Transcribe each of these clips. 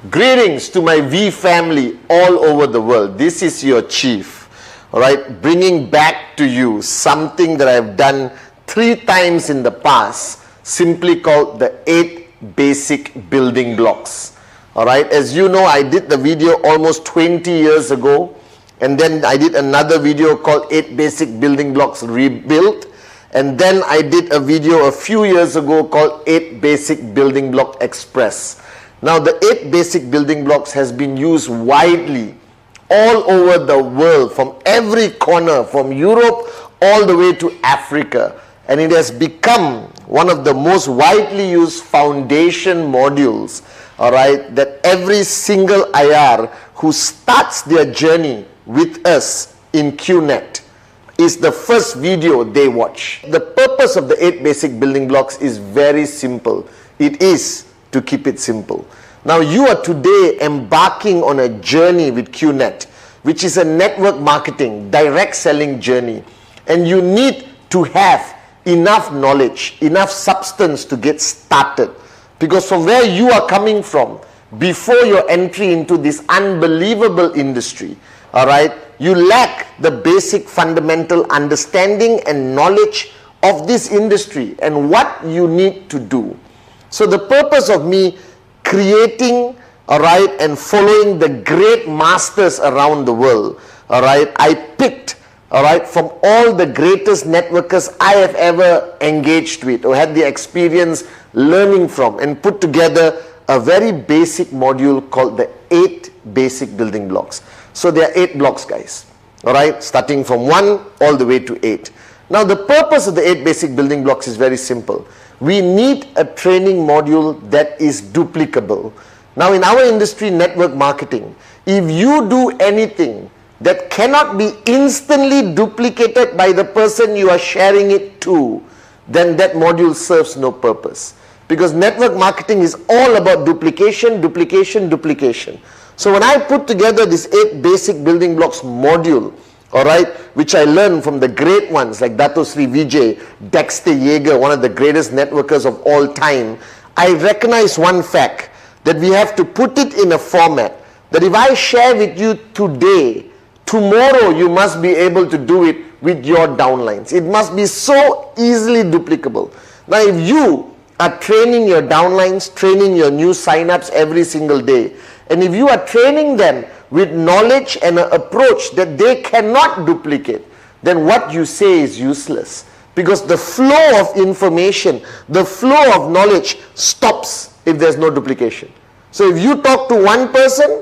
Greetings to my V family all over the world. This is your chief, all right, bringing back to you something that I've done 3 times in the past, simply called the 8 basic building blocks. All right, as you know, I did the video almost 20 years ago, and then I did another video called 8 basic building blocks rebuilt, and then I did a video a few years ago called 8 basic building block express. Now, the 8 basic building blocks has been used widely all over the world, from every corner, from Europe all the way to Africa. And it has become one of the most widely used foundation modules, all right, that every single IR who starts their journey with us in QNet is the first video they watch. The purpose of the 8 basic building blocks is very simple. It is to keep it simple. Now, you are today embarking on a journey with QNet, which is a network marketing, direct selling journey. And you need to have enough knowledge, enough substance to get started. Because from where you are coming from, before your entry into this unbelievable industry, all right, you lack the basic fundamental understanding and knowledge of this industry and what you need to do. So the purpose of me creating, all right, and following the great masters around the world, all right, I picked, all right, from all the greatest networkers I have ever engaged with or had the experience learning from, and put together a very basic module called the 8 basic building blocks. So there are 8 blocks, guys, all right, starting from 1 all the way to 8. Now, the purpose of the 8 basic building blocks is very simple. We need a training module that is duplicable. Now, in our industry, network marketing, if you do anything that cannot be instantly duplicated by the person you are sharing it to, then that module serves no purpose. Because network marketing is all about duplication, duplication, duplication. So when I put together this 8 basic building blocks module, all right, which I learned from the great ones like Dato Sri Vijay, Dexter Yeager, one of the greatest networkers of all time, I recognize one fact, that we have to put it in a format that if I share with you today, tomorrow you must be able to do it with your downlines. It must be so easily duplicable. Now, if you are training your downlines, training your new signups every single day, and if you are training them with knowledge and an approach that they cannot duplicate, then what you say is useless. Because the flow of information, the flow of knowledge stops if there's no duplication. So if you talk to one person,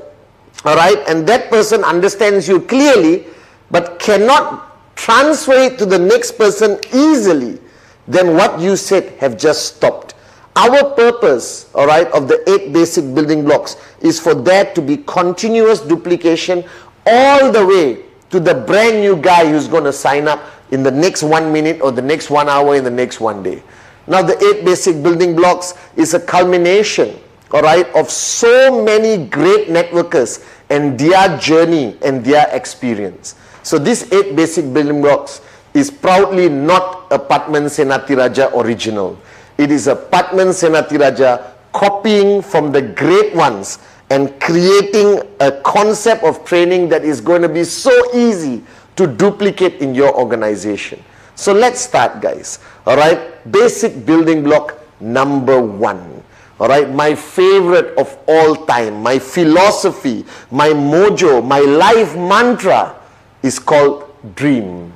all right, and that person understands you clearly, but cannot transfer it to the next person easily, then what you said have just stopped. Our purpose, all right, of the 8 basic building blocks is for there to be continuous duplication all the way to the brand new guy who's going to sign up in the next 1 minute or the next 1 hour in the next 1 day. Now, the 8 basic building blocks is a culmination, all right, of so many great networkers and their journey and their experience. So this 8 basic building blocks is proudly not a Pathman Senathirajah original. It is a Pathman Senathirajah copying from the great ones and creating a concept of training that is going to be so easy to duplicate in your organization. So let's start, guys. All right, basic building block number 1. All right, my favorite of all time, my philosophy, my mojo, my life mantra is called dream.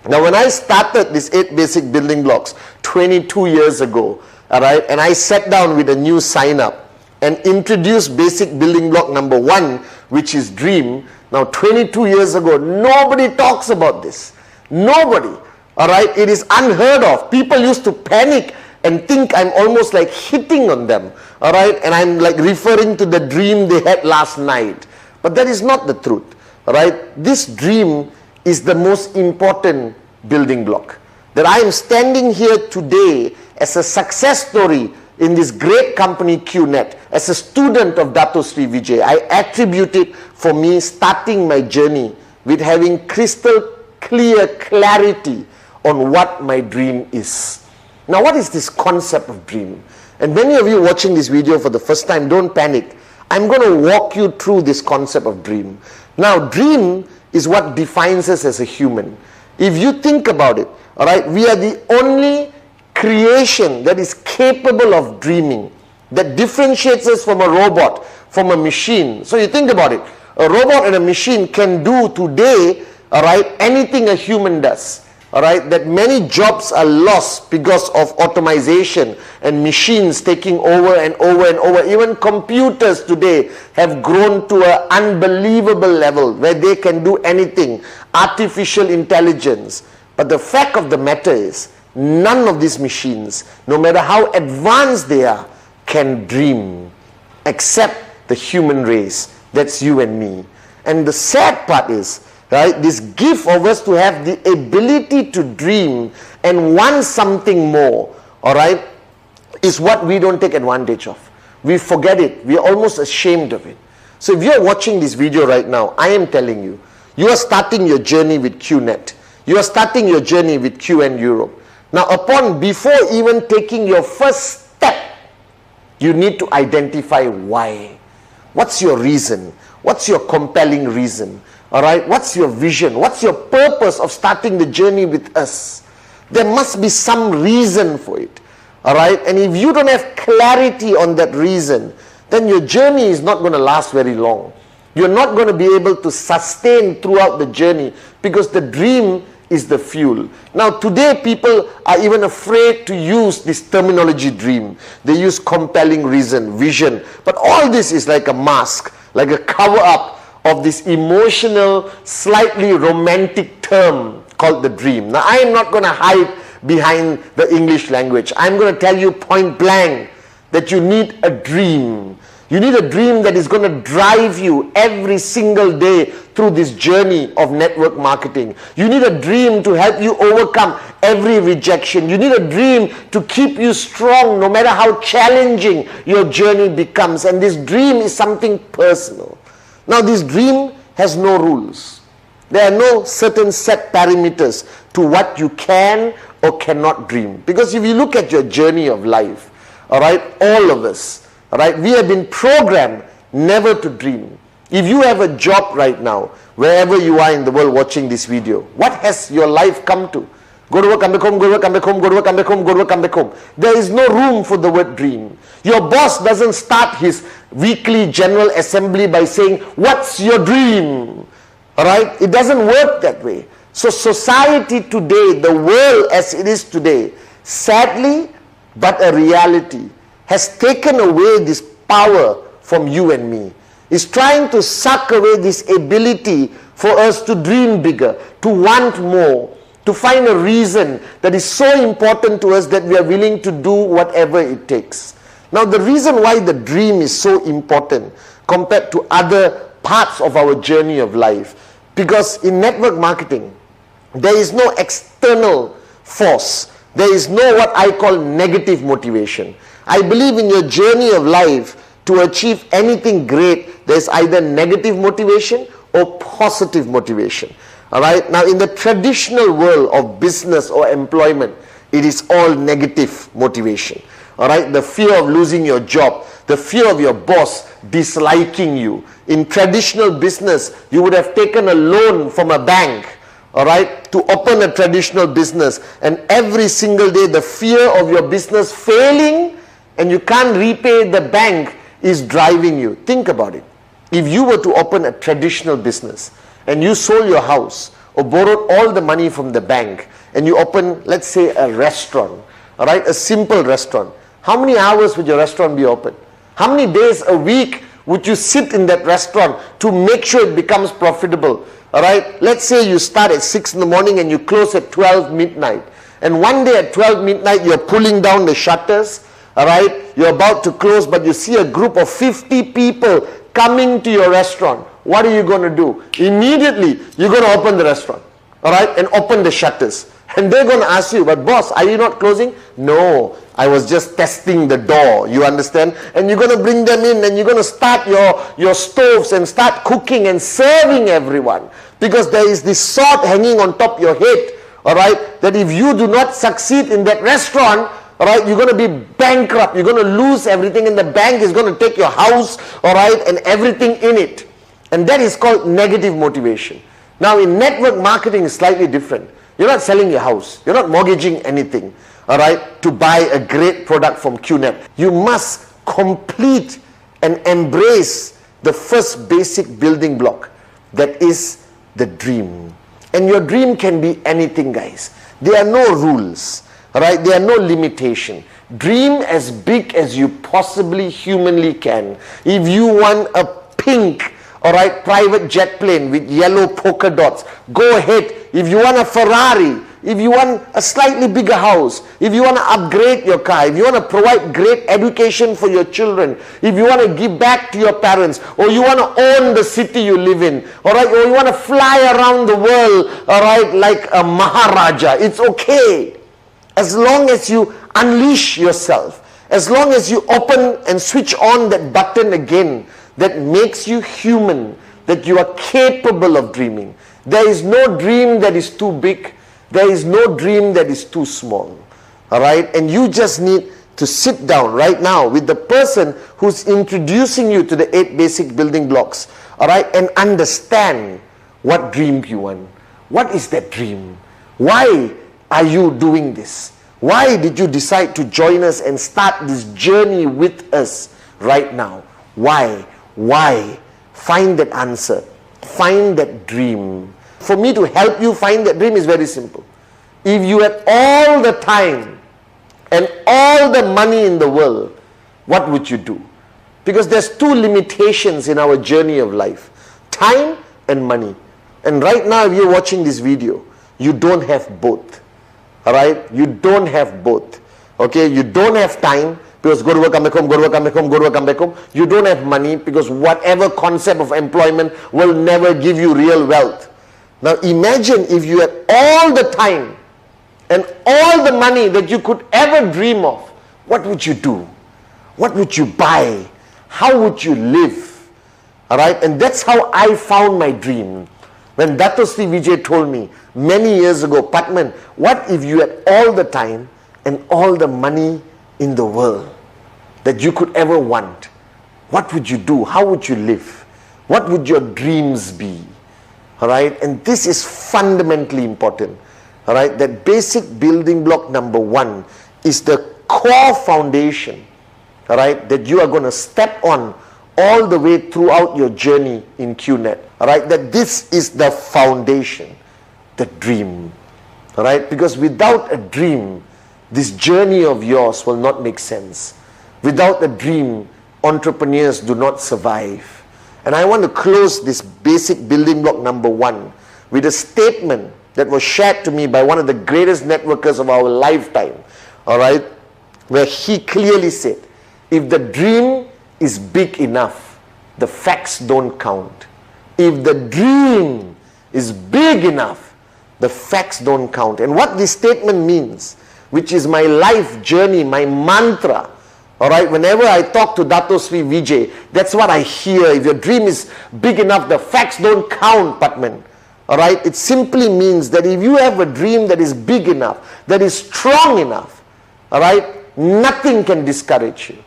Now, when I started this 8 basic building blocks 22 years ago, all right, and I sat down with a new sign up and introduced basic building block number 1, which is dream. Now, 22 years ago, nobody talks about this. Nobody. All right, it is unheard of. People used to panic and think I'm almost like hitting on them. All right, and I'm like referring to the dream they had last night. But that is not the truth. All right, this dream is the most important building block. That I am standing here today as a success story in this great company QNet, as a student of Dato Sri Vijay. I attribute it for me starting my journey with having crystal clear clarity on what my dream is. Now, what is this concept of dream? And many of you watching this video for the first time, don't panic. I'm going to walk you through this concept of dream. Now, dream is what defines us as a human. If you think about it, all right, we are the only creation that is capable of dreaming, that differentiates us from a robot, from a machine. So you think about it, a robot and a machine can do today, all right, anything a human does. All right, that many jobs are lost because of automation and machines taking over and over and over. Even computers today have grown to an unbelievable level where they can do anything. Artificial intelligence. But the fact of the matter is, none of these machines, no matter how advanced they are, can dream except the human race. That's you and me. And the sad part is, right, this gift of us to have the ability to dream and want something more, all right, is what we don't take advantage of. We forget it. We are almost ashamed of it. So if you're watching this video right now, I am telling you, you are starting your journey with QNet. You are starting your journey with QN Europe. Now, before even taking your first step, you need to identify why. What's your reason? What's your compelling reason? All right, what's your vision? What's your purpose of starting the journey with us? There must be some reason for it. All right, and if you don't have clarity on that reason, then your journey is not going to last very long. You're not going to be able to sustain throughout the journey because the dream is the fuel. Now, today people are even afraid to use this terminology dream. They use compelling reason, vision. But all this is like a mask, like a cover-up of this emotional, slightly romantic term called the dream. Now, I am not going to hide behind the English language. I'm going to tell you point blank that you need a dream. You need a dream that is going to drive you every single day through this journey of network marketing. You need a dream to help you overcome every rejection. You need a dream to keep you strong no matter how challenging your journey becomes. And this dream is something personal. Now, this dream has no rules. There are no certain set parameters to what you can or cannot dream. Because if you look at your journey of life, all right, all of us, all right, we have been programmed never to dream. If you have a job right now, wherever you are in the world watching this video, what has your life come to? Go to work, come back home, go to work, come back home, go to work, come back home, go to work, come back home. There is no room for the word dream. Your boss doesn't start his weekly general assembly by saying, what's your dream? All right? It doesn't work that way. So society today, the world as it is today, sadly, but a reality, has taken away this power from you and me. It's trying to suck away this ability for us to dream bigger, to want more, to find a reason that is so important to us that we are willing to do whatever it takes. Now, the reason why the dream is so important compared to other parts of our journey of life, because in network marketing, there is no external force. There is no what I call negative motivation. I believe in your journey of life, to achieve anything great, there's either negative motivation or positive motivation. All right. Now, in the traditional world of business or employment, it is all negative motivation. All right. The fear of losing your job, the fear of your boss disliking you. In traditional business, you would have taken a loan from a bank, all right, to open a traditional business, and every single day the fear of your business failing and you can't repay the bank is driving you. Think about it. If you were to open a traditional business and you sold your house or borrowed all the money from the bank and you open, let's say, a restaurant, all right, a simple restaurant, how many hours would your restaurant be open? How many days a week would you sit in that restaurant to make sure it becomes profitable? All right, let's say you start at 6 in the morning and you close at 12 midnight. And one day at 12 midnight, you're pulling down the shutters. All right, you're about to close, but you see a group of 50 people coming to your restaurant. What are you going to do? Immediately, you're going to open the restaurant, all right, and open the shutters. And they're going to ask you, but boss, are you not closing? No, I was just testing the door, you understand? And you're going to bring them in and you're going to start your stoves and start cooking and serving everyone. Because there is this sword hanging on top of your head, all right, that if you do not succeed in that restaurant, all right, you're going to be bankrupt, you're going to lose everything, and the bank is going to take your house, all right, and everything in it. And that is called negative motivation. Now in network marketing is slightly different. You're not selling your house, you're not mortgaging anything, all right, to buy a great product from QNet. You must complete and embrace the first basic building block, that is the dream. And your dream can be anything, guys. There are no rules, all right? There are no limitation. Dream as big as you possibly humanly can. If you want a pink, all right, private jet plane with yellow polka dots, go ahead. If you want a Ferrari, if you want a slightly bigger house, if you want to upgrade your car, if you want to provide great education for your children, if you want to give back to your parents, or you want to own the city you live in, all right, or you want to fly around the world, all right, like a Maharaja, it's okay. As long as you unleash yourself, as long as you open and switch on that button again that makes you human, that you are capable of dreaming. There is no dream that is too big. There is no dream that is too small. All right? And you just need to sit down right now with the person who's introducing you to the 8 basic building blocks. All right? And understand what dream you want. What is that dream? Why are you doing this? Why did you decide to join us and start this journey with us right now? Why? Why? Find that answer. Find that dream. For me to help you find that dream is very simple. If you had all the time and all the money in the world, what would you do? Because there's 2 limitations in our journey of life. Time and money. And right now, if you're watching this video, you don't have both. All right? You don't have both. Okay? You don't have time because go to work, come back home, go to work, come back home, go to work, come back home. You don't have money because whatever concept of employment will never give you real wealth. Now imagine if you had all the time and all the money that you could ever dream of. What would you do? What would you buy? How would you live? All right? And that's how I found my dream. When Dato Sri Vijay told me many years ago, Pathman, what if you had all the time and all the money in the world that you could ever want? What would you do? How would you live? What would your dreams be? All right? And this is fundamentally important. All right? That basic building block number 1 is the core foundation, all right, that you are going to step on all the way throughout your journey in QNet. All right? That this is the foundation, the dream. All right? Because without a dream, this journey of yours will not make sense. Without a dream, entrepreneurs do not survive. And I want to close this basic building block number 1 with a statement that was shared to me by one of the greatest networkers of our lifetime. All right? Where he clearly said, if the dream is big enough, the facts don't count. If the dream is big enough, the facts don't count. And what this statement means, which is my life journey, my mantra, all right, whenever I talk to Dato Sri Vijay, that's what I hear. If your dream is big enough, the facts don't count, Pathman. All right, it simply means that if you have a dream that is big enough, that is strong enough, all right, nothing can discourage you.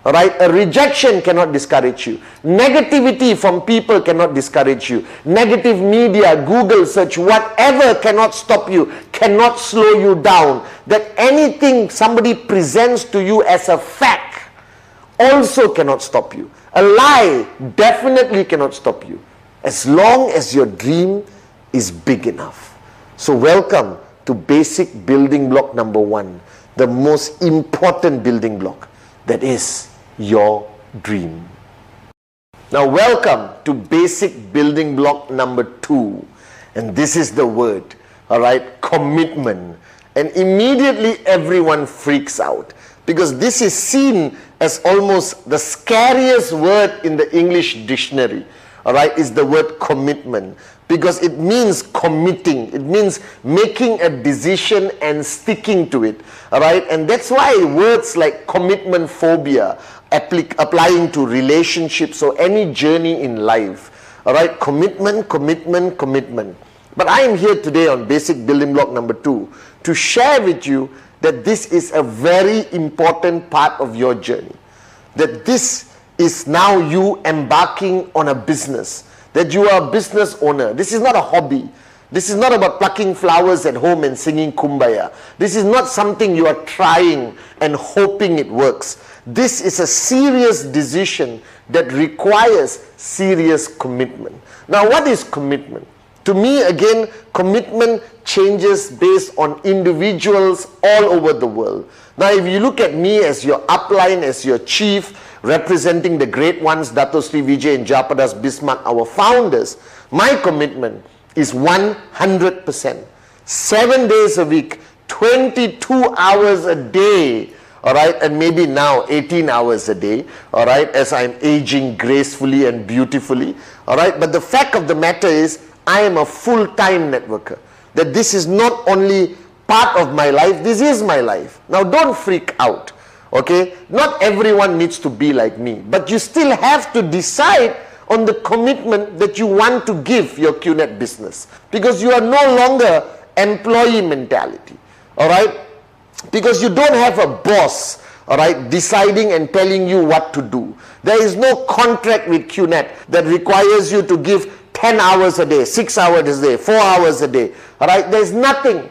All right, a rejection cannot discourage you. Negativity from people cannot discourage you. Negative media, Google search, whatever cannot stop you, cannot slow you down. That anything somebody presents to you as a fact also cannot stop you. A lie definitely cannot stop you, as long as your dream is big enough. So welcome to basic building block number 1, the most important building block, that is your dream. Now welcome to basic building block number 2, and this is the word, all right, commitment. And immediately everyone freaks out because this is seen as almost the scariest word in the English dictionary. All right, is the word commitment, because it means committing. It means making a decision and sticking to it. All right, and that's why words like commitment phobia applying to relationships or any journey in life. All right, commitment, commitment, commitment. But I am here today on basic building block number 2 to share with you that this is a very important part of your journey. That this is now you embarking on a business. That you are a business owner. This is not a hobby. This is not about plucking flowers at home and singing Kumbaya. This is not something you are trying and hoping it works. This is a serious decision that requires serious commitment. Now, what is commitment? To me, again, commitment changes based on individuals all over the world. Now, if you look at me as your upline, as your chief, representing the great ones, Dato Sri Vijay and Japadas Bismarck, our founders, my commitment is 100%. 7 days a week, 22 hours a day, all right, and maybe now 18 hours a day, all right, as I'm aging gracefully and beautifully, all right. But the fact of the matter is, I am a full-time networker. That this is not only part of my life, this is my life. Now, don't freak out, okay? Not everyone needs to be like me, but you still have to decide on the commitment that you want to give your QNet business, because you are no longer employee mentality, all right? Because you don't have a boss, all right, deciding and telling you what to do. There is no contract with QNet that requires you to give 10 hours a day, 6 hours a day, 4 hours a day, all right? There's nothing.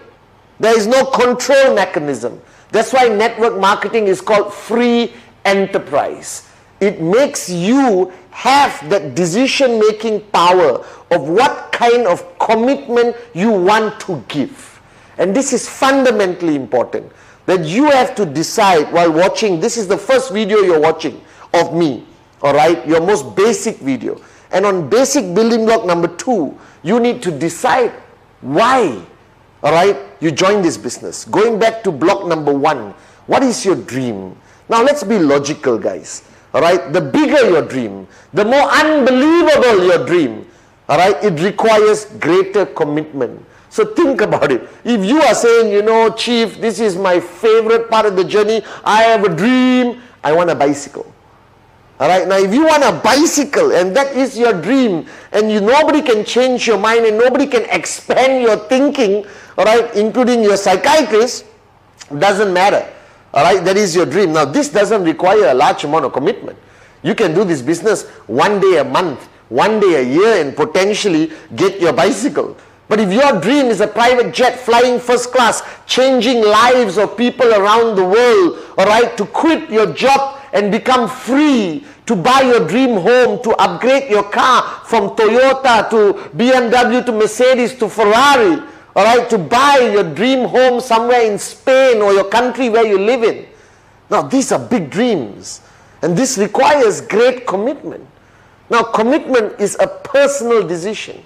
There is no control mechanism. That's why network marketing is called free enterprise. It makes you have that decision-making power of what kind of commitment you want to give. And this is fundamentally important, that you have to decide while watching. This is the first video you're watching of me, all right, your most basic video. And on basic building block number 2, you need to decide why, all right, you join this business. Going back to block number 1, what is your dream? Now let's be logical, guys. All right, the bigger your dream, the more unbelievable your dream, all right, it requires greater commitment. So think about it. If you are saying, you know, Chief, this is my favorite part of the journey, I have a dream, I want a bicycle. All right, now if you want a bicycle and that is your dream, and nobody can change your mind and nobody can expand your thinking, all right, including your psychiatrist, doesn't matter. All right, that is your dream. Now, this doesn't require a large amount of commitment. You can do this business one day a month, one day a year, and potentially get your bicycle. But if your dream is a private jet flying first class, changing lives of people around the world, all right, to quit your job and become free, to buy your dream home, to upgrade your car from Toyota to BMW to Mercedes to Ferrari, all right, to buy your dream home somewhere in Spain or your country where you live in. Now, these are big dreams, and this requires great commitment. Now, commitment is a personal decision,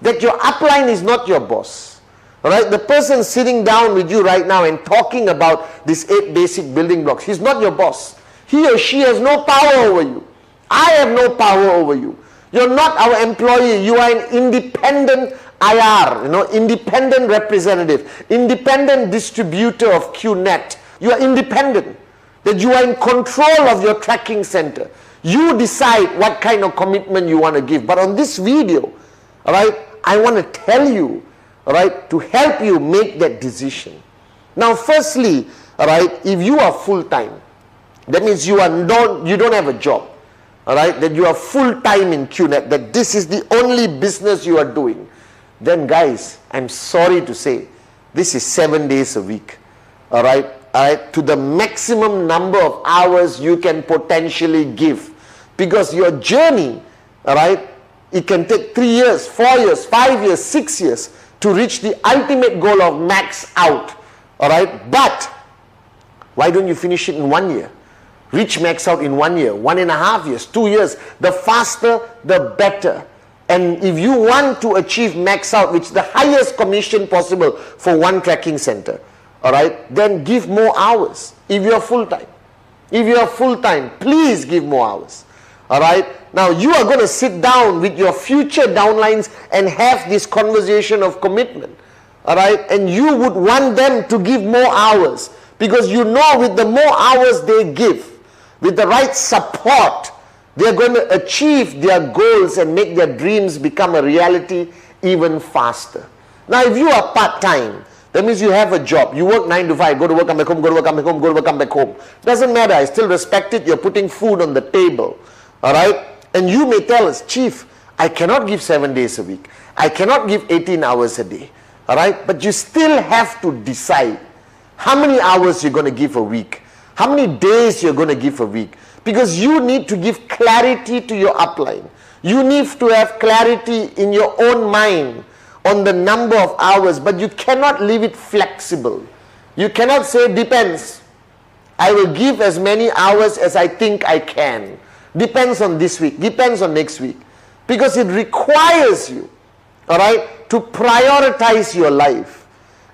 that your upline is not your boss. All right, the person sitting down with you right now and talking about these 8 basic building blocks, he's not your boss. He or she has no power over you. I have no power over you. You're not our employee. You are an independent IR, independent representative, independent distributor of QNet. You are independent. That you are in control of your tracking center. You decide what kind of commitment you want to give. But on this video, all right, I want to tell you, all right, to help you make that decision. Now, firstly, all right, if you are full-time, that means you don't have a job, all right, that you are full-time in QNet, that this is the only business you are doing, then guys, I'm sorry to say, this is 7 days a week, all right, to the maximum number of hours you can potentially give, because your journey, all right, it can take 3 years, 4 years, 5 years, 6 years to reach the ultimate goal of max out, all right, but why don't you finish it in 1 year? Reach max out in 1 year, 1.5 years, 2 years. The faster, the better. And if you want to achieve max out, which is the highest commission possible for one tracking center, all right, then give more hours if you are full-time. If you are full-time, please give more hours. All right. Now, you are going to sit down with your future downlines and have this conversation of commitment. All right. And you would want them to give more hours, because you know with the more hours they give, with the right support, they are going to achieve their goals and make their dreams become a reality even faster. Now, if you are part-time, that means you have a job. You work 9 to 5, go to work, come back home, go to work, come back home, go to work, come back home. Doesn't matter. I still respect it. You're putting food on the table. All right? And you may tell us, Chief, I cannot give 7 days a week. I cannot give 18 hours a day. All right? But you still have to decide how many hours you're going to give a week. How many days you're going to give a week. Because you need to give clarity to your upline. You need to have clarity in your own mind on the number of hours, but you cannot leave it flexible. You cannot say, depends. I will give as many hours as I think I can. Depends on this week, depends on next week. Because it requires you, all right, to prioritize your life.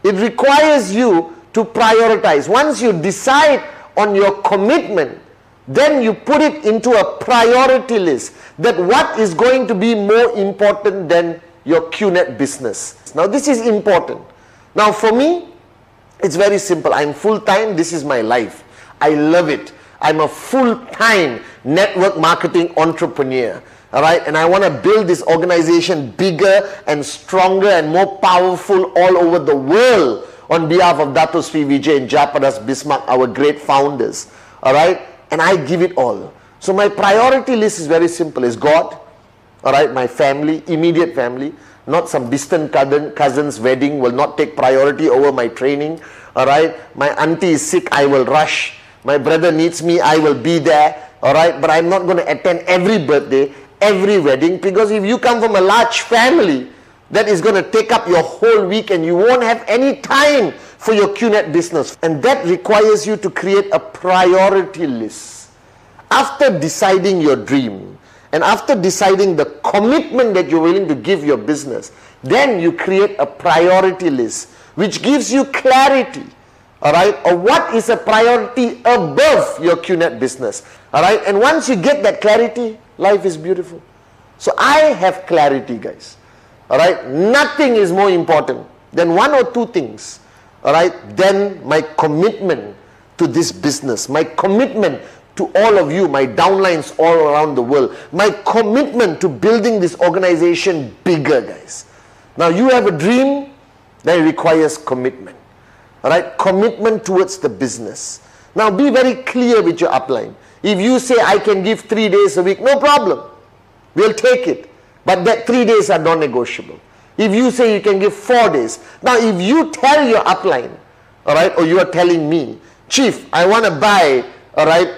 It requires you to prioritize. Once you decide on your commitment, then you put it into a priority list, that what is going to be more important than your QNet business. Now this is important. Now for me, it's very simple. I'm full-time. This is my life. I love it. I'm a full-time network marketing entrepreneur. All right, and I want to build this organization bigger and stronger and more powerful all over the world on behalf of Dato Sri Vijay and Japadas Bismarck, our great founders. All right, and I give it all. So my priority list is very simple. Is God, all right, my family, immediate family, not some distant cousin's wedding will not take priority over my training. All right, my auntie is sick, I will rush. My brother needs me, I will be there. All right, but I'm not going to attend every birthday, every wedding, because if you come from a large family, that is going to take up your whole week and you won't have any time for your QNet business. And that requires you to create a priority list. After deciding your dream and after deciding the commitment that you're willing to give your business, then you create a priority list which gives you clarity, all right, or what is a priority above your QNet business, all right. And once you get that clarity, life is beautiful. So I have clarity, guys. All right, nothing is more important than one or two things, all right, than my commitment to this business, my commitment to all of you, my downlines all around the world, my commitment to building this organization bigger, guys. Now you have a dream that requires commitment, all right, commitment towards the business. Now be very clear with your upline. If you say I can give 3 days a week, no problem, we'll take it. But that 3 days are non-negotiable. If you say you can give 4 days. Now if you tell your upline, all right, or you are telling me, Chief, I want to buy, all right,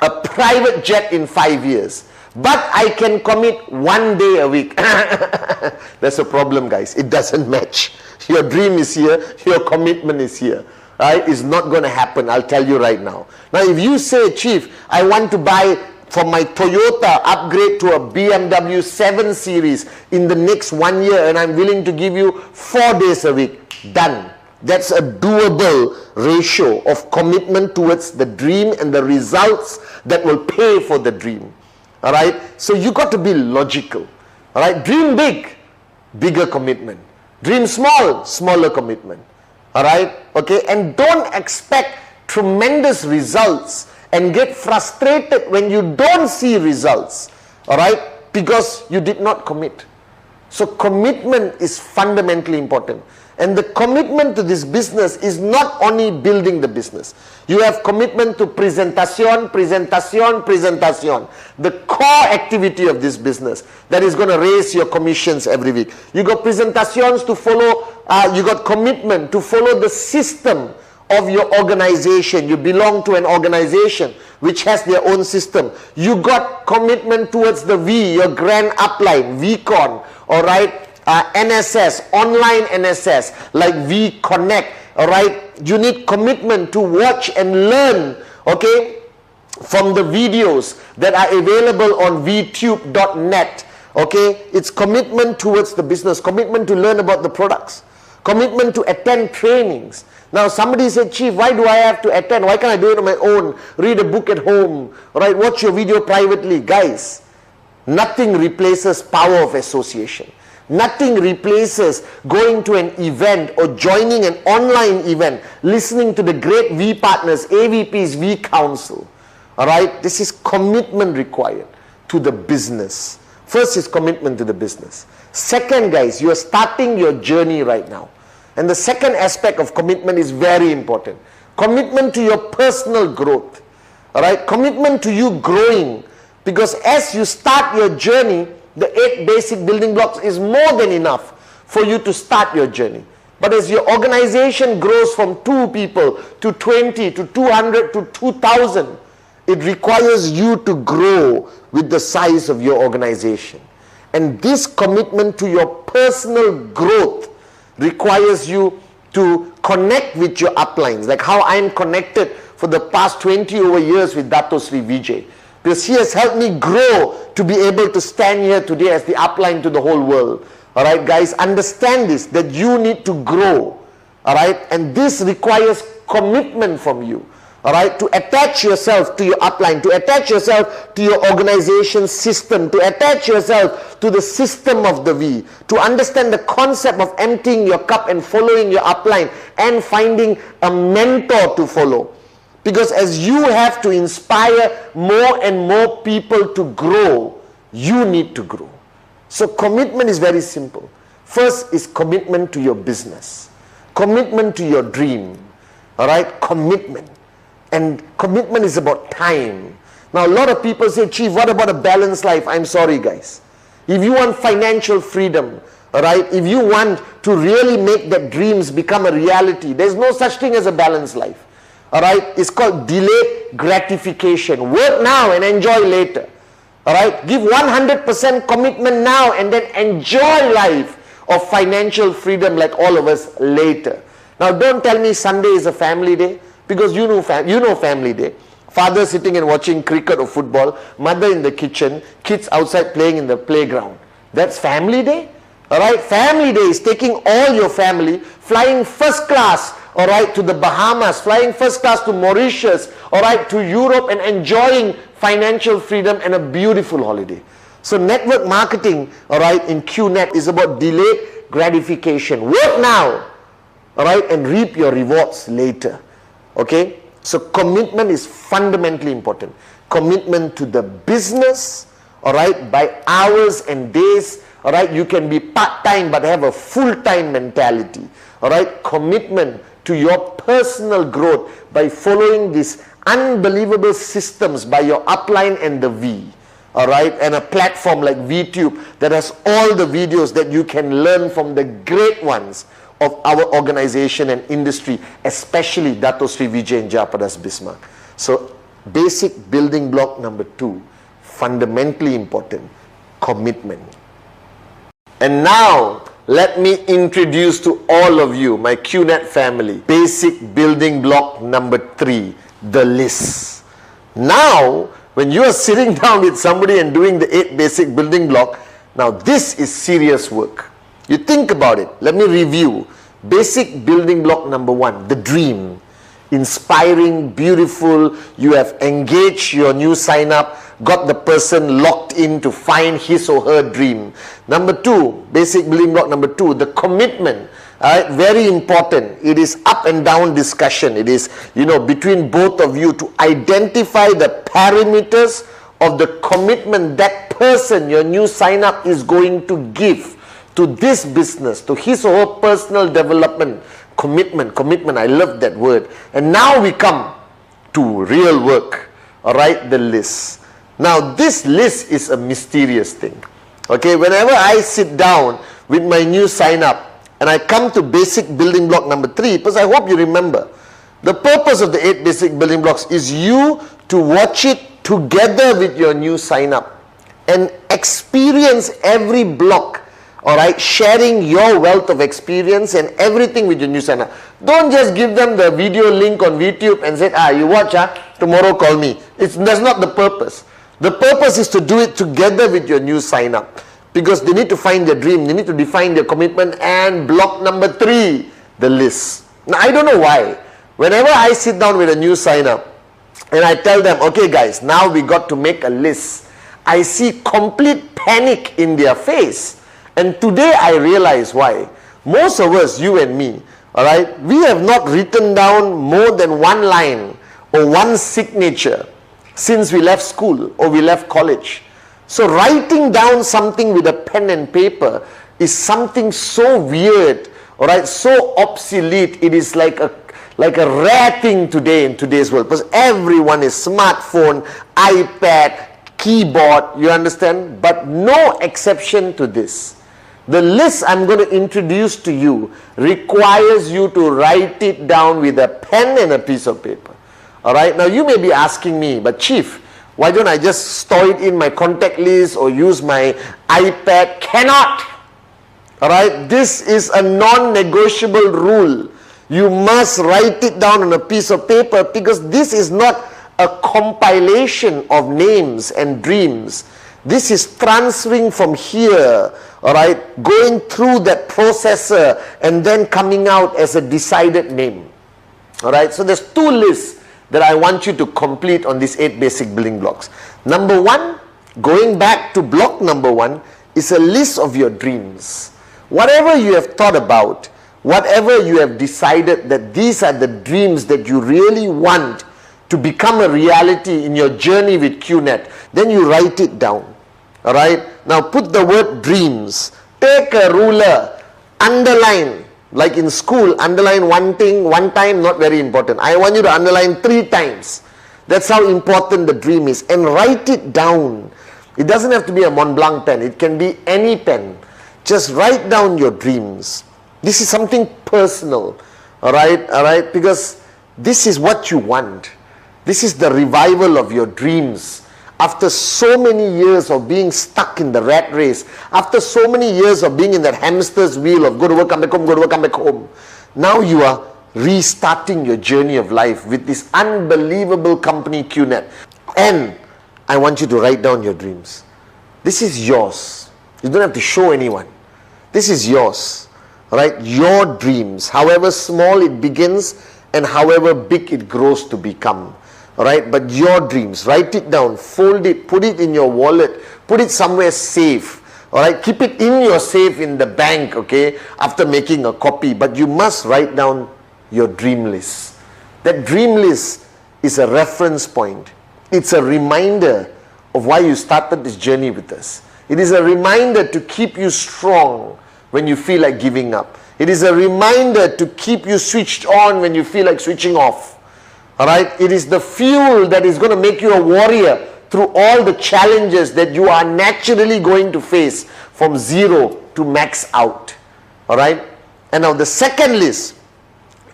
a private jet in 5 years, but I can commit 1 day a week. That's a problem, guys. It doesn't match. Your dream is here, your commitment is here. Right? It's not going to happen, I'll tell you right now. Now if you say, Chief, I want to buy for my Toyota, upgrade to a BMW 7 Series in the next 1 year, and I'm willing to give you 4 days a week, done. That's a doable ratio of commitment towards the dream and the results that will pay for the dream. All right, so you got to be logical. All right, dream big, bigger commitment. Dream small, smaller commitment. All right, okay, and don't expect tremendous results and get frustrated when you don't see results, all right, because you did not commit. So commitment is fundamentally important. And the commitment to this business is not only building the business. You have commitment to presentation, the core activity of this business that is going to raise your commissions every week. You got presentations to follow, you got commitment to follow the system of your organization. You belong to an organization which has their own system. You got commitment towards the V, your grand upline, VCon, all right, NSS, online NSS, like V Connect, all right. You need commitment to watch and learn, okay, from the videos that are available on vtube.net, okay. It's commitment towards the business, commitment to learn about the products, commitment to attend trainings. Now somebody said, Chief, why do I have to attend? Why can't I do it on my own? Read a book at home, right? Watch your video privately. Guys, nothing replaces power of association. Nothing replaces going to an event or joining an online event, listening to the great V partners, AVPs, V Council. All right, this is commitment required to the business First is commitment to the business. Second, guys, you are starting your journey right now. And the second aspect of commitment is very important. Commitment to your personal growth. All right? Commitment to you growing. Because as you start your journey, the 8 basic building blocks is more than enough for you to start your journey. But as your organization grows from 2 people to 20 to 200 to 2,000, it requires you to grow with the size of your organization. And this commitment to your personal growth requires you to connect with your uplines, like how I'm connected for the past 20 over years with Dato Sri Vijay. Because he has helped me grow to be able to stand here today as the upline to the whole world. Alright guys, understand this, that you need to grow. Alright, and this requires commitment from you. Alright, to attach yourself to your upline, to attach yourself to your organization system, to attach yourself to the system of the V, to understand the concept of emptying your cup and following your upline and finding a mentor to follow. Because as you have to inspire more and more people to grow, you need to grow. So commitment is very simple. First is commitment to your business. Commitment to your dream. Alright, commitment. And commitment is about time. Now a lot of people say, Chief, what about a balanced life? I'm sorry guys. If you want financial freedom, alright, if you want to really make that dreams become a reality, there's no such thing as a balanced life. Alright, it's called delayed gratification. Work now and enjoy later. Alright, give 100% commitment now and then enjoy life of financial freedom like all of us later. Now don't tell me Sunday is a family day, because you know family day. Father sitting and watching cricket or football, mother in the kitchen, kids outside playing in the playground. That's family day? Alright, family day is taking all your family, flying first class, alright, to the Bahamas, flying first class to Mauritius, alright, to Europe and enjoying financial freedom and a beautiful holiday. So network marketing, alright, in QNet is about delayed gratification. Work now, alright, and reap your rewards later. Okay, so commitment is fundamentally important. Commitment to the business, all right, by hours and days, all right. You can be part-time but have a full-time mentality, all right. Commitment to your personal growth by following these unbelievable systems by your upline and the V, all right, and a platform like VTube that has all the videos that you can learn from the great ones of our organization and industry, especially Dato Sri Vijay and Jayaprakash Bismarck. So basic building block number 2, fundamentally important, commitment. And now let me introduce to all of you, my QNet family, basic building block number 3, the list. Now when you are sitting down with somebody and doing the 8 basic building block, now this is serious work. You think about it. Let me review. Basic building block number 1, the dream. Inspiring, beautiful. You have engaged your new sign up, got the person locked in to find his or her dream. Number 2, basic building block number 2, the commitment. Very important. It is up and down discussion. It is, between both of you to identify the parameters of the commitment that person, your new sign up, is going to give to this business, to his or her personal development. Commitment, I love that word. And now we come to real work, all right, the list. Now this list is a mysterious thing. Okay, whenever I sit down with my new sign up and I come to basic building block number 3, because I hope you remember, the purpose of the 8 basic building blocks is you to watch it together with your new sign up and experience every block. Alright, sharing your wealth of experience and everything with your new sign up. Don't just give them the video link on VTube and say, you watch, tomorrow call me. That's not the purpose. The purpose is to do it together with your new sign up. Because they need to find their dream, they need to define their commitment. And block number 3, the list. Now I don't know why. Whenever I sit down with a new sign up and I tell them, okay guys, now we got to make a list, I see complete panic in their face. And today I realize why. Most of us, you and me, alright, we have not written down more than 1 line or 1 signature since we left school or we left college. So writing down something with a pen and paper is something so weird, all right, so obsolete. It is like a rare thing today in today's world, because everyone is smartphone, iPad, keyboard, you understand? But no exception to this. The list I'm going to introduce to you requires you to write it down with a pen and a piece of paper. All right, now you may be asking me, but Chief, why don't I just store it in my contact list or use my iPad? Cannot. All right, this is a non-negotiable rule. You must write it down on a piece of paper, because this is not a compilation of names and dreams. This is transferring from here, all right, going through that processor and then coming out as a decided name. All right, so there's two lists that I want you to complete on these 8 basic building blocks. Number 1, going back to block number 1, is a list of your dreams. Whatever you have thought about, whatever you have decided that these are the dreams that you really want to become a reality in your journey with QNet, then you write it down. All right, now put the word dreams. Take a ruler, underline. Like in school, underline one thing one time, not very important. I want you to underline 3 times. That's how important the dream is. And write it down. It doesn't have to be a Mont Blanc pen. It can be any pen. Just write down your dreams. This is something personal. All right, because this is what you want. This is the revival of your dreams. After so many years of being stuck in the rat race, after so many years of being in that hamster's wheel of go to work, come back home, go to work, come back home, now you are restarting your journey of life with this unbelievable company QNet. And I want you to write down your dreams. This is yours. You don't have to show anyone. This is yours. All right, your dreams, however small it begins and however big it grows to become. All right, but your dreams, write it down, fold it, put it in your wallet, put it somewhere safe. All right, keep it in your safe in the bank, okay, after making a copy. But you must write down your dream list. That dream list is a reference point. It's a reminder of why you started this journey with us. It is a reminder to keep you strong when you feel like giving up. It is a reminder to keep you switched on when you feel like switching off. All right, it is the fuel that is going to make you a warrior through all the challenges that you are naturally going to face from 0 to max out. All right, and now the second list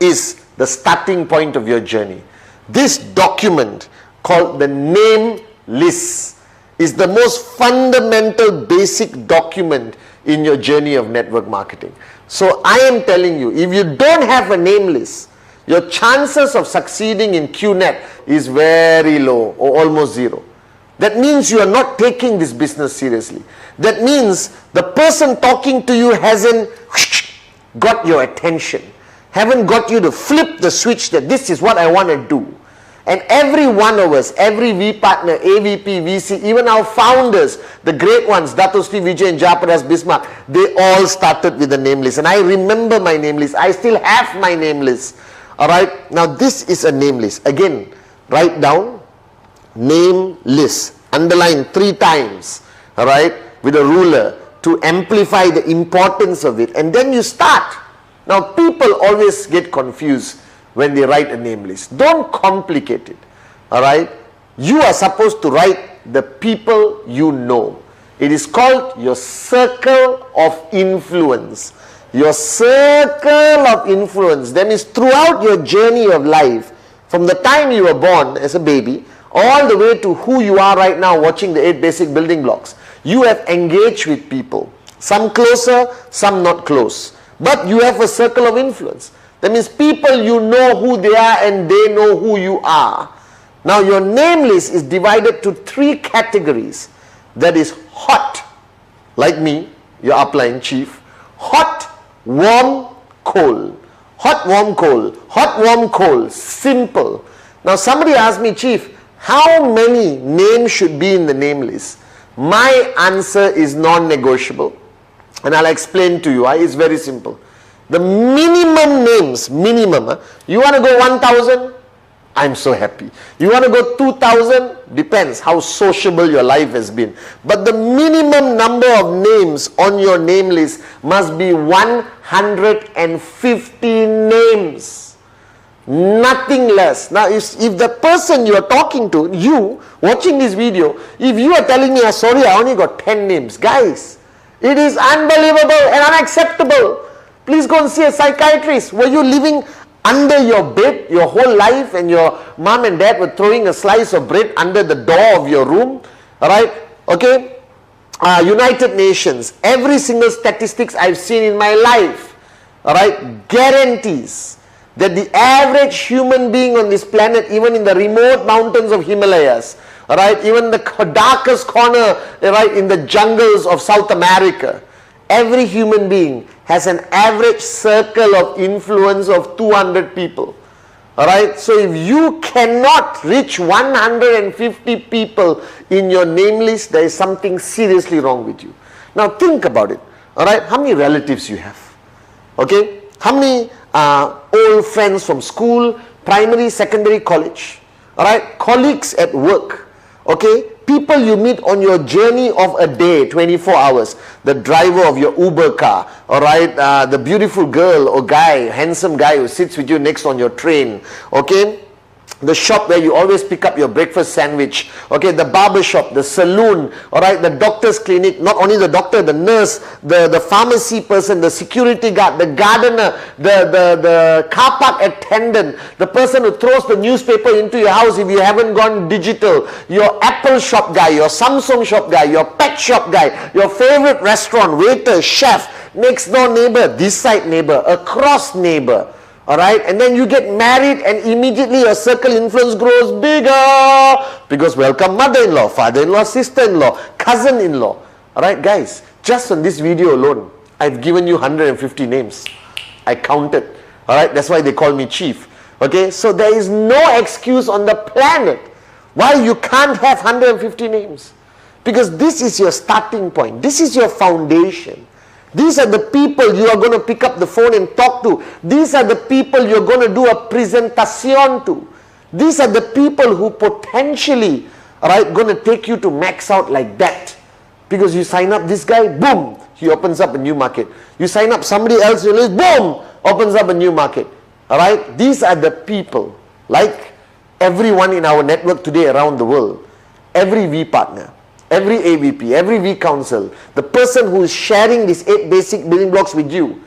is the starting point of your journey. This document called the name list is the most fundamental basic document in your journey of network marketing. So I am telling you, if you don't have a name list, your chances of succeeding in QNet is very low or almost 0. That means you are not taking this business seriously. That means the person talking to you hasn't got your attention, haven't got you to flip the switch that this is what I want to do. And every one of us, every V partner, AVP, VC, even our founders, the great ones, Dato Sri Vijay and Japadas Bismarck, they all started with a name list. And I remember my name list. I still have my name list. All right, now this is a name list. Again, write down name list, underline 3 times, all right, with a ruler to amplify the importance of it, and then you start. Now people always get confused when they write a name list. Don't complicate it. All right, you are supposed to write the people you know. It is called your circle of influence. Your circle of influence. That means throughout your journey of life, from the time you were born as a baby, all the way to who you are right now watching the 8 basic building blocks, you have engaged with people. Some closer, some not close. But you have a circle of influence. That means people you know who they are and they know who you are. Now your name list is divided to 3 categories. That is hot, like me, your upline chief. Hot, warm, cold. Hot, warm, cold. Hot, warm, cold. Simple. Now somebody asked me, Chief, how many names should be in the name list? My answer is non-negotiable. And I'll explain to you. It's very simple. The minimum names, you want to go 1,000? I'm so happy. You want to go 2,000? Depends how sociable your life has been. But the minimum number of names on your name list must be 150 names. Nothing less. Now, if the person you are talking to, you watching this video, if you are telling me, sorry, I only got 10 names. Guys, it is unbelievable and unacceptable. Please go and see a psychiatrist. Were you living under your bed your whole life and your mom and dad were throwing a slice of bread under the door of your room? Alright? Okay? United Nations, every single statistics I've seen in my life, alright, guarantees that the average human being on this planet, even in the remote mountains of Himalayas, alright, even the darkest corner, right, in the jungles of South America, every human being has an average circle of influence of 200 people. Alright, so if you cannot reach 150 people in your name list, there is something seriously wrong with you. Now think about it. Alright, how many relatives you have? Okay, how many old friends from school, primary, secondary, college? Alright, colleagues at work. Okay, people you meet on your journey of a day, 24 hours, the driver of your Uber car, all right, the beautiful girl or guy, handsome guy who sits with you next on your train, okay, the shop where you always pick up your breakfast sandwich, okay, the barber shop, the saloon, all right, the doctor's clinic, not only the doctor, the nurse, the pharmacy person, the security guard, the gardener, the car park attendant, the person who throws the newspaper into your house if you haven't gone digital, your Apple shop guy, your Samsung shop guy, your pet shop guy, your favorite restaurant, waiter, chef, next door neighbor, this side neighbor, across neighbor. Alright, and then you get married and immediately your circle influence grows bigger because welcome mother-in-law, father-in-law, sister-in-law, cousin-in-law. Alright guys, just on this video alone, I've given you 150 names. I counted. Alright, that's why they call me chief. Okay, so there is no excuse on the planet why you can't have 150 names. Because this is your starting point. This is your foundation. These are the people you are going to pick up the phone and talk to. These are the people you're going to do a presentation to. These are the people who potentially are going to take you to max out like that. Because you sign up this guy, boom, he opens up a new market. You sign up somebody else, you list, boom, opens up a new market. Alright, these are the people, like everyone in our network today around the world, every V partner, every AVP, every V council, the person who is sharing these 8 basic building blocks with you,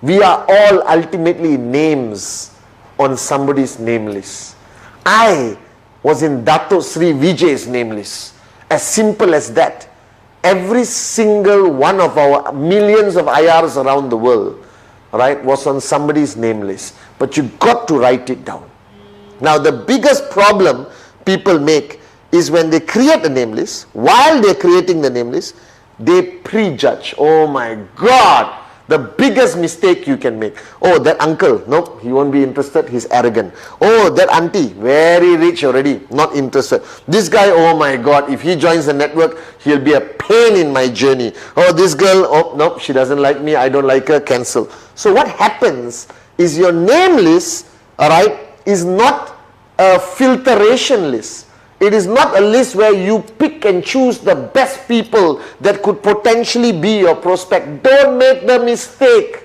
we are all ultimately names on somebody's name list. I was in Dato Sri Vijay's name list. As simple as that. Every single one of our millions of IRs around the world, right, was on somebody's name list. But you got to write it down. Now the biggest problem people make is when they create a name list, while they're creating the name list, they prejudge. Oh my God, the biggest mistake you can make. Oh, that uncle, nope, he won't be interested, he's arrogant. Oh, that auntie, very rich already, not interested. This guy, oh my God, if he joins the network, he'll be a pain in my journey. Oh, this girl, oh, nope, she doesn't like me, I don't like her, cancel. So what happens is your name list, alright, is not a filtration list. It is not a list where you pick and choose the best people that could potentially be your prospect. Don't make the mistake.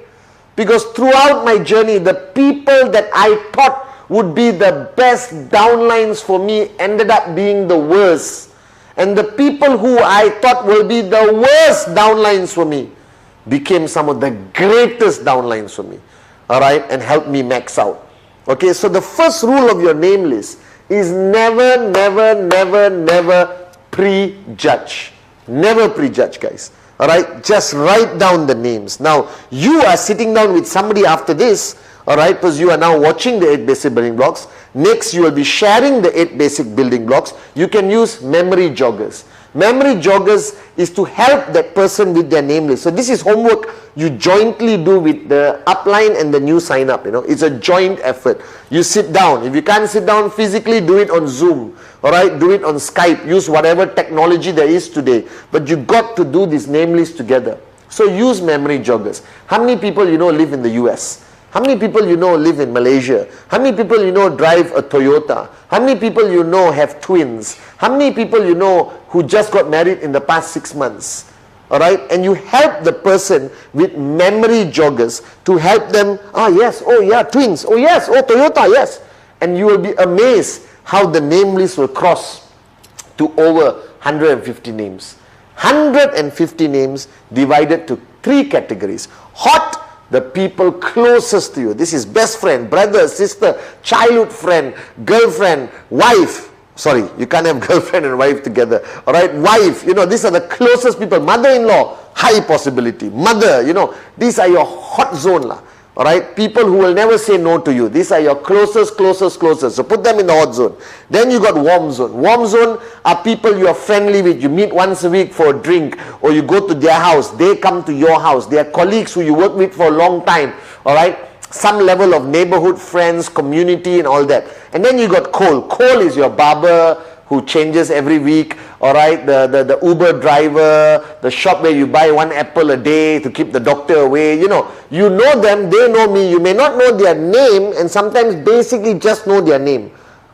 Because throughout my journey, the people that I thought would be the best downlines for me ended up being the worst. And the people who I thought will be the worst downlines for me became some of the greatest downlines for me. Alright, and helped me max out. Okay, so the first rule of your name list is never, never, never, never prejudge. Never prejudge, guys. Alright, just write down the names. Now, you are sitting down with somebody after this, alright, because you are now watching the 8 basic building blocks. Next, you will be sharing the 8 basic building blocks. You can use memory joggers. Memory joggers is to help that person with their name list. So this is homework you jointly do with the upline and the new sign up. You know, it's a joint effort. You sit down. If you can't sit down physically, do it on Zoom. All right, do it on Skype. Use whatever technology there is today. But you got to do this name list together. So use memory joggers. How many people you know live in the US? How many people you know live in Malaysia? How many people you know drive a Toyota? How many people you know have twins? How many people you know who just got married in the past 6 months? Alright, and you help the person with memory joggers to help them, yes, oh yeah, twins, oh yes, oh Toyota, yes. And you will be amazed how the name list will cross to over 150 names. 150 names divided to 3 categories. Hot, the people closest to you. This is best friend, brother, sister, childhood friend, girlfriend, wife. Sorry, you can't have girlfriend and wife together. Alright, wife, these are the closest people. Mother-in-law, high possibility. Mother, these are your hot zone lah. Alright, people who will never say no to you. These are your closest. So put them in the hot zone. Then you got warm zone. Warm zone are people you are friendly with. You meet once a week for a drink, or you go to their house. They come to your house. They are colleagues who you work with for a long time. Alright, some level of neighborhood friends, community and all that. And then you got cold. Cold is your barber who changes every week. Alright, the Uber driver, the shop where you buy 1 apple a day to keep the doctor away. You know them, they know me. You may not know their name, and sometimes basically just know their name.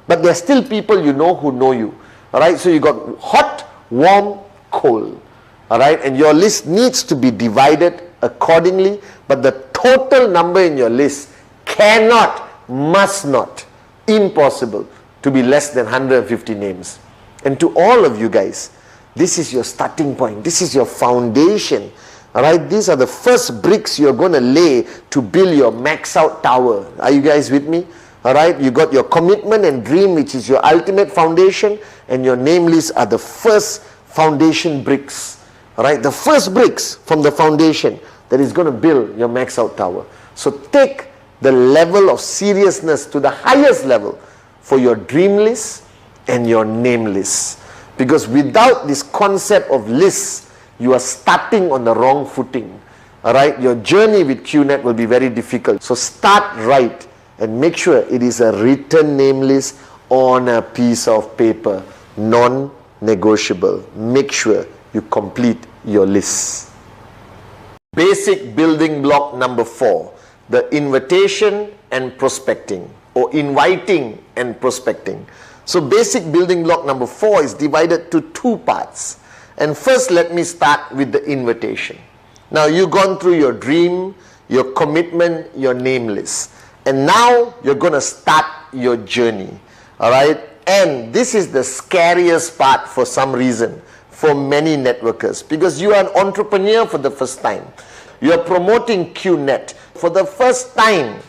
But they're still people you know who know you. Alright, so you got hot, warm, cold. Alright, and your list needs to be divided accordingly, but the total number in your list cannot, must not, impossible to be less than 150 names. And to all of you guys, this is your starting point. This is your foundation. Alright, these are the first bricks you're going to lay to build your max out tower. Are you guys with me? Alright, you got your commitment and dream, which is your ultimate foundation, and your name list are the first foundation bricks. Alright, the first bricks from the foundation that is going to build your max out tower. So take the level of seriousness to the highest level for your dream list and your name list. Because without this concept of lists, you are starting on the wrong footing. Alright, your journey with QNet will be very difficult. So start right and make sure it is a written name list on a piece of paper. Non-negotiable. Make sure you complete your list. Basic building block number 4, the invitation and prospecting, or inviting and prospecting. So basic building block number 4 is divided to 2 parts. And first let me start with the invitation. Now you've gone through your dream, your commitment, your name list. And now you're going to start your journey. Alright? And this is the scariest part for some reason for many networkers, because you are an entrepreneur for the first time. You are promoting QNet for the first time,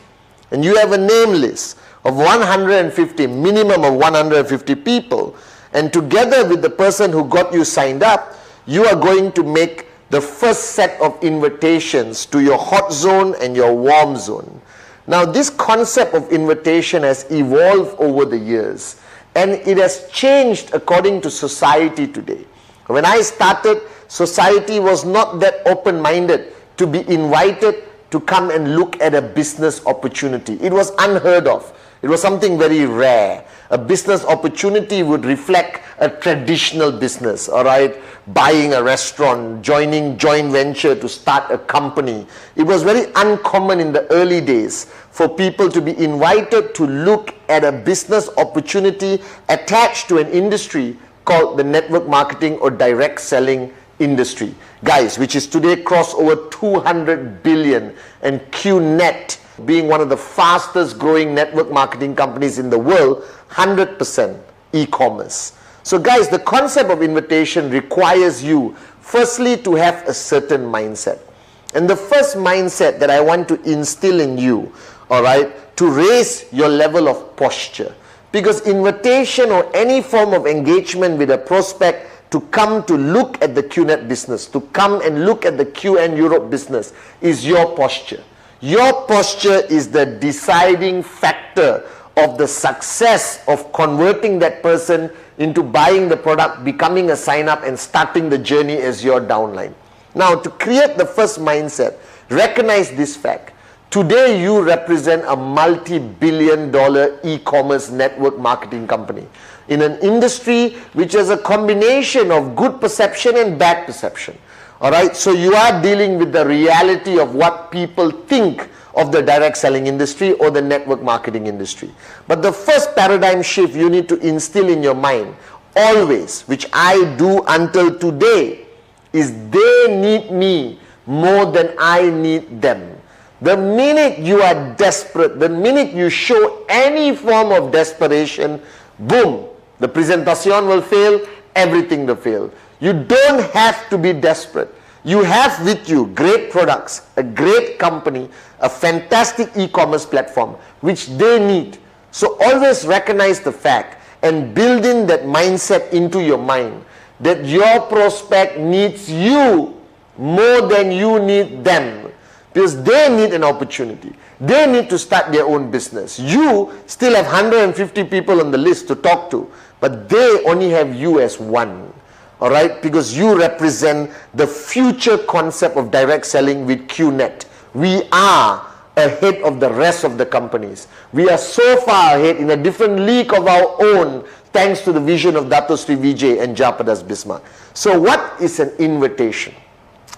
and you have a name list of 150, minimum of 150 people, and together with the person who got you signed up, you are going to make the first set of invitations to your hot zone and your warm zone. Now this concept of invitation has evolved over the years, and it has changed according to society today. When I started, society was not that open-minded to be invited to come and look at a business opportunity. It was unheard of. It was something very rare. A business opportunity would reflect a traditional business, alright? Buying a restaurant, joining joint venture to start a company. It was very uncommon in the early days for people to be invited to look at a business opportunity attached to an industry called the network marketing or direct selling industry. Guys, which is today crossed over 200 billion, and QNet being one of the fastest growing network marketing companies in the world, 100% e-commerce. So guys, the concept of invitation requires you firstly to have a certain mindset. And the first mindset that I want to instill in you, alright, to raise your level of posture. Because invitation or any form of engagement with a prospect to come to look at the QNet business, to come and look at the QN Europe business, is your posture. Your posture is the deciding factor of the success of converting that person into buying the product, becoming a sign-up and starting the journey as your downline. Now, to create the first mindset, recognize this fact. Today, you represent a multi-billion-dollar e-commerce network marketing company in an industry which has a combination of good perception and bad perception. Alright, so you are dealing with the reality of what people think of the direct selling industry or the network marketing industry. But the first paradigm shift you need to instill in your mind always, which I do until today, is they need me more than I need them. The minute you are desperate, the minute you show any form of desperation, boom, the presentation will fail, everything will fail. You don't have to be desperate. You have with you great products, a great company, a fantastic e-commerce platform, which they need. So always recognize the fact and build in that mindset into your mind that your prospect needs you more than you need them. Because they need an opportunity. They need to start their own business. You still have 150 people on the list to talk to, but they only have you as one. Alright? Because you represent the future concept of direct selling with QNet. We are ahead of the rest of the companies. We are so far ahead in a different league of our own, thanks to the vision of Dato Sri Vijay and Japadas Bismarck. So what is an invitation?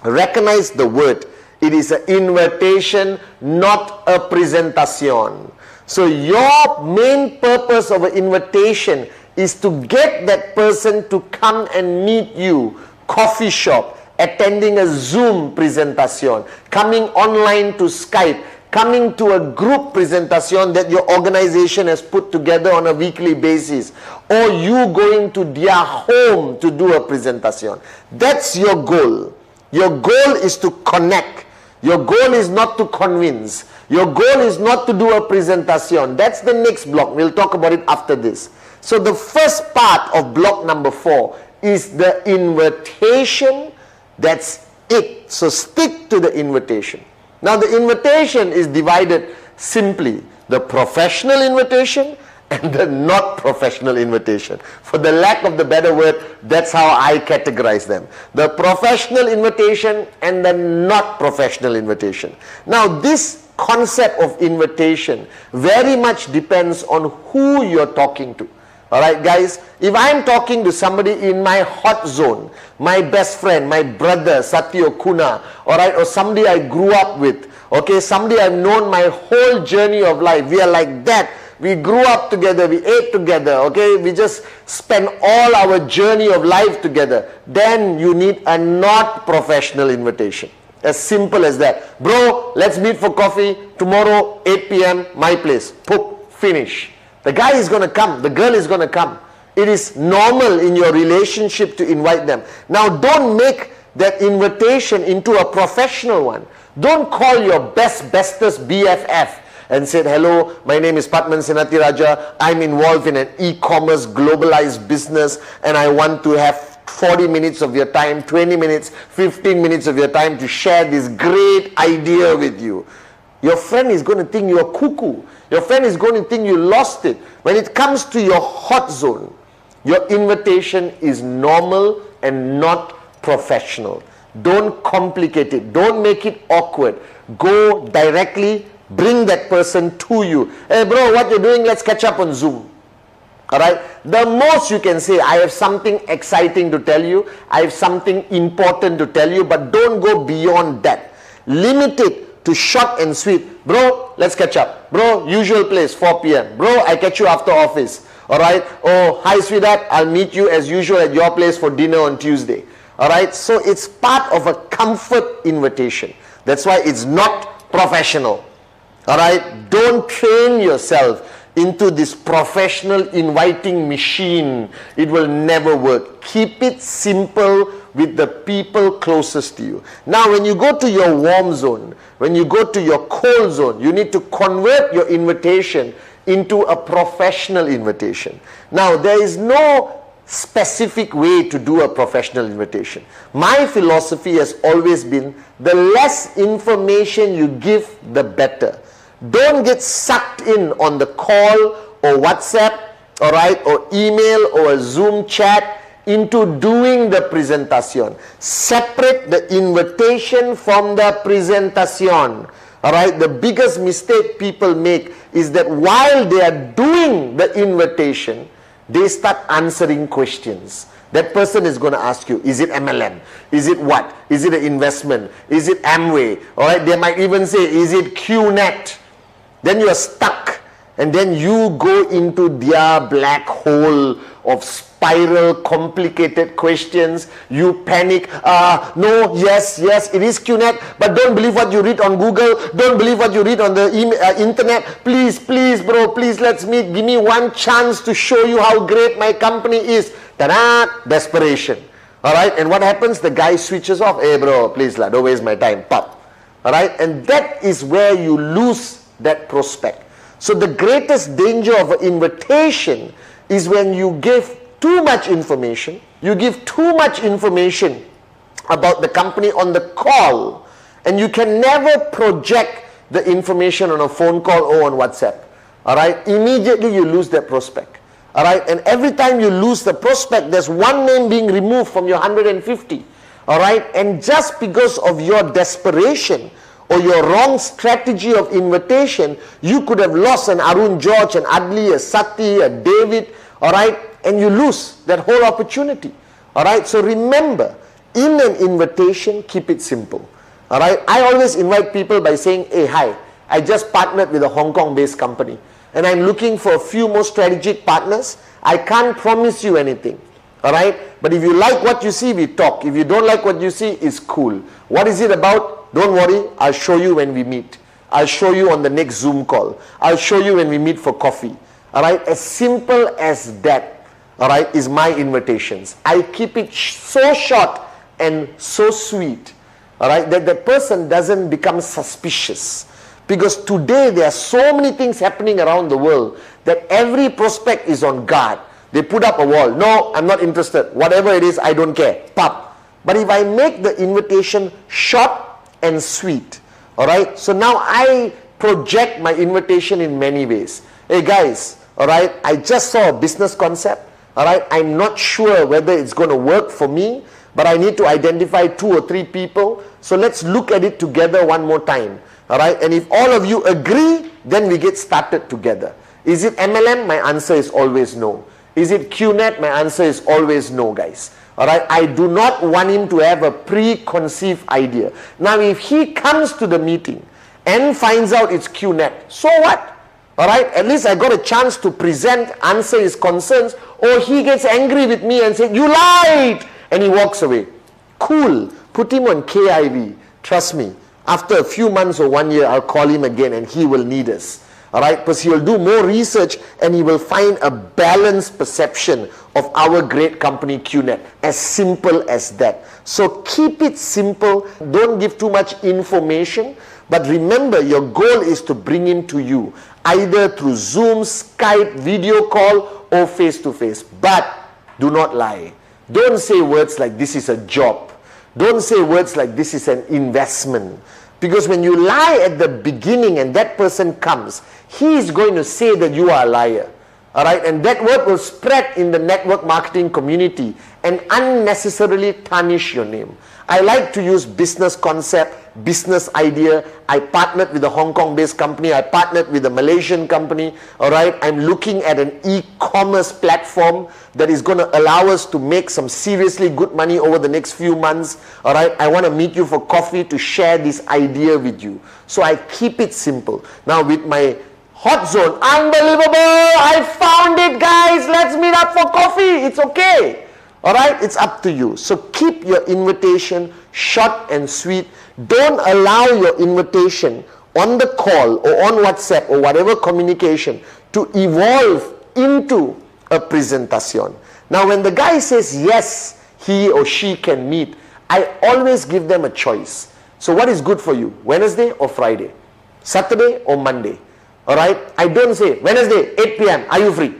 Recognize the word. It is an invitation, not a presentation. So your main purpose of an invitation is to get that person to come and meet you, coffee shop, attending a Zoom presentation, coming online to Skype, coming to a group presentation that your organization has put together on a weekly basis, or you going to their home to do a presentation. That's your goal. Your goal is to connect. Your goal is not to convince. Your goal is not to do a presentation. That's the next block. We'll talk about it after this. So the first part of block number 4 is the invitation. That's it. So stick to the invitation. Now the invitation is divided simply. The professional invitation and the not professional invitation. For the lack of the better word, that's how I categorize them. The professional invitation and the not professional invitation. Now this concept of invitation very much depends on who you're talking to. Alright guys, if I'm talking to somebody in my hot zone, my best friend, my brother, Satyo Kuna, alright, or somebody I grew up with, okay, somebody I've known my whole journey of life, we are like that. We grew up together, we ate together, okay, we just spent all our journey of life together. Then you need a not professional invitation. As simple as that. Bro, let's meet for coffee tomorrow, 8 p.m, my place. Poop, finish. The guy is going to come, the girl is going to come. It is normal in your relationship to invite them. Now don't make that invitation into a professional one. Don't call your bestest BFF and said, hello, my name is Pathman Senathirajah. I'm involved in an e-commerce globalized business and I want to have 40 minutes of your time, 20 minutes, 15 minutes of your time to share this great idea with you. Your friend is going to think you're cuckoo. Your friend is going to think you lost it. When it comes to your hot zone, your invitation is normal and not professional. Don't complicate it. Don't make it awkward. Go directly. Bring that person to you. Hey bro, what you're doing? Let's catch up on Zoom. Alright? The most you can say, I have something exciting to tell you. I have something important to tell you. But don't go beyond that. Limit it to short and sweet. Bro, let's catch up. Bro, usual place, 4 p.m. Bro, I catch you after office. Alright? Oh, hi sweetheart. I'll meet you as usual at your place for dinner on Tuesday. Alright? So it's part of a comfort invitation. That's why it's not professional. Alright, don't train yourself into this professional inviting machine. It will never work. Keep it simple with the people closest to you. Now when you go to your warm zone, when you go to your cold zone, you need to convert your invitation into a professional invitation. Now there is no specific way to do a professional invitation. My philosophy has always been the less information you give, the better. Don't get sucked in on the call or WhatsApp, alright, or email or a Zoom chat into doing the presentation. Separate the invitation from the presentation. Alright, the biggest mistake people make is that while they are doing the invitation, they start answering questions. that person is going to ask you, is it MLM? Is it what? Is it an investment? Is it Amway? All right, they might even say, is it QNet? Then you are stuck, and then you go into their black hole of spiral, complicated questions. You panic. No, yes, it is QNet, but don't believe what you read on Google. Don't believe what you read on the internet. Please, bro, please, let's meet. Give me one chance to show you how great my company is. Ta-da! Desperation. All right, and what happens? The guy switches off. Hey, bro, please, don't waste my time. Pop. All right, and that is where you lose that prospect. So the greatest danger of an invitation is when you give too much information. You give too much information about the company on the call, and you can never project the information on a phone call or on WhatsApp. All right, immediately you lose that prospect. All right, and every time you lose the prospect, there's one name being removed from your 150. All right, and just because of your desperation or your wrong strategy of invitation, you could have lost an Arun George, an Adli, a Sati, a David, all right, and you lose that whole opportunity. All right, so remember, in an invitation, keep it simple. All right, I always invite people by saying, hey, hi, I just partnered with a Hong Kong-based company, and I'm looking for a few more strategic partners. I can't promise you anything. All right, but if you like what you see, we talk. If you don't like what you see, it's cool. What is it about? Don't worry, I'll show you when we meet. I'll show you on the next Zoom call. I'll show you when we meet for coffee. All right, as simple as that, all right, is my invitations. I keep it so short and so sweet, all right, that the person doesn't become suspicious. Because today there are so many things happening around the world that every prospect is on guard. They put up a wall. No, I'm not interested. Whatever it is, I don't care. Pop. But if I make the invitation short and sweet, all right, so now I project my invitation in many ways. Hey guys, all right, I just saw a business concept. All right, I'm not sure whether it's going to work for me, but I need to identify 2 or 3 people. So let's look at it together one more time. All right, and if all of you agree, then we get started together. Is it MLM? My answer is always no. Is it QNet? My answer is always no, guys. All right, I do not want him to have a preconceived idea. Now, if he comes to the meeting and finds out it's QNet, so what? All right, at least I got a chance to present, answer his concerns, or he gets angry with me and says, you lied, and he walks away. Cool, put him on KIV. Trust me, after a few months or 1 year, I'll call him again and he will need us. All right, because he will do more research and he will find a balanced perception of our great company QNet. As simple as that. So keep it simple. Don't give too much information. But remember, your goal is to bring him to you, either through Zoom, Skype, video call, or face-to-face. But do not lie. Don't say words like this is a job. Don't say words like this is an investment. Because when you lie at the beginning and that person comes, he is going to say that you are a liar. All right, and that word will spread in the network marketing community and unnecessarily tarnish your name. I like to use business concept, business idea. I partnered with a Hong Kong-based company. I partnered with a Malaysian company. All right, I'm looking at an e-commerce platform that is going to allow us to make some seriously good money over the next few months. All right, I want to meet you for coffee to share this idea with you. So I keep it simple. Now with my Hot Zone, unbelievable! I found it, guys. Let's meet up for coffee. It's okay. All right, it's up to you. So keep your invitation short and sweet. Don't allow your invitation on the call or on WhatsApp or whatever communication to evolve into a presentation. Now, when the guy says yes, he or she can meet, I always give them a choice. So what is good for you? Wednesday or Friday? Saturday or Monday? All right, I don't say Wednesday 8 p.m. Are you free?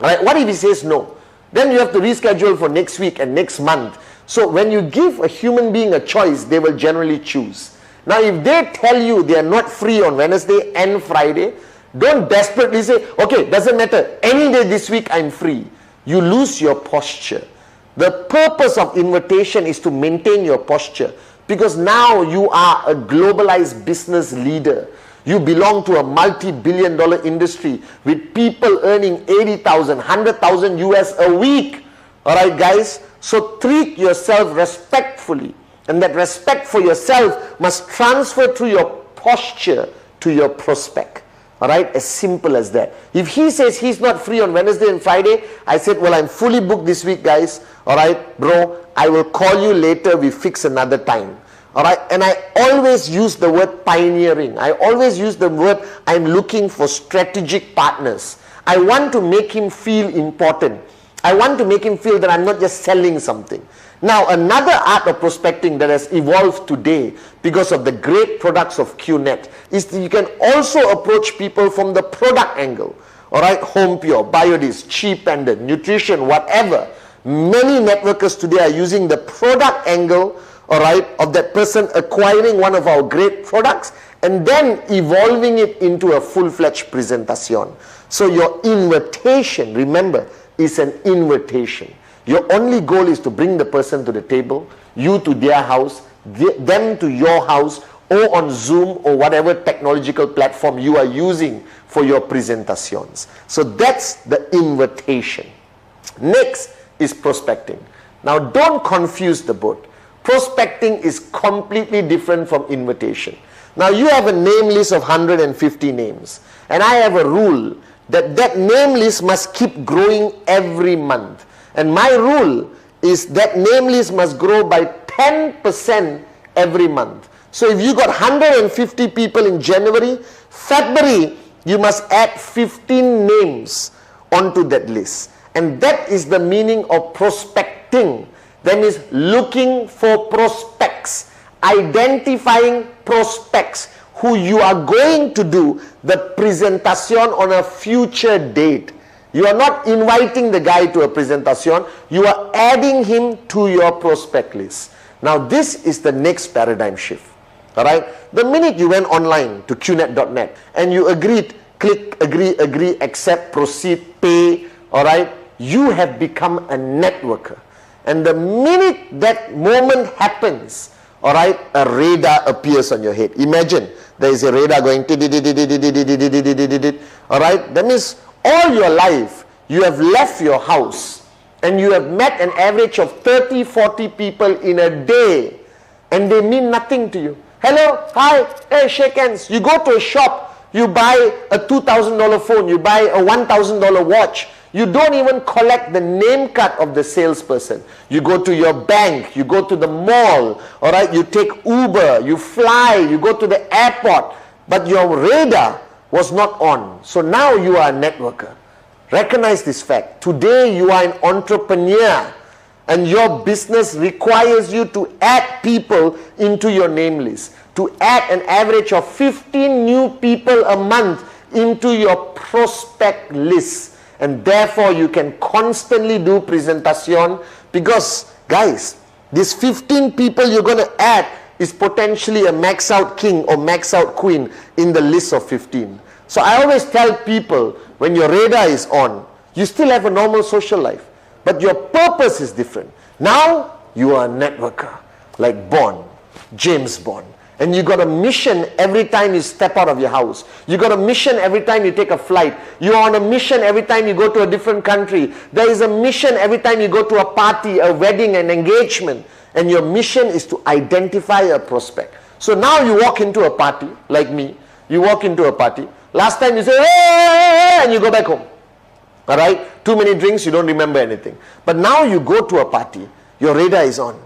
All right, what if he says no? Then you have to reschedule for next week and next month. So when you give a human being a choice, they will generally choose. Now, if they tell you they are not free on Wednesday and Friday, don't desperately say, okay, doesn't matter, any day this week I'm free. You lose your posture. The purpose of invitation is to maintain your posture, because now you are a globalized business leader. You belong to a multi-billion-dollar industry with people earning 80,000, 100,000 US a week. Alright guys, so treat yourself respectfully, and that respect for yourself must transfer through your posture to your prospect. Alright, as simple as that. If he says he's not free on Wednesday and Friday, I said, well, I'm fully booked this week, guys. Alright, bro, I will call you later, we fix another time. Alright, and I always use the word pioneering. I always use the word, I'm looking for strategic partners. I want to make him feel important. I want to make him feel that I'm not just selling something. Now, another art of prospecting that has evolved today because of the great products of QNet is that you can also approach people from the product angle. Alright, Home Pure, Biodis, Cheap Pendant, Nutrition, whatever. Many networkers today are using the product angle, alright, of that person acquiring one of our great products and then evolving it into a full-fledged presentation. So your invitation, remember, is an invitation. Your only goal is to bring the person to the table, you to their house, them to your house, or on Zoom or whatever technological platform you are using for your presentations. So that's the invitation. Next is prospecting. Now don't confuse the both. Prospecting is completely different from invitation. Now you have a name list of 150 names, and I have a rule that that name list must keep growing every month. And my rule is that name list must grow by 10% every month. So if you got 150 people in January, February, you must add 15 names onto that list. And that is the meaning of prospecting. That means looking for prospects, identifying prospects who you are going to do the presentation on a future date. You are not inviting the guy to a presentation, you are adding him to your prospect list. Now this is the next paradigm shift. Alright, the minute you went online to qnet.net and you agreed, click agree, accept, proceed, pay, alright, you have become a networker. And the minute that moment happens, alright, a radar appears on your head. Imagine there is a radar going, alright, that means all your life you have left your house and you have met an average of 30-40 people in a day, and they mean nothing to you. Hello, hi, hey, shake hands. You go to a shop, you buy a $2,000 phone, you buy a $1,000 watch. You don't even collect the name card of the salesperson. You go to your bank, you go to the mall, all right, you take Uber, you fly, you go to the airport, but your radar was not on. So now you are a networker. Recognize this fact. Today you are an entrepreneur and your business requires you to add people into your name list, to add an average of 15 new people a month into your prospect list. And therefore you can constantly do presentation, because guys, these 15 people you're going to add is potentially a max out king or max out queen in the list of 15. So I always tell people, when your radar is on, you still have a normal social life, but your purpose is different. Now you are a networker, like Bond, James Bond. And you got a mission every time you step out of your house. You got a mission every time you take a flight. You're on a mission every time you go to a different country. There is a mission every time you go to a party, a wedding, an engagement. And your mission is to identify a prospect. So now you walk into a party, like me. You walk into a party. Last time you say, hey, and you go back home. Alright? Too many drinks, you don't remember anything. But now you go to a party, your radar is on.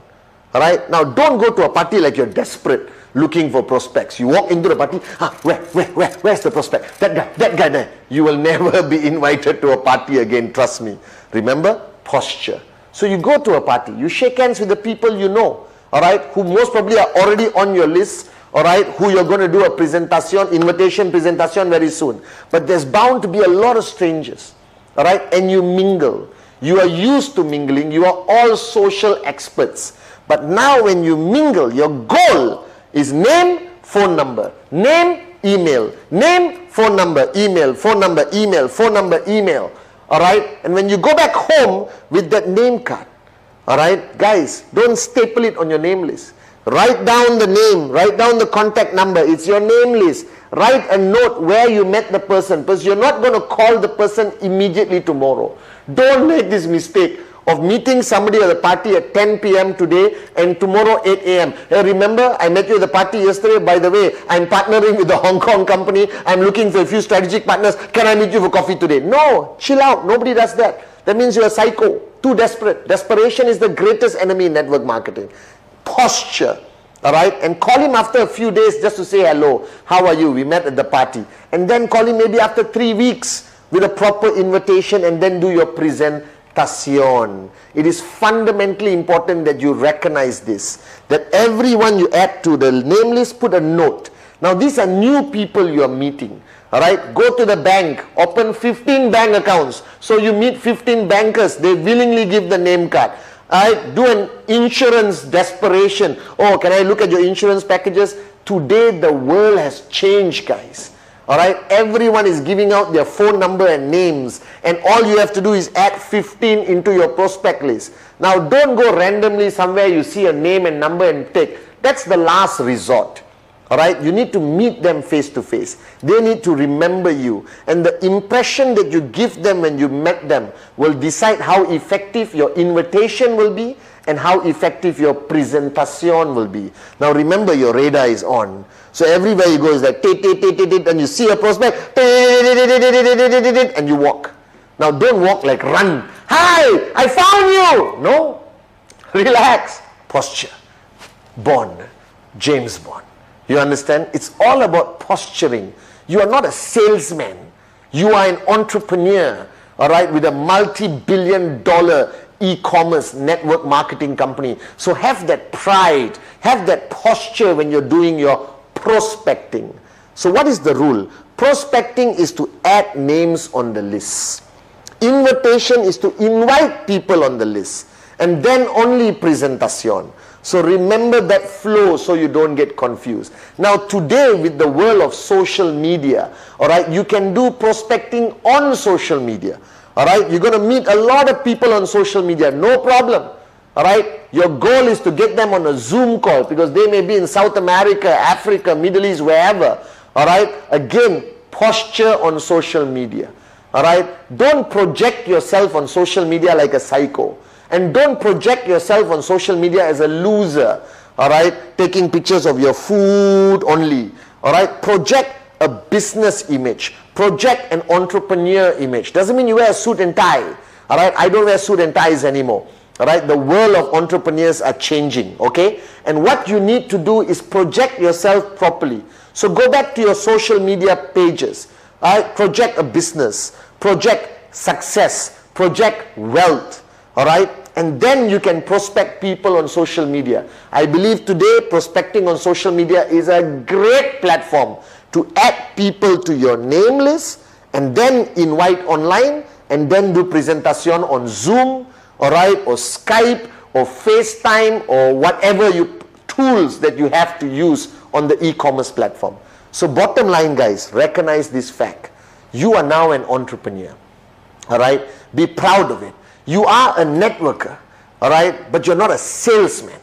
Alright? Now don't go to a party like you're desperate, looking for prospects. You walk into the party, where's the prospect? That guy there. You will never be invited to a party again, trust me. Remember? Posture. So you go to a party, you shake hands with the people you know, alright, who most probably are already on your list, alright, who you're going to do a presentation, invitation presentation very soon. But there's bound to be a lot of strangers, alright, and you mingle. You are used to mingling, you are all social experts. But now when you mingle, your goal is name, phone number, name, email, name, phone number, email, phone number, email, phone number, email. Alright, and when you go back home with that name card, alright, guys, don't staple it on your name list. Write down the name, write down the contact number, it's your name list. Write a note where you met the person, because you're not going to call the person immediately tomorrow. Don't make this mistake of meeting somebody at the party at 10 p.m. today and tomorrow 8 a.m. Hey, remember, I met you at the party yesterday. By the way, I'm partnering with the Hong Kong company. I'm looking for a few strategic partners. Can I meet you for coffee today? No, chill out. Nobody does that. That means you're a psycho. Too desperate. Desperation is the greatest enemy in network marketing. Posture. Alright, and call him after a few days just to say hello. How are you? We met at the party. And then call him maybe after 3 weeks with a proper invitation, and then do your presentation. It is fundamentally important that you recognize this. That everyone you add to the name list, put a note. Now these are new people you are meeting. Alright, go to the bank, open 15 bank accounts. So you meet 15 bankers, they willingly give the name card. Alright, do an insurance desperation. Oh, can I look at your insurance packages? Today the world has changed, guys. Alright, everyone is giving out their phone number and names, and all you have to do is add 15 into your prospect list. Now don't go randomly somewhere you see a name and number and take. That's the last resort. Alright, you need to meet them face to face. They need to remember you. And the impression that you give them when you met them will decide how effective your invitation will be and how effective your presentation will be. Now remember, your radar is on. So everywhere you go is like, and you see a prospect, and you walk. Now don't walk like run. Hi, I found you. No, relax. Posture. Bond. James Bond. You understand? It's all about posturing. You are not a salesman. You are an entrepreneur, all right, with a multi-billion-dollar e-commerce network marketing company. So have that pride, have that posture when you're doing your prospecting. So what is the rule? Prospecting is to add names on the list. Invitation is to invite people on the list. And then only presentation. So remember that flow so you don't get confused. Now today, with the world of social media, alright, you can do prospecting on social media. Alright, you're going to meet a lot of people on social media, no problem. Alright, your goal is to get them on a Zoom call because they may be in South America, Africa, Middle East, wherever. Alright, again, posture on social media. Alright, don't project yourself on social media like a psycho. And don't project yourself on social media as a loser, alright, taking pictures of your food only, alright. Project a business image, project an entrepreneur image. Doesn't mean you wear a suit and tie, alright. I don't wear suit and ties anymore, alright. The world of entrepreneurs are changing, okay. And what you need to do is project yourself properly. So go back to your social media pages, alright. Project a business, project success, project wealth, alright. And then you can prospect people on social media. I believe today prospecting on social media is a great platform to add people to your name list and then invite online and then do presentation on Zoom, alright, or Skype or FaceTime or whatever tools that you have to use on the e-commerce platform. So bottom line, guys, recognize this fact. You are now an entrepreneur, alright. Be proud of it. You are a networker, alright, but you're not a salesman,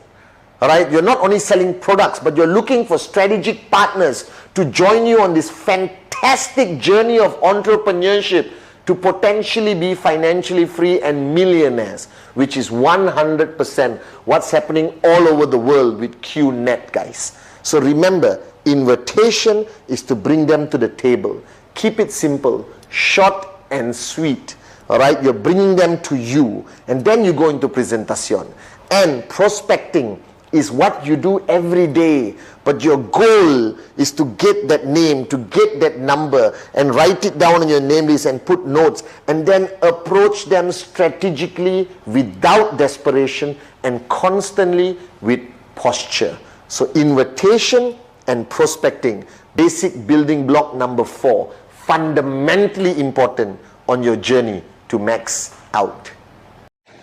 alright. You're not only selling products, but you're looking for strategic partners to join you on this fantastic journey of entrepreneurship to potentially be financially free and millionaires, which is 100% what's happening all over the world with QNet, guys. So remember, invitation is to bring them to the table. Keep it simple, short and sweet. Alright, you're bringing them to you, and then you go into presentation. And prospecting is what you do every day, but your goal is to get that name, to get that number, and write it down on your name list and put notes, and then approach them strategically without desperation and constantly with posture. So invitation and prospecting, basic building block number 4, fundamentally important on your journey to max out.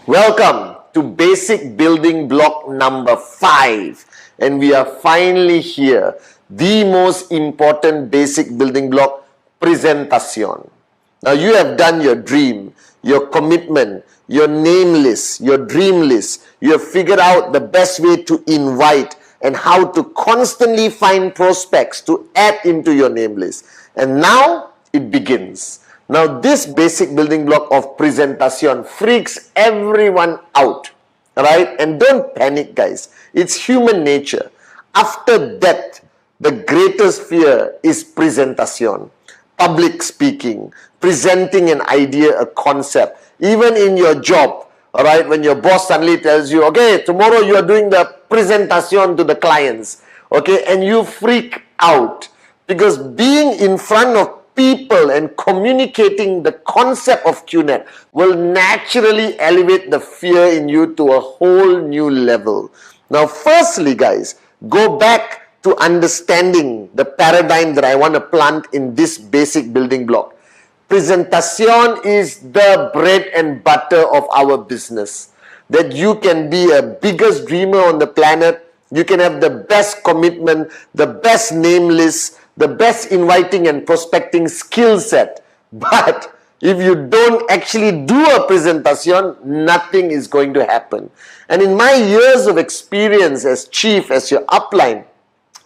Welcome to basic building block number 5, and we are finally here. The most important basic building block, presentation. Now you have done your dream, your commitment, your name list, your dream list. You have figured out the best way to invite and how to constantly find prospects to add into your name list. And now it begins. Now this basic building block of presentation freaks everyone out, right? And don't panic, guys. It's human nature. After death, the greatest fear is presentation, public speaking, presenting an idea, a concept. Even in your job, all right, when your boss suddenly tells you, okay, tomorrow you are doing the presentation to the clients, okay, and you freak out because being in front of people and communicating the concept of QNet will naturally elevate the fear in you to a whole new level. Now, firstly, guys, go back to understanding the paradigm that I want to plant in this basic building block. Presentation is the bread and butter of our business. That you can be a biggest dreamer on the planet, you can have the best commitment, the best name list, the best inviting and prospecting skill set. But if you don't actually do a presentation, nothing is going to happen. And in my years of experience as chief, as your upline,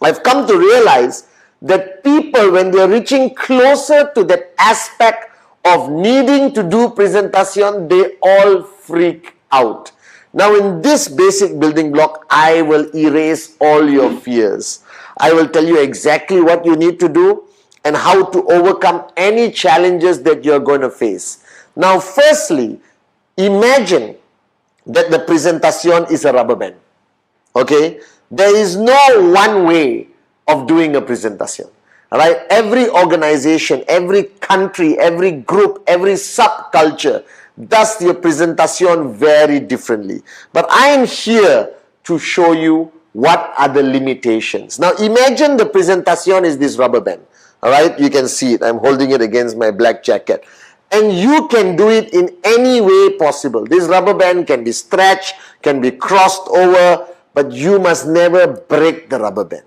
I've come to realize that people, when they're reaching closer to that aspect of needing to do presentation, they all freak out. Now in this basic building block, I will erase all your fears. I will tell you exactly what you need to do and how to overcome any challenges that you're going to face. Now firstly, imagine that the presentation is a rubber band. Okay? There is no one way of doing a presentation. Right? Every organization, every country, every group, every subculture does their presentation very differently. But I am here to show you what are the limitations. Now imagine the presentation is this rubber band. Alright, you can see it. I'm holding it against my black jacket. And you can do it in any way possible. This rubber band can be stretched, can be crossed over, but you must never break the rubber band.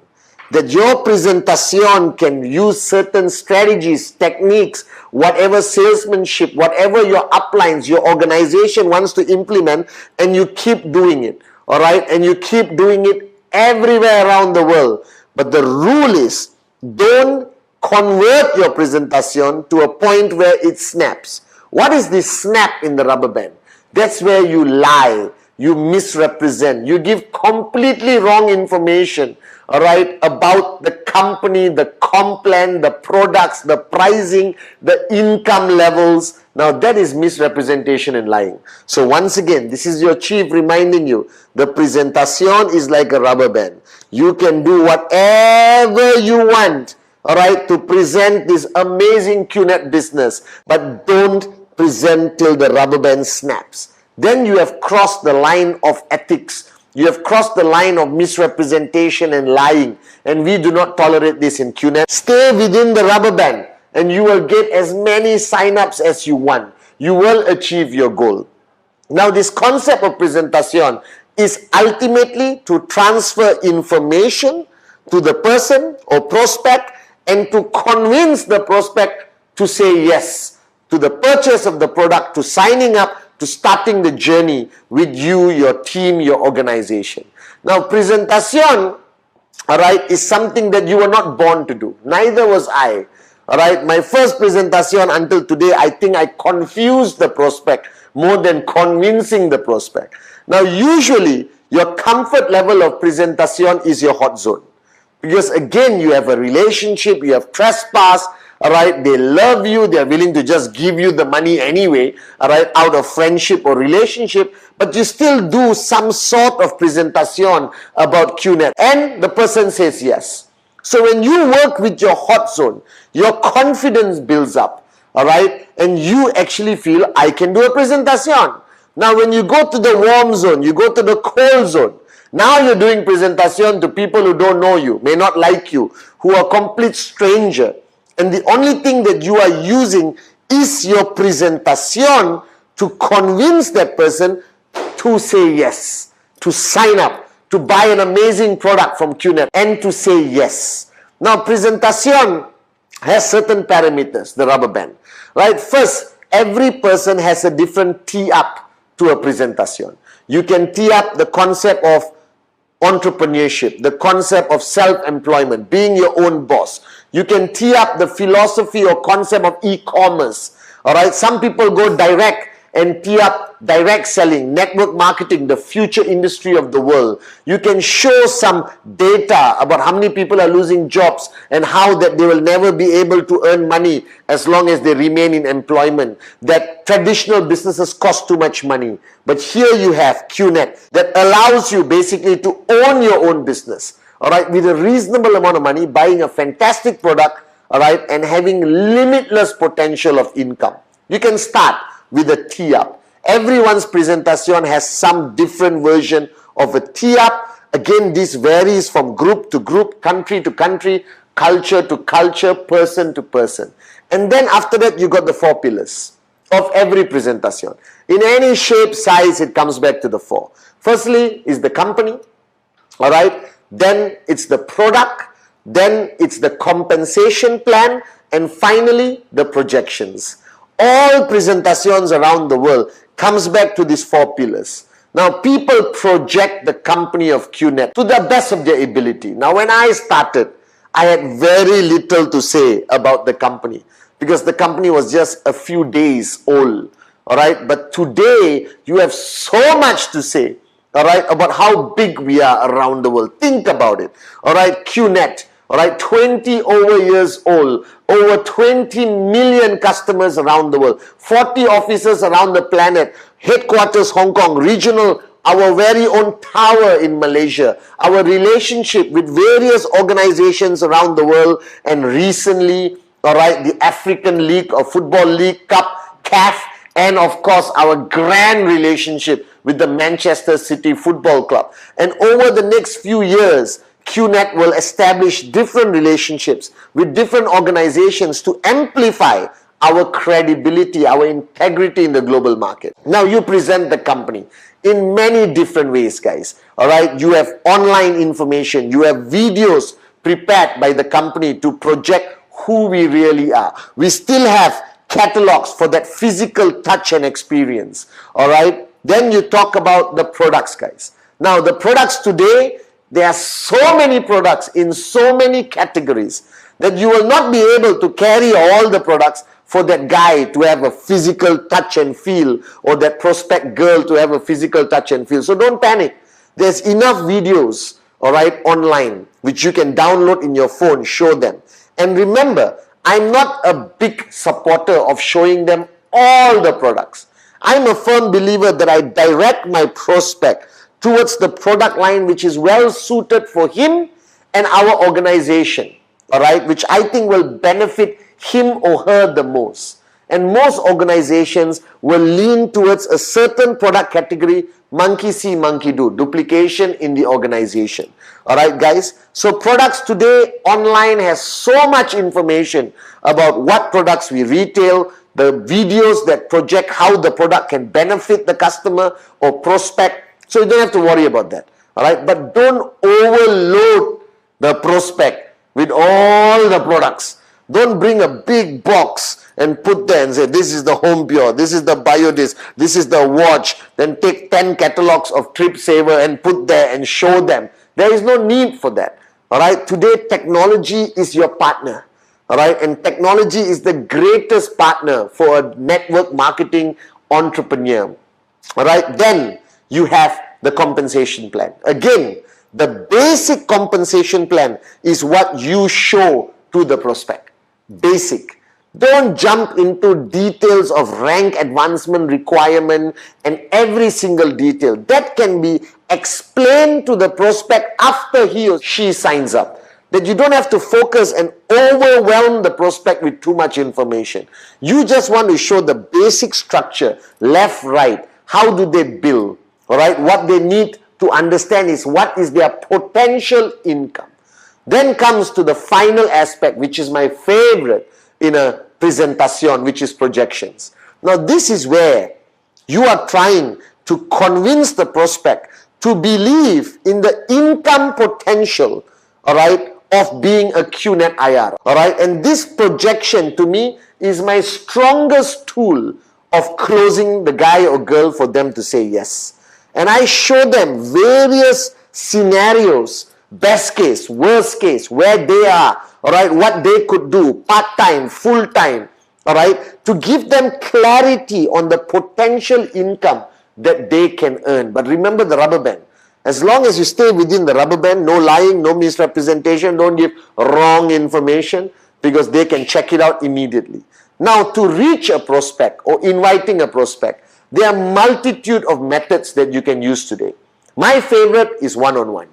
That your presentation can use certain strategies, techniques, whatever salesmanship, whatever your uplines, your organization wants to implement, and you keep doing it, all right? And you keep doing it everywhere around the world. But the rule is, don't convert your presentation to a point where it snaps. What is this snap in the rubber band? That's where you lie, you misrepresent, you give completely wrong information, all right, about the company, the comp plan, the products, the pricing, the income levels. Now that is misrepresentation and lying. So once again, this is your chief reminding you, the presentation is like a rubber band. You can do whatever you want, all right, to present this amazing QNet business, but don't present till the rubber band snaps. Then you have crossed the line of ethics. You have crossed the line of misrepresentation and lying. And we do not tolerate this in QNet. Stay within the rubber band and you will get as many sign-ups as you want. You will achieve your goal. Now this concept of presentation is ultimately to transfer information to the person or prospect and to convince the prospect to say yes to the purchase of the product, to signing up, to starting the journey with you, your team, your organization. Now, presentation, all right, is something that you were not born to do. Neither was I. All right, my first presentation until today, I think I confused the prospect more than convincing the prospect. Now, usually, your comfort level of presentation is your hot zone. Because again, you have a relationship, you have trespass, all right, they love you, they are willing to just give you the money anyway, all right, out of friendship or relationship, but you still do some sort of presentation about QNet, and the person says yes. So when you work with your hot zone, your confidence builds up, all right, and you actually feel, I can do a presentation. Now when you go to the warm zone, you go to the cold zone, now you're doing presentation to people who don't know you, may not like you, who are complete stranger. And the only thing that you are using is your presentation to convince that person to say yes, to sign up, to buy an amazing product from QNet, and to say yes. Now, presentation has certain parameters, the rubber band. Right? First, every person has a different tee up to a presentation. You can tee up the concept of entrepreneurship, the concept of self-employment, being your own boss. You can tee up the philosophy or concept of e-commerce, All right, some people go direct and tee up direct selling, network marketing, the future industry of the world. You can show some data about how many people are losing jobs and how that they will never be able to earn money as long as they remain in employment. That traditional businesses cost too much money. But here you have QNet that allows you basically to own your own business. All right, with a reasonable amount of money, buying a fantastic product, all right, and having limitless potential of income. You can start with a tee-up. Everyone's presentation has some different version of a tee-up. Again, this varies from group to group, country to country, culture to culture, person to person. And then after that, you got the 4 pillars of every presentation. In any shape, size, it comes back to the 4. Firstly is the company, all right? Then it's the product, then it's the compensation plan, and finally the projections. All presentations around the world comes back to these 4 pillars. Now, people project the company of QNet to the best of their ability. Now, when I started, I had very little to say about the company because the company was just a few days old. All right, but today you have so much to say. All right, about how big we are around the world. Think about it. All right, QNet. All right, 20 over years old, over 20 million customers around the world, 40 offices around the planet, headquarters Hong Kong, regional, our very own tower in Malaysia, our relationship with various organizations around the world, and recently, all right, the African League or Football League Cup, CAF, and of course, our grand relationship with the Manchester City Football Club. And over the next few years, QNet will establish different relationships with different organizations to amplify our credibility, our integrity in the global market. Now you present the company in many different ways, guys. All right, you have online information, you have videos prepared by the company to project who we really are. We still have catalogs for that physical touch and experience. All right, then you talk about the products, guys. Now the products today, there are so many products in so many categories that you will not be able to carry all the products for that guy to have a physical touch and feel, or that prospect girl to have a physical touch and feel. So don't panic. There's enough videos, all right, online, which you can download in your phone, show them. And remember, I'm not a big supporter of showing them all the products. I'm a firm believer that I direct my prospect towards the product line which is well suited for him and our organization, all right, which I think will benefit him or her the most. And most organizations will lean towards a certain product category, monkey see, monkey do, duplication in the organization. All right, guys. So products today online has so much information about what products we retail, the videos that project how the product can benefit the customer or prospect. So you don't have to worry about that. All right, but don't overload the prospect with all the products. Don't bring a big box and put there and say, this is the Home Pure, this is the BioDisc, this is the watch. Then take 10 catalogs of Trip Saver and put there and show them. There is no need for that. All right, today technology is your partner. All right, and technology is the greatest partner for a network marketing entrepreneur. All right, then you have the compensation plan. Again, the basic compensation plan is what you show to the prospect. Basic. Don't jump into details of rank advancement requirement and every single detail. That can be explained to the prospect after he or she signs up. That you don't have to focus and overwhelm the prospect with too much information. You just want to show the basic structure, left, right. How do they bill? All right, what they need to understand is what is their potential income. Then comes to the final aspect, which is my favorite in a presentation, which is projections. Now, this is where you are trying to convince the prospect to believe in the income potential, all right, of being a QNet IR. All right, and this projection to me is my strongest tool of closing the guy or girl for them to say yes. And I show them various scenarios, best case, worst case, where they are, all right, what they could do, part-time, full-time, all right, to give them clarity on the potential income that they can earn. But remember the rubber band. As long as you stay within the rubber band, no lying, no misrepresentation, don't give wrong information, because they can check it out immediately. Now, to reach a prospect or inviting a prospect, there are multitude of methods that you can use today. My favorite is one-on-one.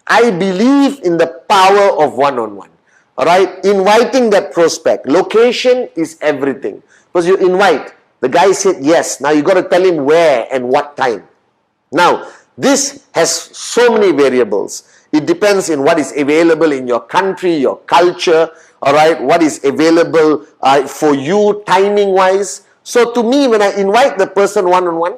I believe in the power of one-on-one. All right, inviting that prospect. Location is everything. Because you invite, the guy said yes. Now you got to tell him where and what time. Now, this has so many variables. It depends on what is available in your country, your culture, all right, what is available for you timing-wise. So to me, when I invite the person one-on-one,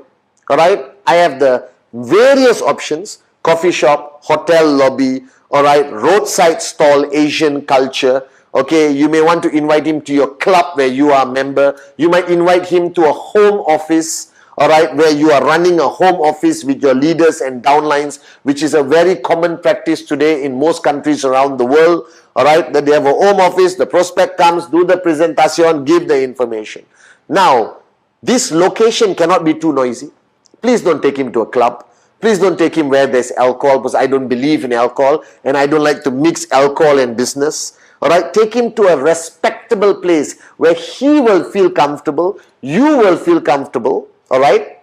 all right, I have the various options: coffee shop, hotel lobby, all right, roadside stall, Asian culture. Okay, you may want to invite him to your club where you are a member. You might invite him to a home office, all right, where you are running a home office with your leaders and downlines, which is a very common practice today in most countries around the world, all right, that they have a home office, the prospect comes, do the presentation, give the information. Now, this location cannot be too noisy. Please don't take him to a club. Please don't take him where there's alcohol, because I don't believe in alcohol and I don't like to mix alcohol and business. All right, take him to a respectable place where he will feel comfortable, you will feel comfortable, all right,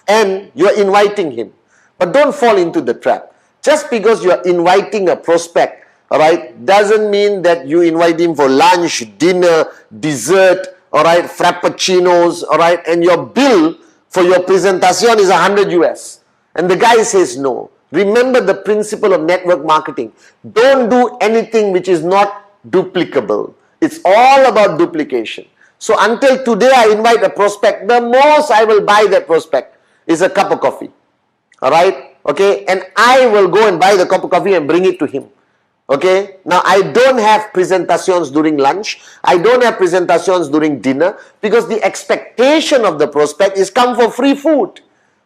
and you're inviting him. But don't fall into the trap. Just because you're inviting a prospect, all right, doesn't mean that you invite him for lunch, dinner, dessert, all right, frappuccinos, all right, and your bill for your presentation is 100 US. And the guy says no. Remember the principle of network marketing. Don't do anything which is not duplicable. It's all about duplication. So until today I invite a prospect, the most I will buy that prospect is a cup of coffee. All right? Okay? And I will go and buy the cup of coffee and bring it to him. Okay? Now I don't have presentations during lunch. I don't have presentations during dinner, because the expectation of the prospect is come for free food.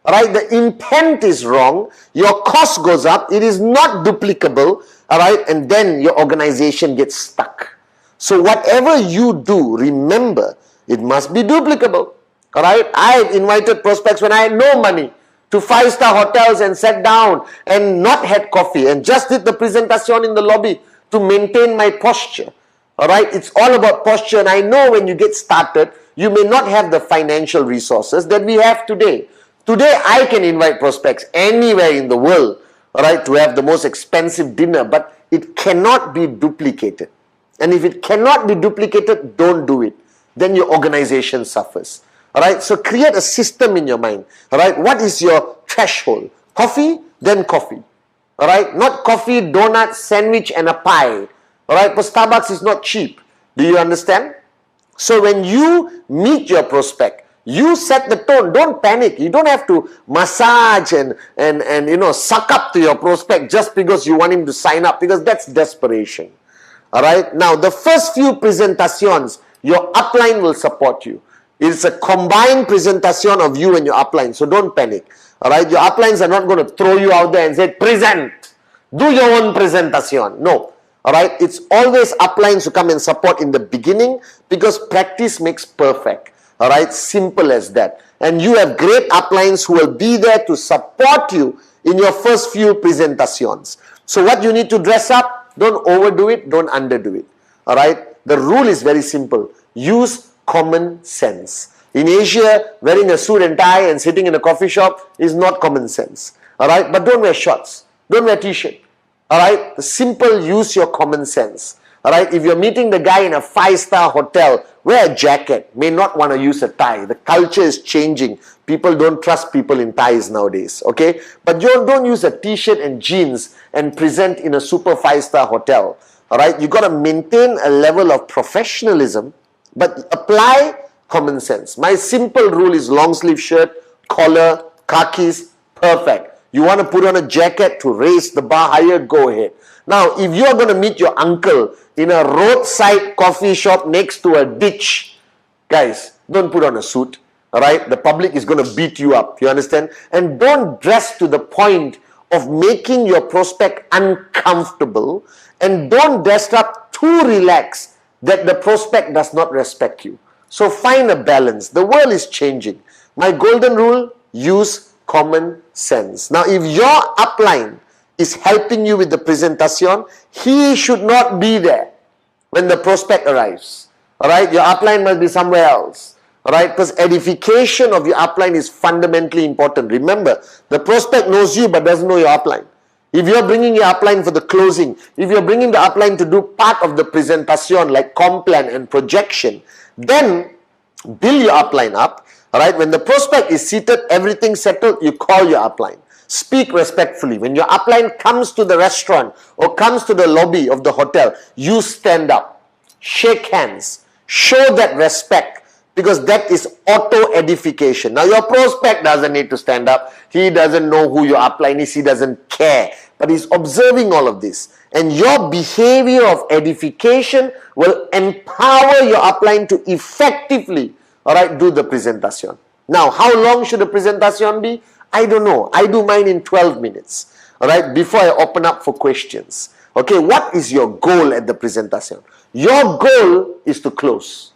Alright, the intent is wrong, your cost goes up, it is not duplicable, alright, and then your organization gets stuck. So whatever you do, remember, it must be duplicable. Alright, I have invited prospects when I had no money to 5-star hotels and sat down and not had coffee and just did the presentation in the lobby to maintain my posture. Alright, it's all about posture, and I know when you get started, you may not have the financial resources that we have today. Today, I can invite prospects anywhere in the world, all right, to have the most expensive dinner, but it cannot be duplicated. And if it cannot be duplicated, don't do it. Then your organization suffers. All right, so create a system in your mind. All right, what is your threshold? Coffee, then coffee. All right, not coffee, donut, sandwich, and a pie. All right, but Starbucks is not cheap. Do you understand? So when you meet your prospect, you set the tone. Don't panic. You don't have to massage and you know, suck up to your prospect just because you want him to sign up, because that's desperation. All right. Now, the first few presentations, your upline will support you. It's a combined presentation of you and your upline. So don't panic. All right. Your uplines are not going to throw you out there and say, present. Do your own presentation. No. All right. It's always uplines who come and support in the beginning, because practice makes perfect. All right, simple as that. And you have great uplines who will be there to support you in your first few presentations. So what you need to dress up, don't overdo it, don't underdo it. All right, the rule is very simple. Use common sense. In Asia, wearing a suit and tie and sitting in a coffee shop is not common sense. All right, but don't wear shorts. Don't wear t-shirt. All right, the simple, use your common sense. All right, if you're meeting the guy in a 5-star hotel, wear a jacket. May not want to use a tie. The culture is changing. People don't trust people in ties nowadays. Okay, but you don't use a t-shirt and jeans and present in a super 5-star hotel. All right, you got to maintain a level of professionalism, but apply common sense. My simple rule is long sleeve shirt, collar, khakis, perfect. You want to put on a jacket to raise the bar higher, go ahead. Now, if you are going to meet your uncle in a roadside coffee shop next to a ditch, guys, don't put on a suit, all right? The public is going to beat you up, you understand? And don't dress to the point of making your prospect uncomfortable, and don't dress up too relaxed that the prospect does not respect you. So find a balance. The world is changing. My golden rule, use common sense. Now if your upline is helping you with the presentation, he should not be there when the prospect arrives. Alright, your upline must be somewhere else. Alright, because edification of your upline is fundamentally important. Remember, the prospect knows you but doesn't know your upline. If you're bringing your upline for the closing, if you're bringing the upline to do part of the presentation like comp plan and projection, then build your upline up. Alright, when the prospect is seated, everything settled, you call your upline. Speak respectfully. When your upline comes to the restaurant or comes to the lobby of the hotel, you stand up, shake hands, show that respect, because that is auto-edification. Now, your prospect doesn't need to stand up. He doesn't know who your upline is. He doesn't care. But he's observing all of this. And your behavior of edification will empower your upline to effectively, do the presentation. Now, how long should the presentation be? I don't know. I do mine in 12 minutes. Before I open up for questions. Okay, what is your goal at the presentation? Your goal is to close.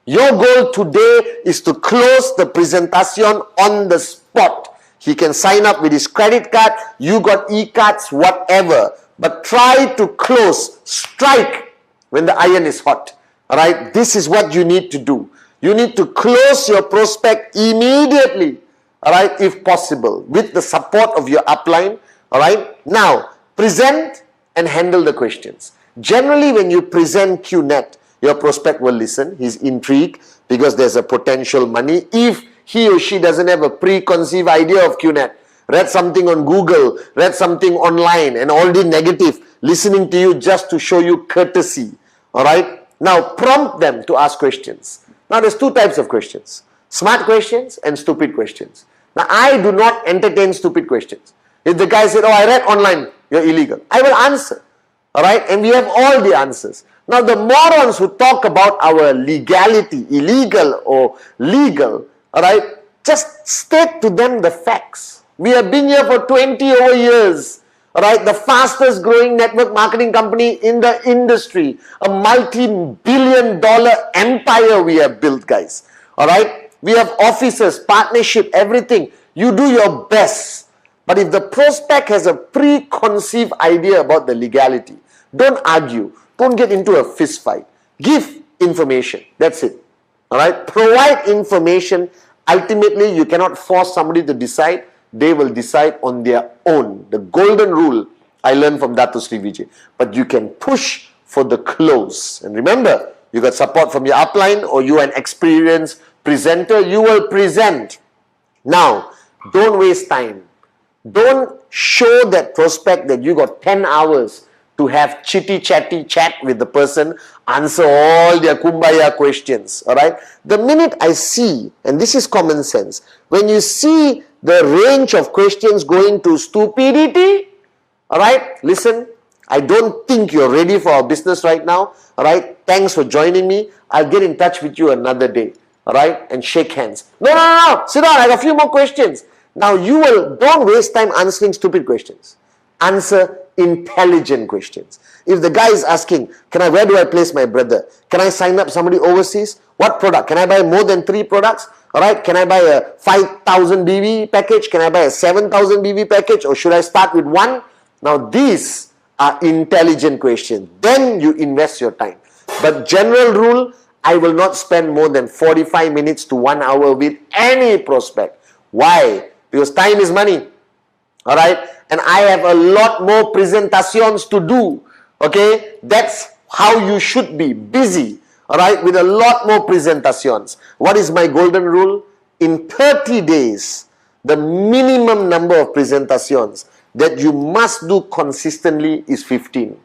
Your goal today is to close the presentation on the spot. He can sign up with his credit card, you got e-cards, whatever. But try to close, strike when the iron is hot. Alright, this is what you need to do. You need to close your prospect immediately. Alright, if possible, with the support of your upline. Alright, now present and handle the questions. Generally, when you present QNet, your prospect will listen. He's intrigued because there's a potential money. If he or she doesn't have a preconceived idea of QNet, read something on Google, read something online, and already negative, listening to you just to show you courtesy. Alright? Now, prompt them to ask questions. Now, there's two types of questions. Smart questions and stupid questions. Now, I do not entertain stupid questions. If the guy said, oh, I read online, you're illegal, I will answer. Alright? And we have all the answers. Now, the morons who talk about our legality, illegal or legal, alright, just state to them the facts. We have been here for 20 over years. Alright, the fastest growing network marketing company in the industry. A multi-billion-dollar empire we have built, guys. Alright, we have offices, partnership, everything. You do your best. But if the prospect has a preconceived idea about the legality, don't argue. Don't get into a fist fight. Give information. That's it. Alright? Provide information. Ultimately, you cannot force somebody to decide. They will decide on their own. The golden rule I learned from Dato Sri Vijay. But you can push for the close. And remember, you got support from your upline or you are an experienced presenter. You will present. Now, don't waste time. Don't show that prospect that you got 10 hours to have chitty-chatty chat with the person, answer all their kumbaya questions, alright? The minute I see, and this is common sense, when you see the range of questions going to stupidity, alright, listen, I don't think you're ready for our business right now, alright? Thanks for joining me. I'll get in touch with you another day, alright? And shake hands. No, sit down, I got a few more questions. Now don't waste time answering stupid questions. Answer intelligent questions. If the guy is asking, where do I place my brother? Can I sign up somebody overseas? What product? Can I buy more than 3 products? Alright, can I buy a 5,000 BV package? Can I buy a 7,000 BV package? Or should I start with one? Now these are intelligent questions. Then you invest your time. But general rule, I will not spend more than 45 minutes to 1 hour with any prospect. Why? Because time is money. Alright? And I have a lot more presentations to do. Okay? That's how you should be. Busy. Alright? With a lot more presentations. What is my golden rule? In 30 days, the minimum number of presentations that you must do consistently is 15.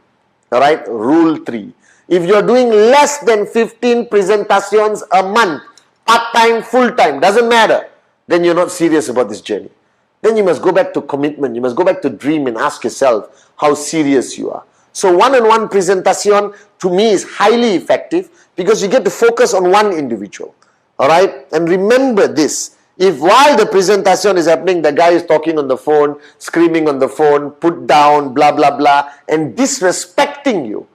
Alright? Rule 3. If you're doing less than 15 presentations a month, part-time, full-time, doesn't matter, then you're not serious about this journey. Then you must go back to commitment. You must go back to dream and ask yourself how serious you are. So one-on-one presentation to me is highly effective because you get to focus on one individual. Alright? And remember this. If while the presentation is happening, the guy is talking on the phone, screaming on the phone, put down, blah, blah, blah, and disrespecting you,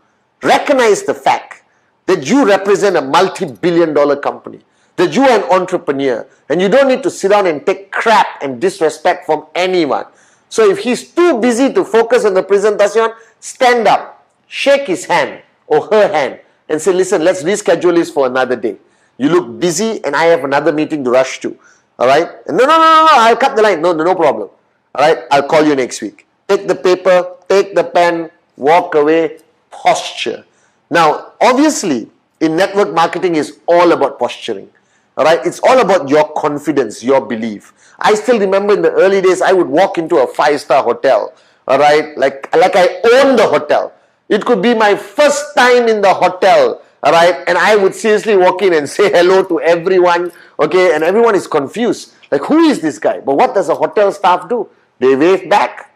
recognize the fact that you represent a multi-billion-dollar company, that you are an entrepreneur, and you don't need to sit down and take crap and disrespect from anyone. So if he's too busy to focus on the presentation, stand up, shake his hand or her hand, and say, listen, let's reschedule this for another day. You look busy and I have another meeting to rush to. All right? And no, I'll cut the line. No problem. All right? I'll call you next week. Take the paper, take the pen, walk away, posture. Now, obviously, in network marketing is all about posturing. All right? It's all about your confidence, your belief. I still remember in the early days, I would walk into a 5-star hotel. All right? Like I own the hotel. It could be my first time in the hotel. All right, and I would seriously walk in and say hello to everyone, okay, and everyone is confused. Like, who is this guy? But what does a hotel staff do? They wave back,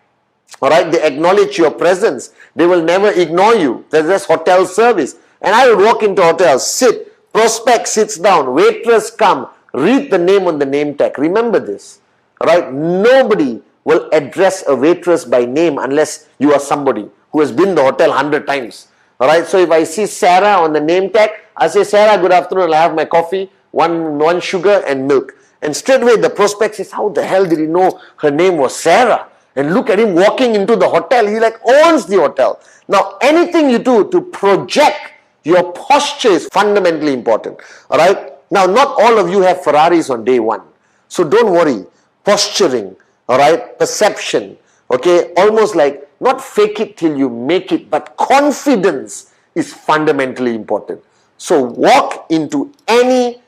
all right, they acknowledge your presence. They will never ignore you. There's just hotel service. And I would walk into hotels, sit, prospect sits down, waitress come, read the name on the name tag. Remember this, all right, nobody will address a waitress by name unless you are somebody who has been to the hotel 100 times. All right, so if I see Sarah on the name tag, I say, Sarah, good afternoon, I'll have my coffee, one sugar and milk. And straight away the prospect says, how the hell did he know her name was Sarah? And look at him walking into the hotel. He like owns the hotel. Now, anything you do to project your posture is fundamentally important. All right, now not all of you have Ferraris on day one. So don't worry. Posturing, all right, perception, okay, almost like not fake it till you make it, but confidence is fundamentally important. So walk into any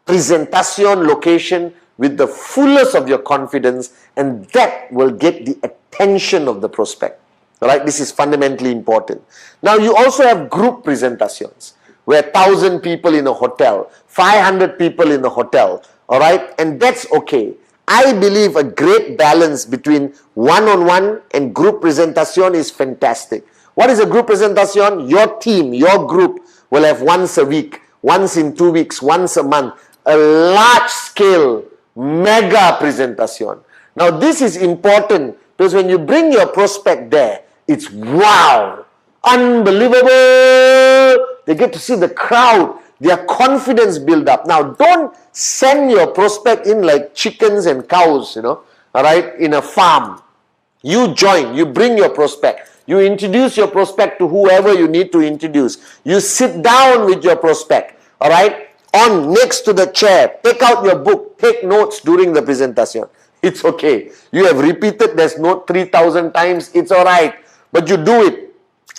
presentation location with the fullest of your confidence, and that will get the attention of the prospect. All right, this is fundamentally important. Now you also have group presentations where 1,000 people in a hotel, 500 people in a hotel, all right, and that's okay. I believe a great balance between one-on-one and group presentation is fantastic. What is a group presentation? Your team, your group will have once a week, once in 2 weeks, once a month, a large-scale mega presentation. Now this is important because when you bring your prospect there, it's wow, unbelievable. They get to see the crowd. Their confidence build up. Now, don't send your prospect in like chickens and cows, all right, in a farm. You join, you bring your prospect. You introduce your prospect to whoever you need to introduce. You sit down with your prospect, all right, next to the chair. Take out your book, take notes during the presentation. It's okay. You have repeated this note 3,000 times. It's all right. But you do it.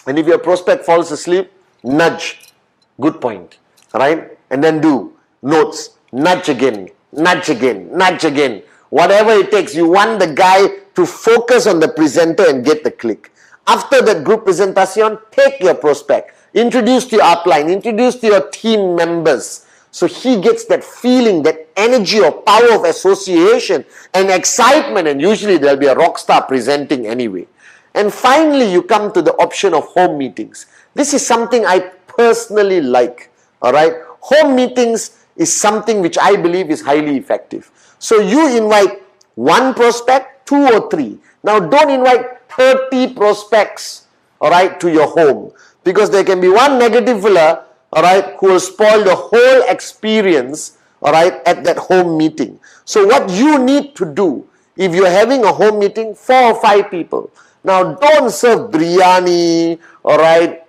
And if your prospect falls asleep, nudge. Good point. Right? And then do notes, nudge again, nudge again, nudge again. Whatever it takes, you want the guy to focus on the presenter and get the click. After that group presentation, take your prospect, introduce to your upline, introduce to your team members. So he gets that feeling, that energy or power of association and excitement, and usually there'll be a rock star presenting anyway. And finally, you come to the option of home meetings. This is something I personally like. All right, home meetings is something which I believe is highly effective. So you invite one prospect, 2 or 3. Now don't invite 30 prospects, all right, to your home, because there can be one negative fella, all right, who will spoil the whole experience, all right, at that home meeting. So what you need to do, if you're having a home meeting, 4 or 5 people. Now don't serve biryani, all right,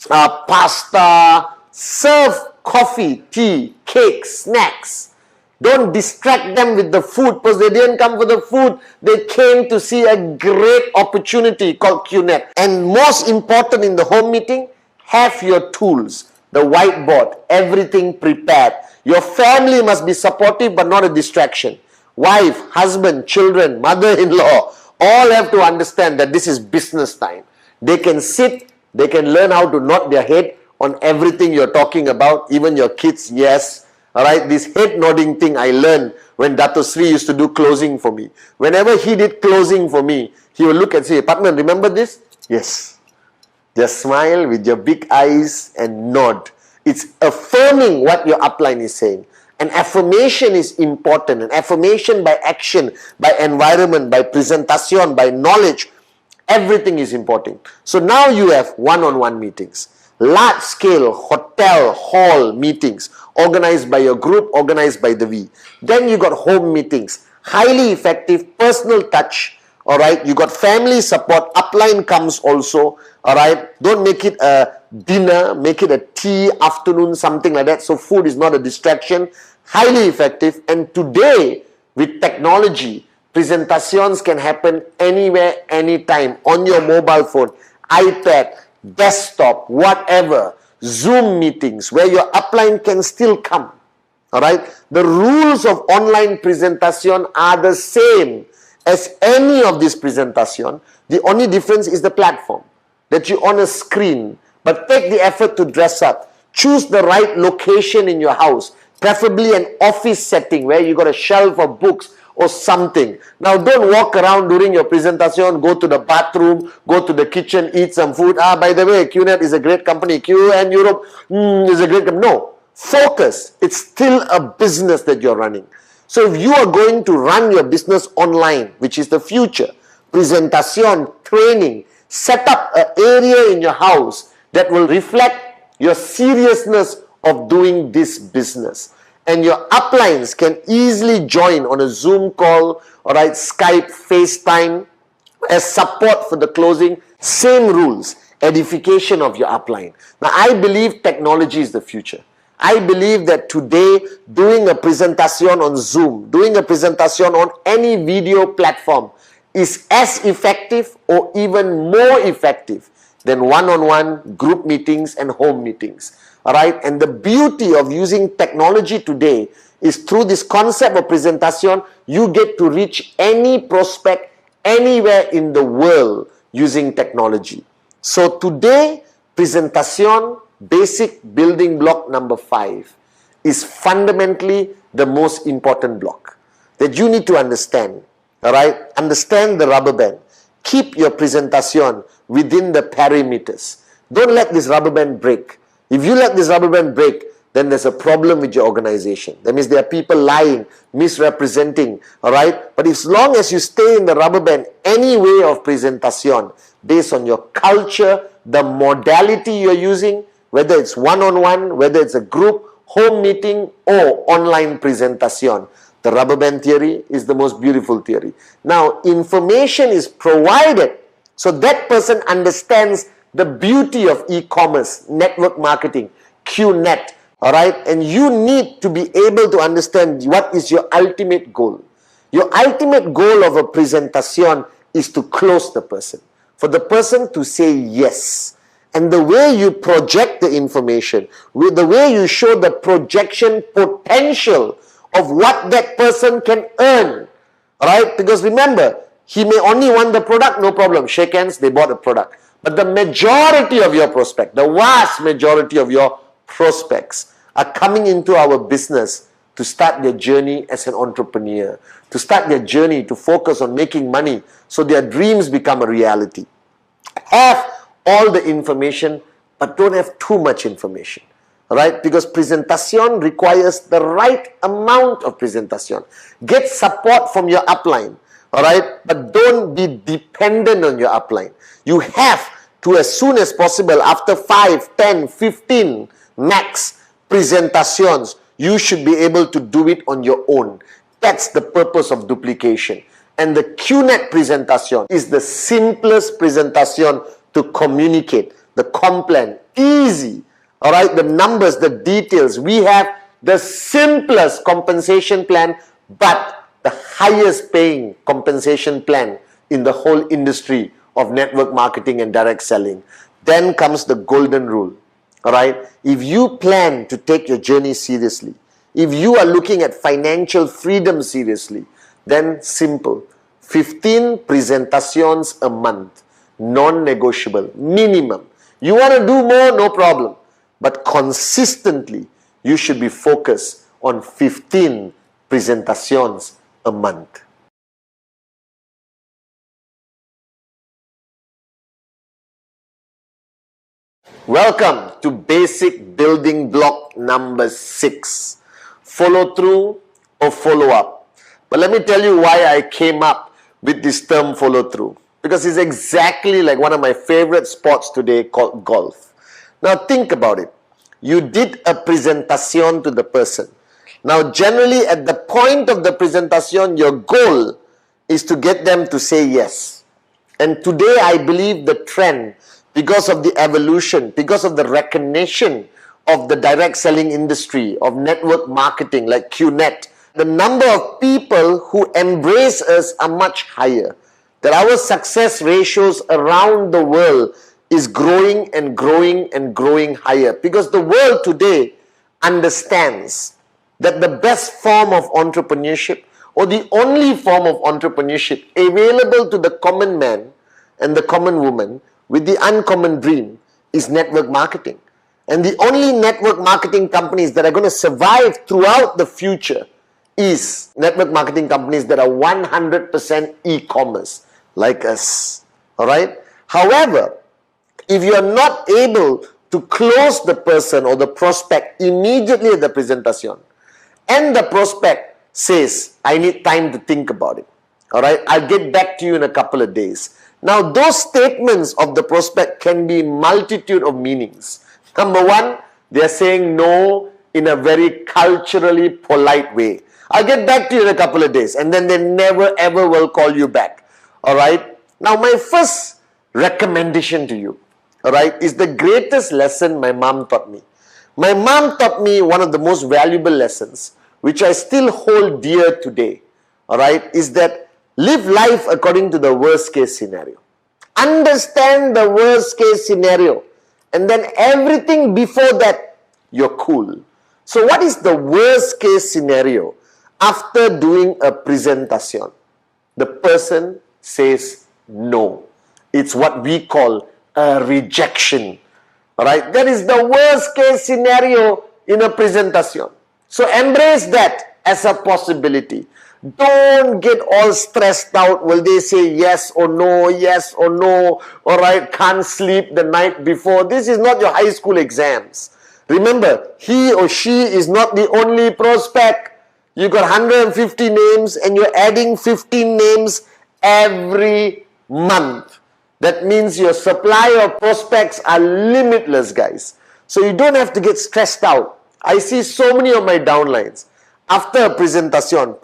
pasta. Serve coffee, tea, cake, snacks. Don't distract them with the food because they didn't come for the food. They came to see a great opportunity called QNet. And most important in the home meeting, have your tools, the whiteboard, everything prepared. Your family must be supportive but not a distraction. Wife, husband, children, mother-in-law, all have to understand that this is business time. They can sit, they can learn how to nod their head on everything you're talking about, even your kids, yes. All right, this head nodding thing I learned when Dato Sri used to do closing for me. Whenever he did closing for me, he would look and say, Pathman, remember this? Yes. Just smile with your big eyes and nod. It's affirming what your upline is saying. And affirmation is important. And affirmation by action, by environment, by presentation, by knowledge, everything is important. So now you have one-on-one meetings. Large-scale hotel hall meetings organized by your group, organized by the V. Then you got home meetings, highly effective, personal touch. All right, you got family support. Upline comes also. All right, don't make it a dinner, make it a tea, afternoon, something like that. So food is not a distraction. Highly effective. And today, with technology, presentations can happen anywhere, anytime, on your mobile phone, iPad, desktop, whatever. Zoom meetings where your upline can still come. All right, the rules of online presentation are the same as any of this presentation. The only difference is the platform, that you on a screen. But take the effort to dress up. Choose the right location in your house, preferably an office setting where you got a shelf of books or something. Now, don't walk around during your presentation, go to the bathroom, go to the kitchen, eat some food. By the way, QNet is a great company. QN Europe is a great company. No, focus. It's still a business that you're running. So if you are going to run your business online, which is the future, presentation, training, set up an area in your house that will reflect your seriousness of doing this business. And your uplines can easily join on a Zoom call, all right, Skype, FaceTime, as support for the closing. Same rules, edification of your upline. Now, I believe technology is the future. I believe that today, doing a presentation on Zoom, doing a presentation on any video platform is as effective or even more effective than one-on-one group meetings and home meetings. All right, and the beauty of using technology today is through this concept of presentation, you get to reach any prospect anywhere in the world using technology. So today, presentation, basic building block number 5, is fundamentally the most important block that you need to understand. All right, understand the rubber band. Keep your presentation within the perimeters. Don't let this rubber band break. If you let this rubber band break, then there's a problem with your organization. That means there are people lying, misrepresenting, all right? But as long as you stay in the rubber band, any way of presentation, based on your culture, the modality you're using, whether it's one-on-one, whether it's a group, home meeting, or online presentation, the rubber band theory is the most beautiful theory. Now, information is provided so that person understands the beauty of e-commerce, network marketing, QNet, all right? And you need to be able to understand what is your ultimate goal. Your ultimate goal of a presentation is to close the person, for the person to say yes. And the way you project the information, with the way you show the projection potential of what that person can earn, all right? Because remember, he may only want the product, no problem. Shake hands, they bought a product. But the majority of your prospect, the vast majority of your prospects are coming into our business to start their journey as an entrepreneur, to start their journey to focus on making money so their dreams become a reality. Have all the information, but don't have too much information. Right? Because presentation requires the right amount of presentation. Get support from your upline. All right? But don't be dependent on your upline. You have to, as soon as possible, after 5, 10, 15 max presentations, you should be able to do it on your own. That's the purpose of duplication. And the QNet presentation is the simplest presentation to communicate. The complan, easy. All right, the numbers, the details. We have the simplest compensation plan, but the highest paying compensation plan in the whole industry of network marketing and direct selling. Then comes the golden rule. All right, if you plan to take your journey seriously, if you are looking at financial freedom seriously, then simple. 15 presentations a month, non-negotiable, minimum. You want to do more, no problem. But consistently, you should be focused on 15 presentations a month. Welcome to basic building block number 6. Follow through or follow up. But let me tell you why I came up with this term follow through. Because it's exactly like one of my favorite sports today called golf. Now think about it. You did a presentation to the person. Now generally at the point of the presentation, your goal is to get them to say yes. And today I believe the trend, because of the evolution, because of the recognition of the direct selling industry, of network marketing like QNet, the number of people who embrace us are much higher. That our success ratios around the world is growing and growing and growing higher. Because the world today understands that the best form of entrepreneurship, or the only form of entrepreneurship available to the common man and the common woman with the uncommon dream, is network marketing. And the only network marketing companies that are going to survive throughout the future is network marketing companies that are 100% e-commerce, like us. Alright? However, if you are not able to close the person or the prospect immediately at the presentation, and the prospect says, I need time to think about it. Alright? I'll get back to you in a couple of days. Now, those statements of the prospect can be multitude of meanings. Number one, they're saying no in a very culturally polite way. I'll get back to you in a couple of days, and then they never ever will call you back. Alright? Now, my first recommendation to you, alright, is the greatest lesson my mom taught me. My mom taught me one of the most valuable lessons, which I still hold dear today, alright, is that live life according to the worst case scenario. Understand the worst case scenario, and then everything before that, you're cool. So what is the worst case scenario after doing a presentation? The person says no. It's what we call a rejection. Alright, that is the worst case scenario in a presentation. So embrace that as a possibility. Don't get all stressed out. Will they say yes or no, yes or no? Alright, can't sleep the night before. This is not your high school exams. Remember, he or she is not the only prospect. You got 150 names and you're adding 15 names every month. That means your supply of prospects are limitless, guys. So you don't have to get stressed out. I see so many of my downlines after a presentation,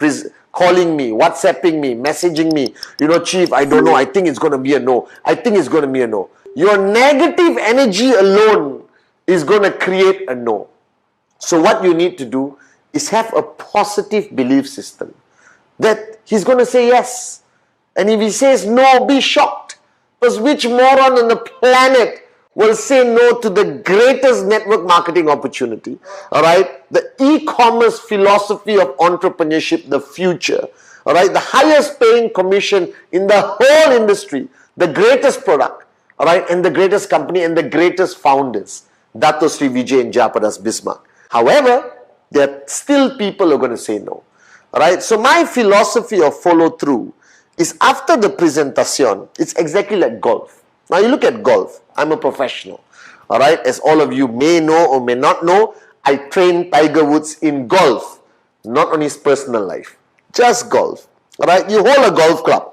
calling me, WhatsApping me, messaging me, you know, Chief, I don't know, I think it's going to be a no. I think it's going to be a no. Your negative energy alone is going to create a no. So what you need to do is have a positive belief system that he's going to say yes. And if he says no, be shocked. Because which moron on the planet will say no to the greatest network marketing opportunity? Alright? The e-commerce philosophy of entrepreneurship, the future. Alright? The highest paying commission in the whole industry. The greatest product. Alright? And the greatest company and the greatest founders. Dato Sri Vijay and Japadas Bismarck. However, there are still people who are going to say no. Alright? So my philosophy of follow through is after the presentation, it's exactly like golf. Now you look at golf. I'm a professional. Alright, as all of you may know or may not know, I train Tiger Woods in golf, not on his personal life. Just golf. Alright, you hold a golf club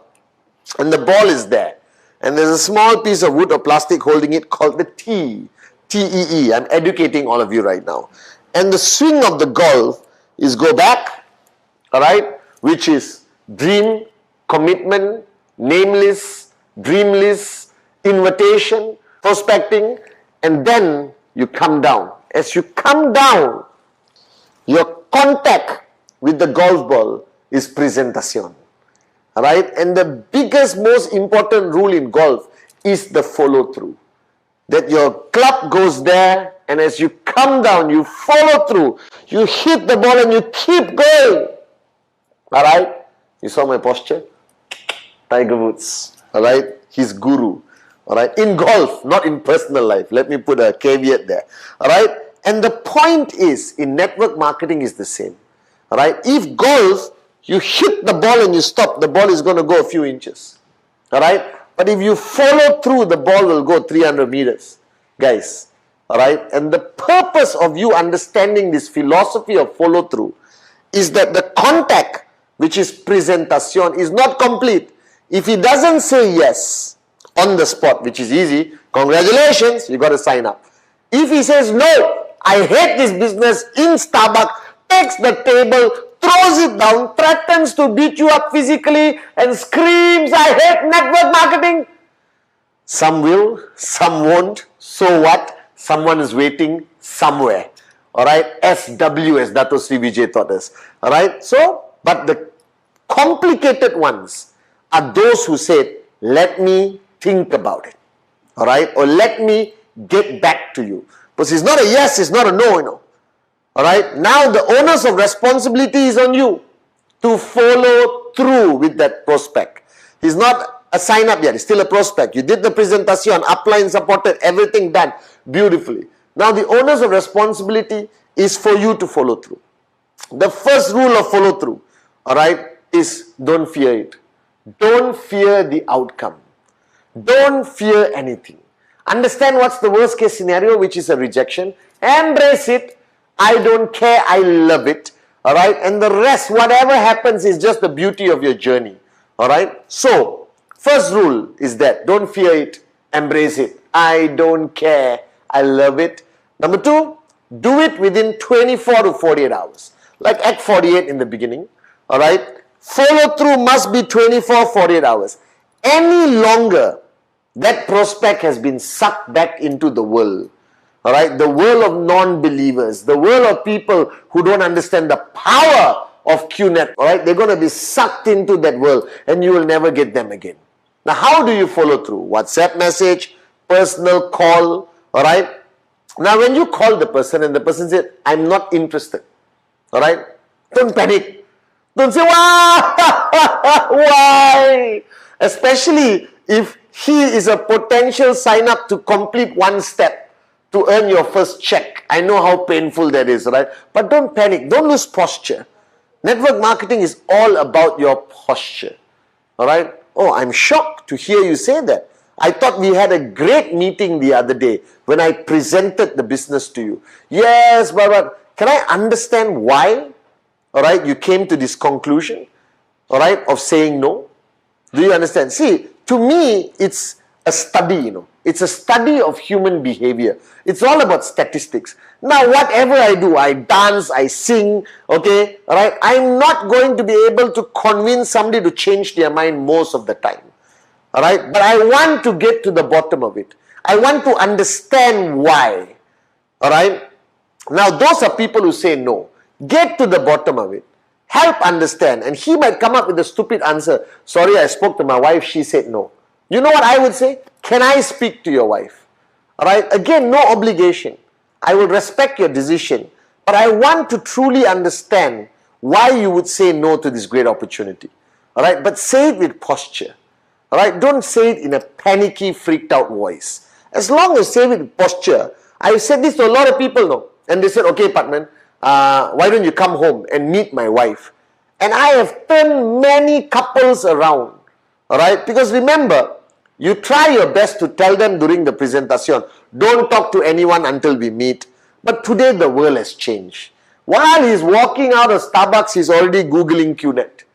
and the ball is there. And there's a small piece of wood or plastic holding it called the tee. T-E-E. I'm educating all of you right now. And the swing of the golf is go back, alright, which is dream, commitment, nameless, dreamless, invitation, prospecting, and then you come down. As you come down, your contact with the golf ball is presentation. Alright? And the biggest, most important rule in golf is the follow through. That your club goes there, and as you come down, you follow through. You hit the ball and you keep going. Alright? You saw my posture? Tiger Woods, alright, his guru, alright, in golf, not in personal life. Let me put a caveat there, alright. And the point is, in network marketing is the same, alright. If golf, you hit the ball and you stop, the ball is going to go a few inches, alright. But if you follow through, the ball will go 300 meters, guys, alright. And the purpose of you understanding this philosophy of follow through is that the contact, which is presentation, is not complete. If he doesn't say yes on the spot, which is easy, congratulations, you got to sign up. If he says, no, I hate this business in Starbucks, takes the table, throws it down, threatens to beat you up physically and screams, I hate network marketing. Some will, some won't. So what? Someone is waiting somewhere. Alright? SW, as Dato Sri Vijay taught us. Alright? So, but the complicated ones are those who said, let me think about it. Alright? Or let me get back to you. Because it's not a yes, it's not a no, you know. Alright? Now the onus of responsibility is on you to follow through with that prospect. He's not a sign up yet, he's still a prospect. You did the presentation, upline supported, everything done beautifully. Now the onus of responsibility is for you to follow through. The first rule of follow through, alright, is don't fear it. Don't fear the outcome. Don't fear anything. Understand what's the worst case scenario, which is a rejection. Embrace it. I don't care. I love it. Alright. And the rest, whatever happens, is just the beauty of your journey. Alright. So, first rule is that don't fear it. Embrace it. I don't care. I love it. Number two, do it within 24 to 48 hours. Like Act 48 in the beginning. Alright. Follow through must be 24, 48 hours. Any longer, that prospect has been sucked back into the world. Alright, the world of non-believers, the world of people who don't understand the power of QNet. Alright, they're going to be sucked into that world and you will never get them again. Now, how do you follow through? WhatsApp message, personal call. Alright, now when you call the person and the person said, I'm not interested. Alright, don't panic. Don't say, why? Why? Especially if he is a potential sign up to complete one step to earn your first check. I know how painful that is, right? But don't panic. Don't lose posture. Network marketing is all about your posture. Alright? Oh, I'm shocked to hear you say that. I thought we had a great meeting the other day when I presented the business to you. Yes, but can I understand why? Alright, you came to this conclusion, alright, of saying no? Do you understand? See, to me, it's a study, you know. It's a study of human behavior. It's all about statistics. Now, whatever I do, I dance, I sing, okay, alright, I'm not going to be able to convince somebody to change their mind most of the time. Alright, but I want to get to the bottom of it. I want to understand why. Alright, now those are people who say no. Get to the bottom of it. Help understand. And he might come up with a stupid answer. Sorry, I spoke to my wife, she said no. You know what I would say? Can I speak to your wife? Alright, again, no obligation. I will respect your decision. But I want to truly understand why you would say no to this great opportunity. Alright, but say it with posture. Alright, don't say it in a panicky, freaked out voice. As long as you say it with posture. I've said this to a lot of people now. And they said, okay, Pathman, why don't you come home and meet my wife? And I have turned many couples around. Alright, because remember, you try your best to tell them during the presentation, don't talk to anyone until we meet. But today the world has changed. While he's walking out of Starbucks, he's already Googling QNet.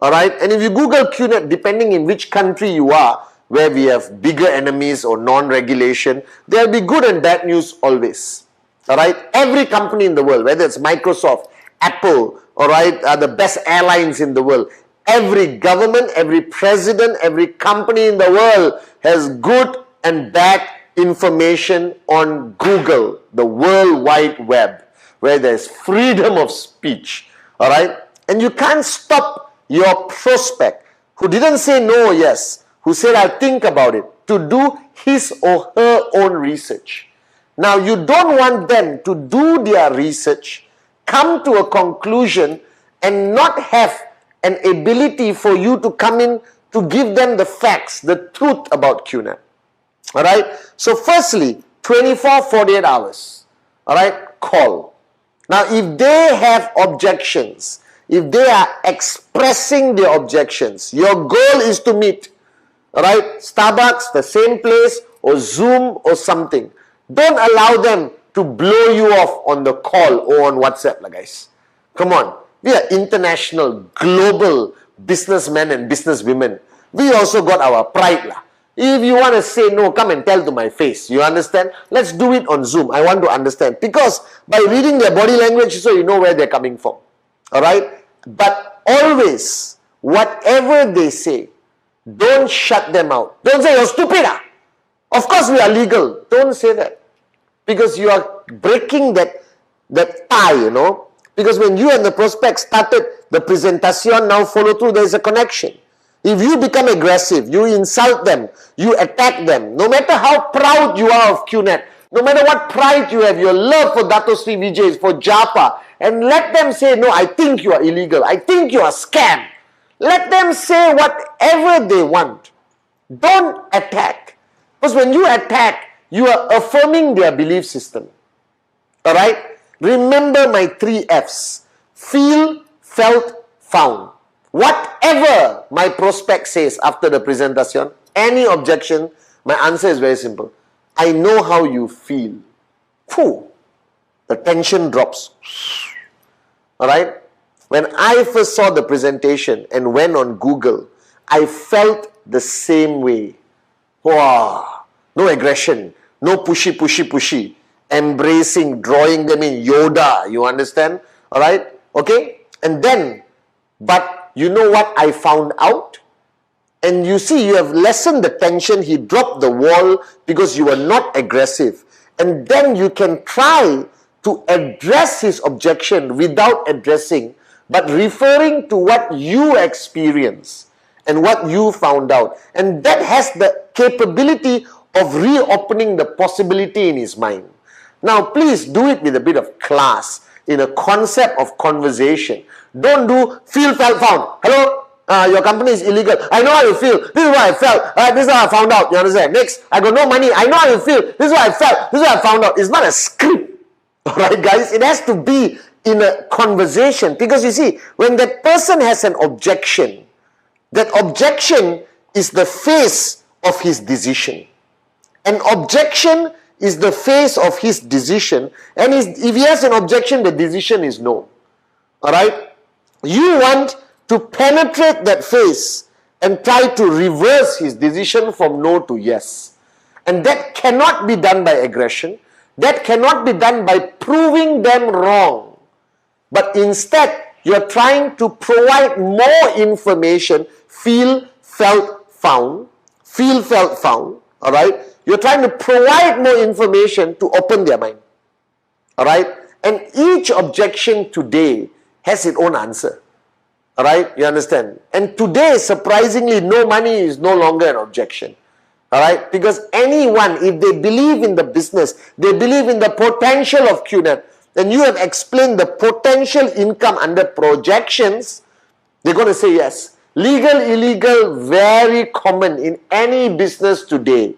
Alright, and if you Google QNet, depending in which country you are, where we have bigger enemies or non-regulation, there will be good and bad news always. Alright, every company in the world, whether it's Microsoft, Apple, alright, are the best airlines in the world. Every government, every president, every company in the world has good and bad information on Google, the World Wide Web, where there's freedom of speech. Alright, and you can't stop your prospect who didn't say no or yes, who said I'll think about it, to do his or her own research. Now, you don't want them to do their research, come to a conclusion, and not have an ability for you to come in to give them the facts, the truth about QNet. Alright? So, firstly, 24, 48 hours. Alright? Call. Now, if they have objections, if they are expressing their objections, your goal is to meet. Alright? Starbucks, the same place, or Zoom, or something. Don't allow them to blow you off on the call or on WhatsApp, guys. Come on. We are international, global businessmen and businesswomen. We also got our pride. If you want to say no, come and tell to my face. You understand? Let's do it on Zoom. I want to understand. Because by reading their body language, so you know where they're coming from. Alright? But always, whatever they say, don't shut them out. Don't say, you're stupid. Of course we are legal. Don't say that. Because you are breaking that tie, you know. Because when you and the prospect started the presentation, now follow through, there is a connection. If you become aggressive, you insult them, you attack them, no matter how proud you are of QNet, no matter what pride you have, your love for Dato Sri Vijay, for Japa, and let them say, no, I think you are illegal, I think you are scam. Let them say whatever they want. Don't attack. Because when you attack, you are affirming their belief system. Alright? Remember my 3 F's. Feel, felt, found. Whatever my prospect says after the presentation, any objection, my answer is very simple. I know how you feel. Phew, the tension drops. Alright? When I first saw the presentation and went on Google, I felt the same way. Wow, no aggression, no pushy. Embracing, drawing them in Yoda, you understand? Alright? Okay? And then, but you know what I found out? And you see, you have lessened the tension. He dropped the wall because you were not aggressive. And then you can try to address his objection without addressing, but referring to what you experienced and what you found out. And that has the capability of reopening the possibility in his mind. Now, please do it with a bit of class, in a concept of conversation. Don't do feel, felt, found. Hello? Your company is illegal. I know how you feel. This is what I felt. This is what I found out. You understand? Next, I got no money. I know how you feel. This is what I felt. This is what I found out. It's not a script. Alright, guys? It has to be in a conversation. Because you see, when that person has an objection, that objection is the face of his decision. An objection is the face of his decision. And if he has an objection, the decision is no. Alright? You want to penetrate that face and try to reverse his decision from no to yes. And that cannot be done by aggression. That cannot be done by proving them wrong. But instead, you're trying to provide more information. Feel, felt, found. Feel, felt, found. Alright? You're trying to provide more information to open their mind. Alright? And each objection today has its own answer. Alright? You understand? And today, surprisingly, no money is no longer an objection. Alright? Because anyone, if they believe in the business, they believe in the potential of QNet, and you have explained the potential income under projections, they're going to say yes. Legal, illegal, very common in any business today.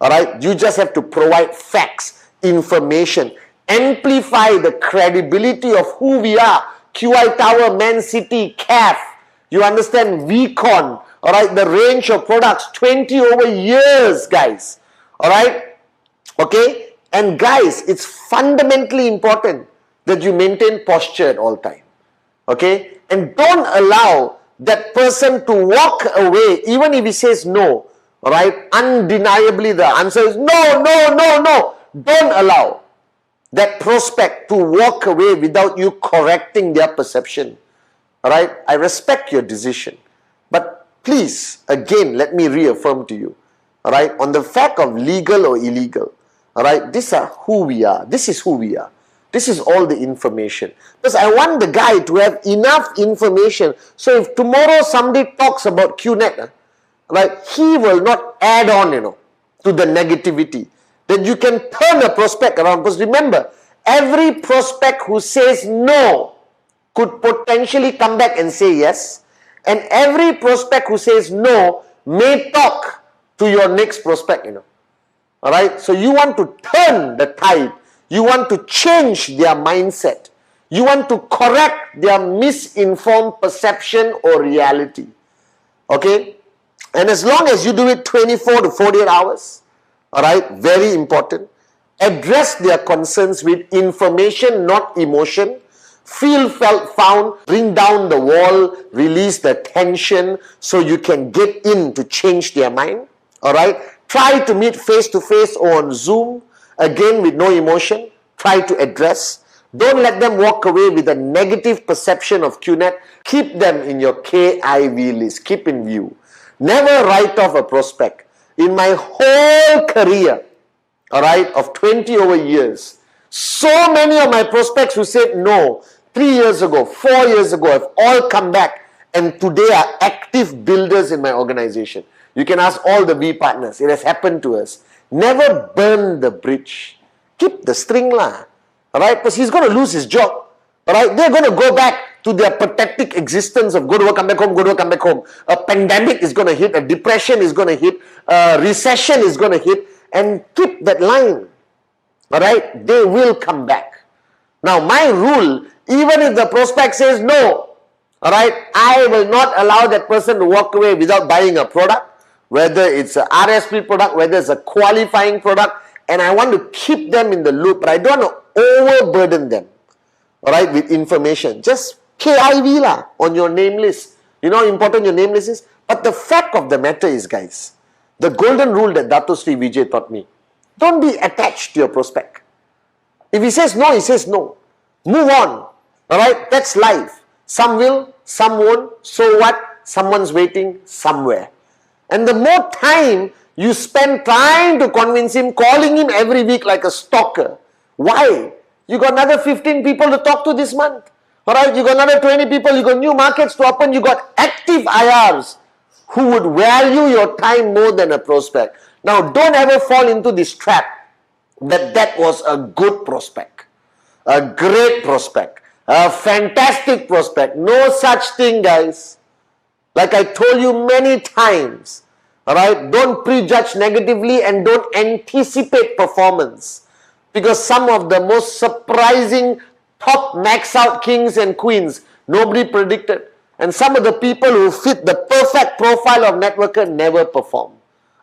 Alright? You just have to provide facts, information, amplify the credibility of who we are. QI Tower, Man City, CAF. You understand? VCon. Alright? The range of products, 20 over years, guys. Alright? Okay? And guys, it's fundamentally important that you maintain posture at all time. Okay? And don't allow that person to walk away, even if he says no. Alright? Undeniably, the answer is no, no, no, no. Don't allow that prospect to walk away without you correcting their perception. Alright? I respect your decision. But please, again, let me reaffirm to you. Alright? On the fact of legal or illegal. Alright? These are who we are. This is who we are. This is all the information. Because I want the guy to have enough information. So if tomorrow somebody talks about QNet, right, he will not add on, to the negativity. That you can turn a prospect around. Because remember, every prospect who says no could potentially come back and say yes. And every prospect who says no may talk to your next prospect, Alright? So you want to turn the tide. You want to change their mindset. You want to correct their misinformed perception or reality. Okay? And as long as you do it 24 to 48 hours, alright, very important, address their concerns with information, not emotion. Feel, felt, found, bring down the wall, release the tension so you can get in to change their mind. All right. Try to meet face to face or on Zoom. Again, with no emotion. Try to address. Don't let them walk away with a negative perception of QNet. Keep them in your KIV list. Keep in view. Never write off a prospect. In my whole career, all right, of 20 over years, so many of my prospects who said no 3 years ago, 4 years ago, have all come back and today are active builders in my organization. You can ask all the V partners. It has happened to us. Never burn the bridge. Keep the string lah. Alright, because he's going to lose his job. Alright, they're going to go back to their pathetic existence of go to work, come back home, go to work, come back home. A pandemic is going to hit, a depression is going to hit, a recession is going to hit, and keep that line. Alright, they will come back. Now, my rule, even if the prospect says no, alright, I will not allow that person to walk away without buying a product, whether it's a RSP product, whether it's a qualifying product, and I want to keep them in the loop, but I don't want to overburden them, alright, with information. Just KIV lah on your name list. You know how important your name list is? But the fact of the matter is, guys, the golden rule that Dato Sri Vijay taught me, don't be attached to your prospect. If he says no, he says no. Move on. Alright, that's life. Some will, some won't. So what? Someone's waiting somewhere. And the more time you spend trying to convince him, calling him every week like a stalker. Why? You got another 15 people to talk to this month. Alright, you got another 20 people, you got new markets to open, you got active IRs who would value your time more than a prospect. Now, don't ever fall into this trap that was a good prospect, a great prospect, a fantastic prospect. No such thing, guys. Like I told you many times, alright, don't prejudge negatively and don't anticipate performance. Because some of the most surprising top max out kings and queens, nobody predicted. And some of the people who fit the perfect profile of networker never perform.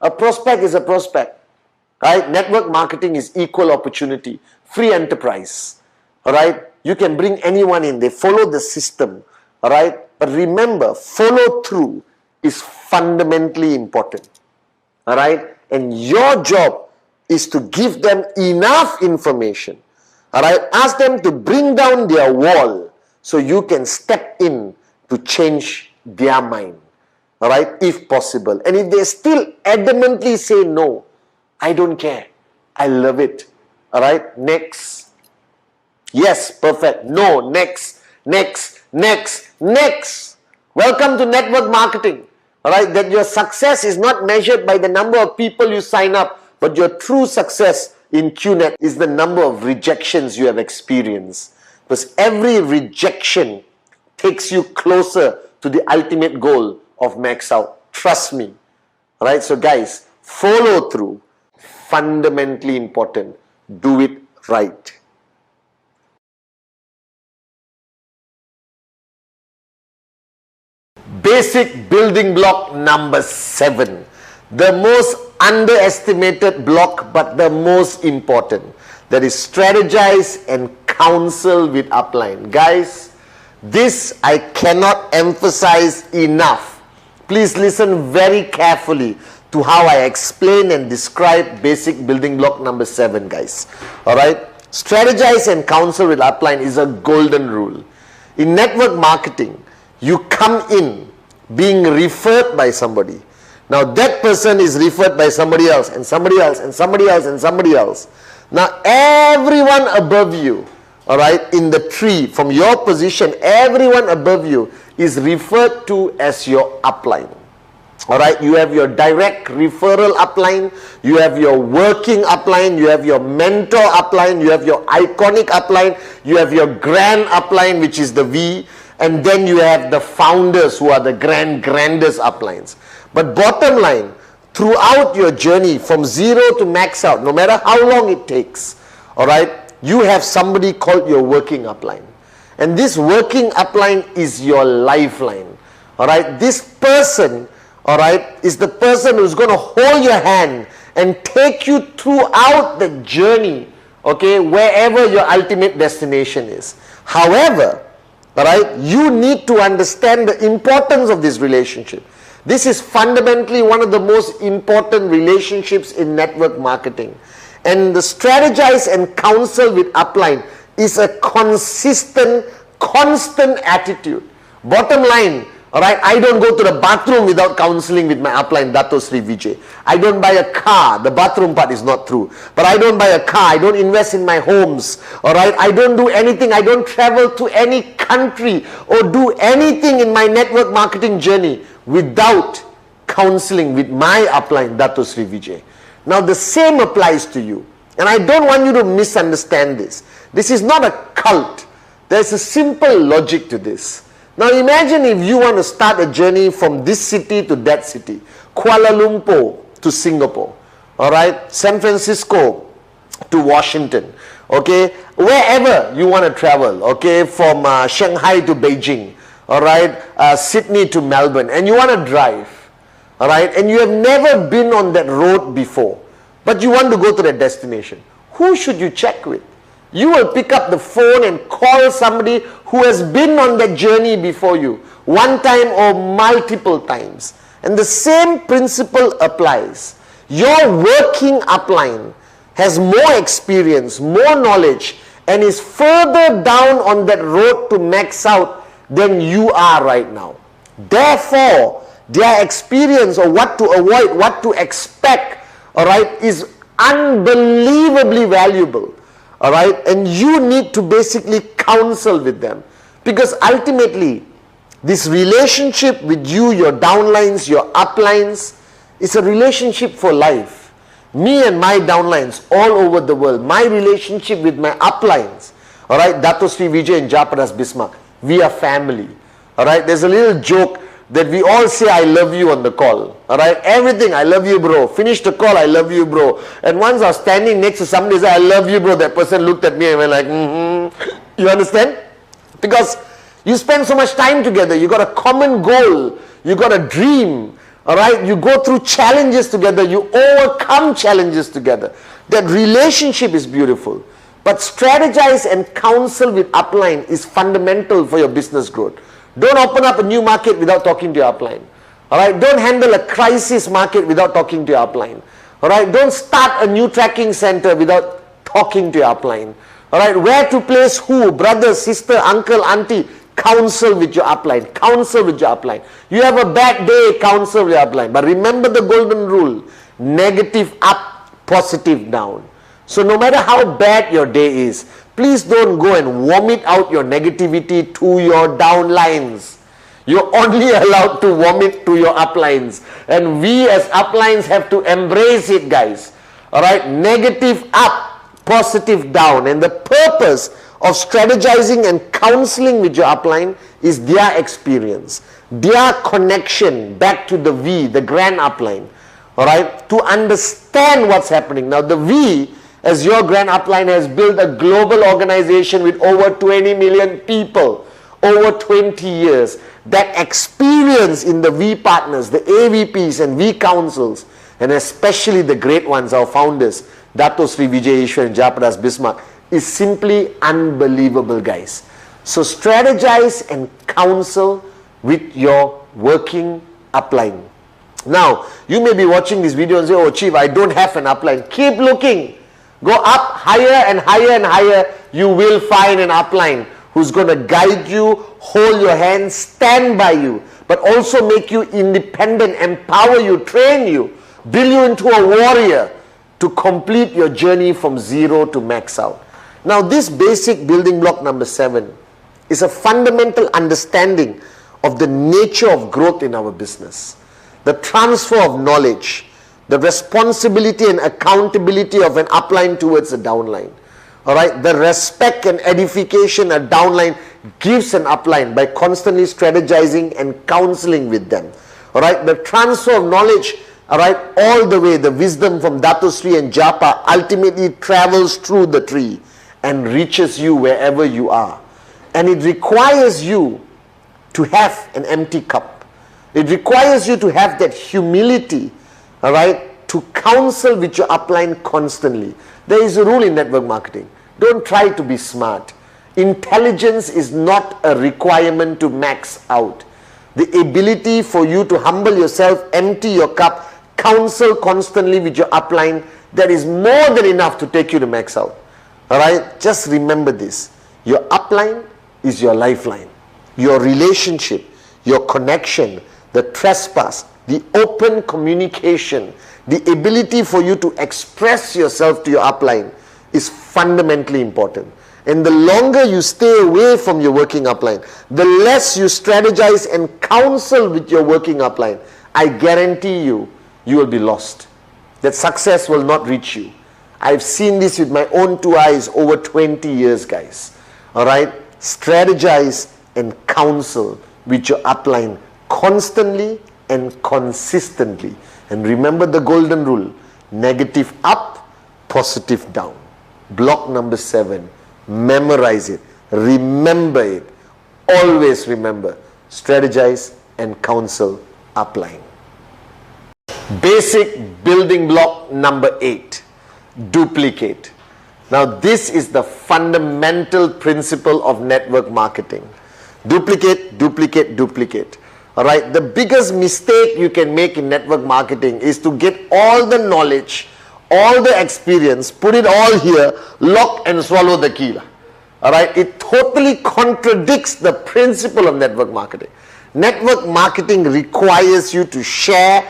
A prospect is a prospect. Right? Network marketing is equal opportunity. Free enterprise. Alright? You can bring anyone in. They follow the system. Alright? But remember, follow through is fundamentally important. Alright? And your job is to give them enough information. Alright? Ask them to bring down their wall so you can step in to change their mind. Alright? If possible. And if they still adamantly say no, I don't care. I love it. Alright? Next. Yes, perfect. No, next, next, next, next. Welcome to network marketing. Alright? That your success is not measured by the number of people you sign up, but your true success in QNet is the number of rejections you have experienced. Because every rejection takes you closer to the ultimate goal of max out. Trust me. Alright, so guys, follow through. Fundamentally important. Do it right. Basic building block number 7. The most underestimated block, but the most important. That is strategize and counsel with upline. Guys, this I cannot emphasize enough. Please listen very carefully to how I explain and describe basic building block number 7, guys. Alright? Strategize and counsel with upline is a golden rule. In network marketing, you come in being referred by somebody. Now that person is referred by somebody else and somebody else and somebody else and somebody else. Now everyone above you, alright, in the tree, from your position, everyone above you is referred to as your upline. Alright, you have your direct referral upline, you have your working upline, you have your mentor upline, you have your iconic upline, you have your grand upline, which is the V, and then you have the founders who are the grandest uplines. But bottom line, throughout your journey from 0 to max out, no matter how long it takes, alright, you have somebody called your working upline. And this working upline is your lifeline. Alright, this person, alright, is the person who's going to hold your hand and take you throughout the journey, okay, wherever your ultimate destination is. However, alright, you need to understand the importance of this relationship. This is fundamentally one of the most important relationships in network marketing. And the strategize and counsel with upline is a consistent, constant attitude. Bottom line, alright, I don't go to the bathroom without counseling with my upline, Dato Sri Vijay. I don't buy a car, the bathroom part is not true. But I don't buy a car, I don't invest in my homes, alright, I don't do anything, I don't travel to any country or do anything in my network marketing journey without counseling with my upline, Dato Sri Vijay. Now the same applies to you. And I don't want you to misunderstand this. This is not a cult. There's a simple logic to this. Now imagine if you want to start a journey from this city to that city. Kuala Lumpur to Singapore. Alright? San Francisco to Washington. Okay? Wherever you want to travel. Okay? From Shanghai to Beijing. Alright? Sydney to Melbourne. And you want to drive. Alright, and you have never been on that road before, but you want to go to that destination. Who should you check with? You will pick up the phone and call somebody who has been on that journey before you, one time or multiple times. And the same principle applies. Your working upline has more experience, more knowledge, and is further down on that road to max out than you are right now. Therefore, their experience or what to avoid, what to expect, alright, is unbelievably valuable. Alright, and you need to basically counsel with them. Because ultimately, this relationship with you, your downlines, your uplines, is a relationship for life. Me and my downlines all over the world, my relationship with my uplines, alright, Dato Sri Vijay and Japadas Bismarck, we are family. Alright, there's a little joke that we all say I love you on the call. Alright, everything, I love you bro. Finish the call, I love you bro. And once I was standing next to somebody say I love you bro, that person looked at me and went like, You understand? Because you spend so much time together, you got a common goal, you got a dream. Alright, you go through challenges together, you overcome challenges together. That relationship is beautiful. But strategize and counsel with upline is fundamental for your business growth. Don't open up a new market without talking to your upline. Alright, don't handle a crisis market without talking to your upline. Alright, don't start a new tracking center without talking to your upline. Alright, where to place who, brother, sister, uncle, auntie, counsel with your upline. Counsel with your upline. You have a bad day, counsel with your upline. But remember the golden rule, negative up, positive down. So no matter how bad your day is, please don't go and vomit out your negativity to your downlines. You're only allowed to vomit to your uplines. And we as uplines have to embrace it, guys. Alright, negative up, positive down. And the purpose of strategizing and counseling with your upline is their experience, their connection back to the V, the grand upline. Alright, to understand what's happening. Now the V, as your grand upline, has built a global organization with over 20 million people over 20 years. That experience in the V partners, the AVPs and V councils, and especially the great ones, our founders, Dato Sri Vijay Ishwar and Japadas Bismarck, is simply unbelievable, guys. So strategize and counsel with your working upline. Now, you may be watching this video and say, oh Chief, I don't have an upline. Keep looking. Go up higher and higher and higher. You will find an upline who's going to guide you, hold your hand, stand by you, but also make you independent, empower you, train you, build you into a warrior to complete your journey from zero to max out. Now this basic building block number 7 is a fundamental understanding of the nature of growth in our business. The transfer of knowledge, the responsibility and accountability of an upline towards a downline. Alright, the respect and edification a downline gives an upline by constantly strategizing and counseling with them. Alright, the transfer of knowledge, alright, all the way, the wisdom from Dato Sri and Japa ultimately travels through the tree and reaches you wherever you are. And it requires you to have an empty cup. It requires you to have that humility, alright, to counsel with your upline constantly. There is a rule in network marketing. Don't try to be smart. Intelligence is not a requirement to max out. the ability for you to humble yourself, empty your cup, counsel constantly with your upline, that is more than enough to take you to max out. Alright, just remember this. Your upline is your lifeline. Your relationship, your connection, the trespass, the open communication, the ability for you to express yourself to your upline is fundamentally important. And the longer you stay away from your working upline, the less you strategize and counsel with your working upline, I guarantee you, you will be lost. That success will not reach you. I've seen this with my own two eyes over 20 years, guys. Alright? Strategize and counsel with your upline constantly and consistently. And remember the golden rule: negative up, positive down. Block number 7. Memorize it. Remember it. Always remember. Strategize and counsel upline. Basic building block number 8. Duplicate. Now this is the fundamental principle of network marketing. Duplicate, duplicate, duplicate. Alright, the biggest mistake you can make in network marketing is to get all the knowledge, all the experience, put it all here, lock and swallow the key. Alright, it totally contradicts the principle of network marketing. Network marketing requires you to share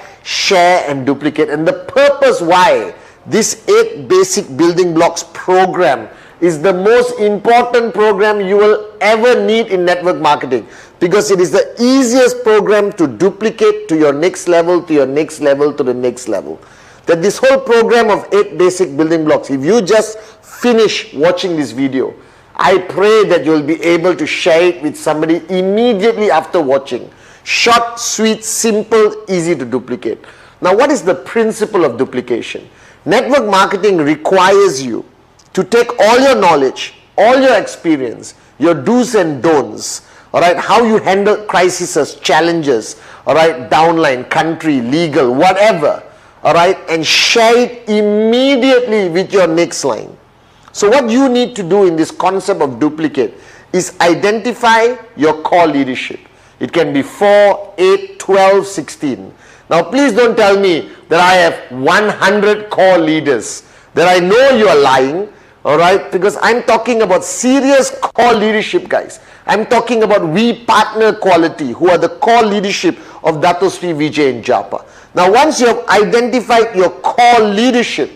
and duplicate. And the purpose why this 8 basic building blocks program is the most important program you will ever need in network marketing, because it is the easiest program to duplicate to your next level, to your next level, to the next level. That this whole program of 8 basic building blocks, if you just finish watching this video, I pray that you will be able to share it with somebody immediately after watching. Short, sweet, simple, easy to duplicate. Now, what is the principle of duplication? Network marketing requires you to take all your knowledge, all your experience, your do's and don'ts, alright, how you handle crises, challenges, alright, downline, country, legal, whatever, alright, and share it immediately with your next line. So what you need to do in this concept of duplicate is identify your core leadership. It can be 4, 8, 12, 16. Now please don't tell me that I have 100 core leaders, that I know you are lying, alright, because I'm talking about serious core leadership, guys. I'm talking about we partner quality, who are the core leadership of Dato Sri Vijay and Japa. Now once you have identified your core leadership,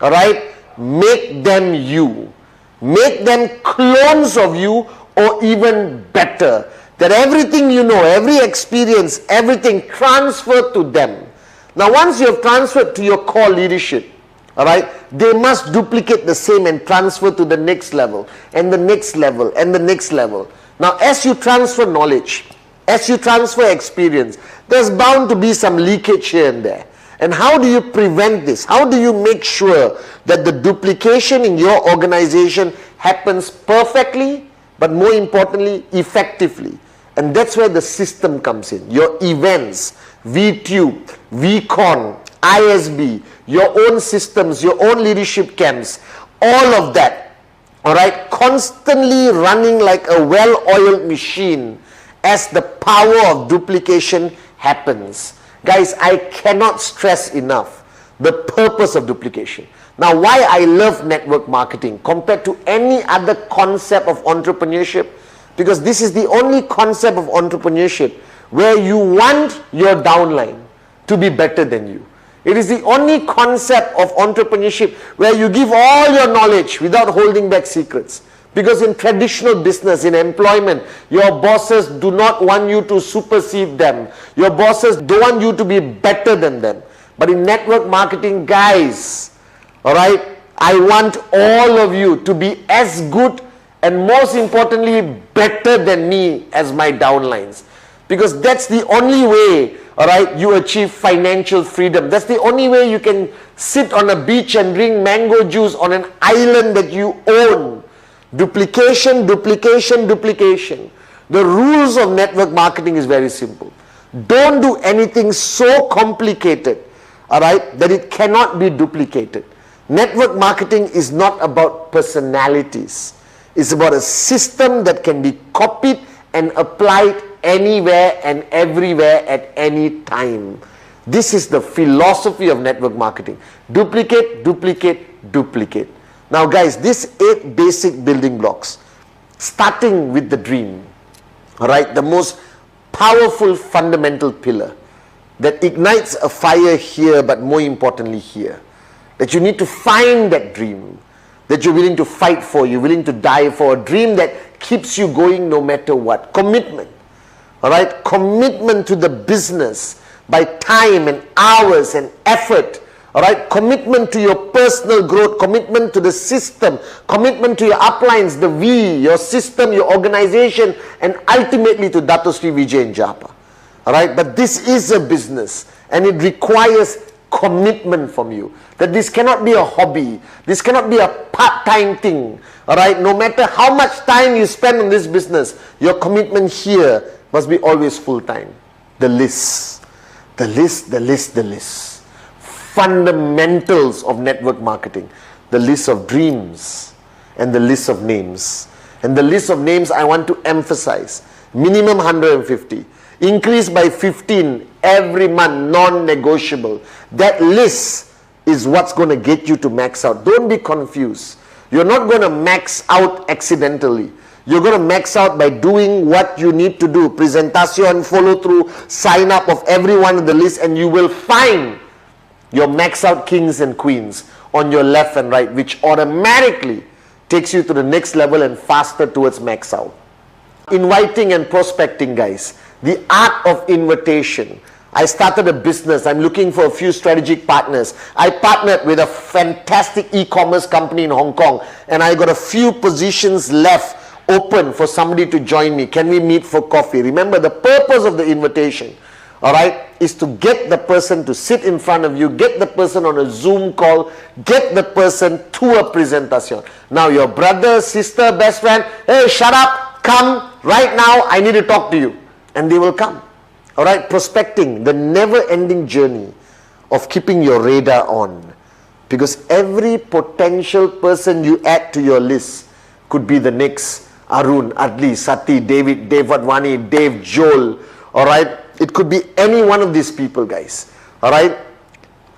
alright, make them you. Make them clones of you, or even better. That everything you know, every experience, everything transferred to them. Now once you have transferred to your core leadership, alright, they must duplicate the same and transfer to the next level, and the next level, and the next level. Now as you transfer knowledge, as you transfer experience, there's bound to be some leakage here and there. And how do you prevent this? How do you make sure that the duplication in your organization happens perfectly, but more importantly, effectively? And that's where the system comes in. Your events, VTube, VCon, ISB, your own systems, your own leadership camps, all of that, alright, constantly running like a well-oiled machine as the power of duplication happens. Guys, I cannot stress enough the purpose of duplication. Now, why I love network marketing compared to any other concept of entrepreneurship, because this is the only concept of entrepreneurship where you want your downline to be better than you. It is the only concept of entrepreneurship where you give all your knowledge without holding back secrets. Because in traditional business, in employment, your bosses do not want you to supersede them. Your bosses don't want you to be better than them. But in network marketing, guys, alright, I want all of you to be as good and most importantly, better than me as my downlines. Because that's the only way, alright, you achieve financial freedom. That's the only way you can sit on a beach and drink mango juice on an island that you own. Duplication, duplication, duplication. The rules of network marketing is very simple. Don't do anything so complicated, alright, that it cannot be duplicated. Network marketing is not about personalities. It's about a system that can be copied and applied anywhere and everywhere at any time. This is the philosophy of network marketing. Duplicate, duplicate, duplicate. Now guys, these 8 basic building blocks, starting with the dream, all right, the most powerful fundamental pillar that ignites a fire here, but more importantly here, that you need to find that dream, that you're willing to fight for, you're willing to die for, a dream that keeps you going no matter what. Commitment, all right, commitment to the business by time and hours and effort. All right, commitment to your personal growth, commitment to the system, commitment to your uplines, the V, your system, your organization, and ultimately to Dato Sri Vijay Japa. All right, but this is a business and it requires commitment from you. That this cannot be a hobby, this cannot be a part-time thing. All right, no matter how much time you spend on this business, your commitment here must be always full-time. The list, the list, the list, the list. Fundamentals of network marketing, the list of dreams and the list of names. And the list of names I want to emphasize, minimum 150, increase by 15 every month, non-negotiable. That list is what's going to get you to max out. Don't be confused. You're not going to max out accidentally. You're going to max out by doing what you need to do. Presentation, follow through, sign up of everyone on the list, and you will find your max out kings and queens on your left and right, which automatically takes you to the next level and faster towards max out. Inviting and prospecting, guys. The art of invitation. I started a business. I'm looking for a few strategic partners. I partnered with a fantastic e-commerce company in Hong Kong, and I got a few positions left open for somebody to join me. Can we meet for coffee? Remember, the purpose of the invitation, all right, is to get the person to sit in front of you, get the person on a Zoom call, get the person to a presentation. Now your brother, sister, best friend, hey, shut up, come right now, I need to talk to you. And they will come. All right, prospecting, the never-ending journey of keeping your radar on. Because every potential person you add to your list could be the next Arun, Adli, Sati, David, Dave Wadwani, Dave, Joel, all right. It could be any one of these people, guys. All right?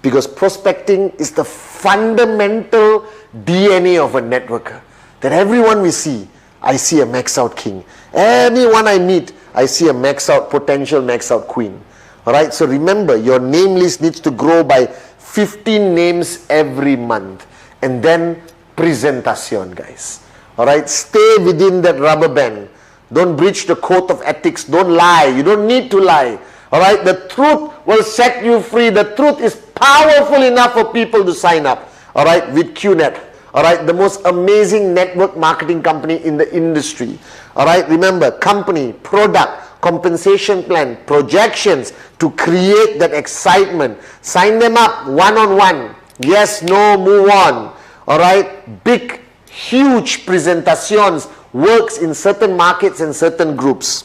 Because prospecting is the fundamental DNA of a networker. That everyone we see, I see a max out king. Anyone I meet, I see a max out, potential max out queen. All right? So remember, your name list needs to grow by 15 names every month. And then presentation, guys. All right? Stay within that rubber band. Don't breach the code of ethics. Don't lie. You don't need to lie. All right? The truth will set you free. The truth is powerful enough for people to sign up. All right? With QNet. All right? The most amazing network marketing company in the industry. All right? Remember, company, product, compensation plan, projections to create that excitement. Sign them up one-on-one. Yes, no, move on. All right? Big, huge presentations works in certain markets and certain groups.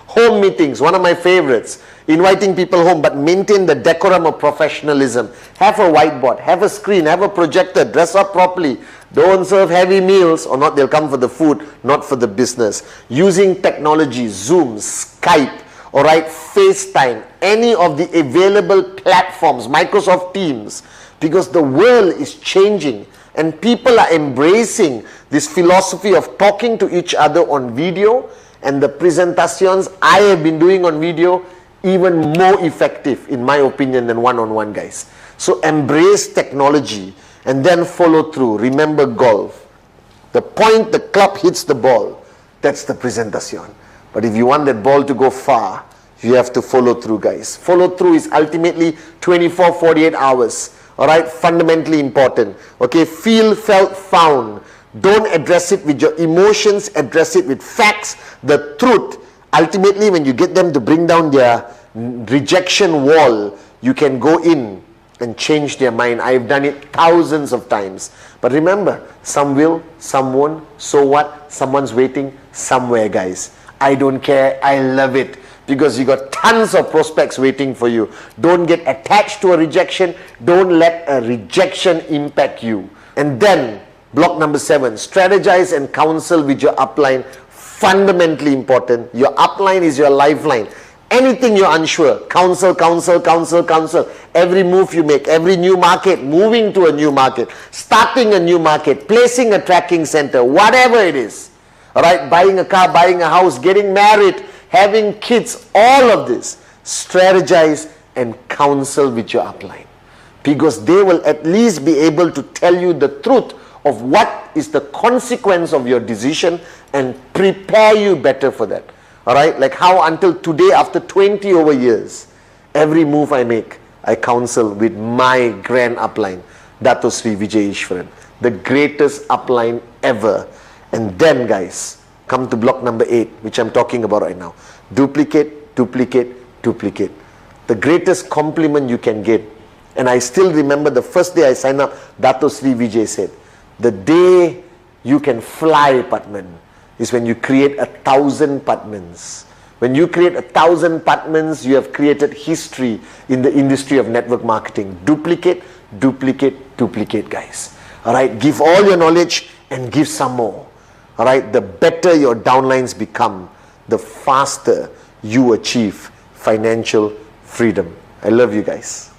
Home meetings, one of my favorites. Inviting people home, but maintain the decorum of professionalism. Have a whiteboard, have a screen, have a projector, dress up properly. Don't serve heavy meals, or not they'll come for the food, not for the business. Using technology, Zoom, Skype, all right, FaceTime, any of the available platforms, Microsoft Teams, because the world is changing. And people are embracing this philosophy of talking to each other on video, and the presentations I have been doing on video even more effective in my opinion than one-on-one, guys. So embrace technology and then follow through. Remember golf. The point the club hits the ball, that's the presentation. But if you want that ball to go far, you have to follow through, guys. Follow through is ultimately 24, 48 hours. All right, fundamentally important. Okay, feel, felt, found. Don't address it with your emotions, address it with facts, the truth. Ultimately, when you get them to bring down their rejection wall, you can go in and change their mind. I've done it thousands of times. But remember, some will, some won't. So what? Someone's waiting somewhere, guys. I don't care. I love it. Because you got tons of prospects waiting for you. Don't get attached to a rejection. Don't let a rejection impact you. And then, block number 7, strategize and counsel with your upline fundamentally important. Your upline is your lifeline. Anything you're unsure, counsel. Every move you make, every new market, moving to a new market, starting a new market, placing a tracking center, whatever it is. All right, buying a car, buying a house, getting married, having kids, all of this, strategize and counsel with your upline, because they will at least be able to tell you the truth of what is the consequence of your decision and prepare you better for that. All right, like how until today, after 20 over years, every move I make, I counsel with my grand upline, Dato Sri Vijay Ishwaran, the greatest upline ever. And then guys, come to block number 8, which I'm talking about right now. Duplicate, duplicate, duplicate. The greatest compliment you can get. And I still remember the first day I signed up, Dato Sri Vijay said, the day you can fly, Pathman, is when you create 1,000 Pathmans. When you create 1,000 Pathmans, you have created history in the industry of network marketing. Duplicate, duplicate, duplicate, guys. All right, give all your knowledge and give some more. All right, the better your downlines become, the faster you achieve financial freedom. I love you guys.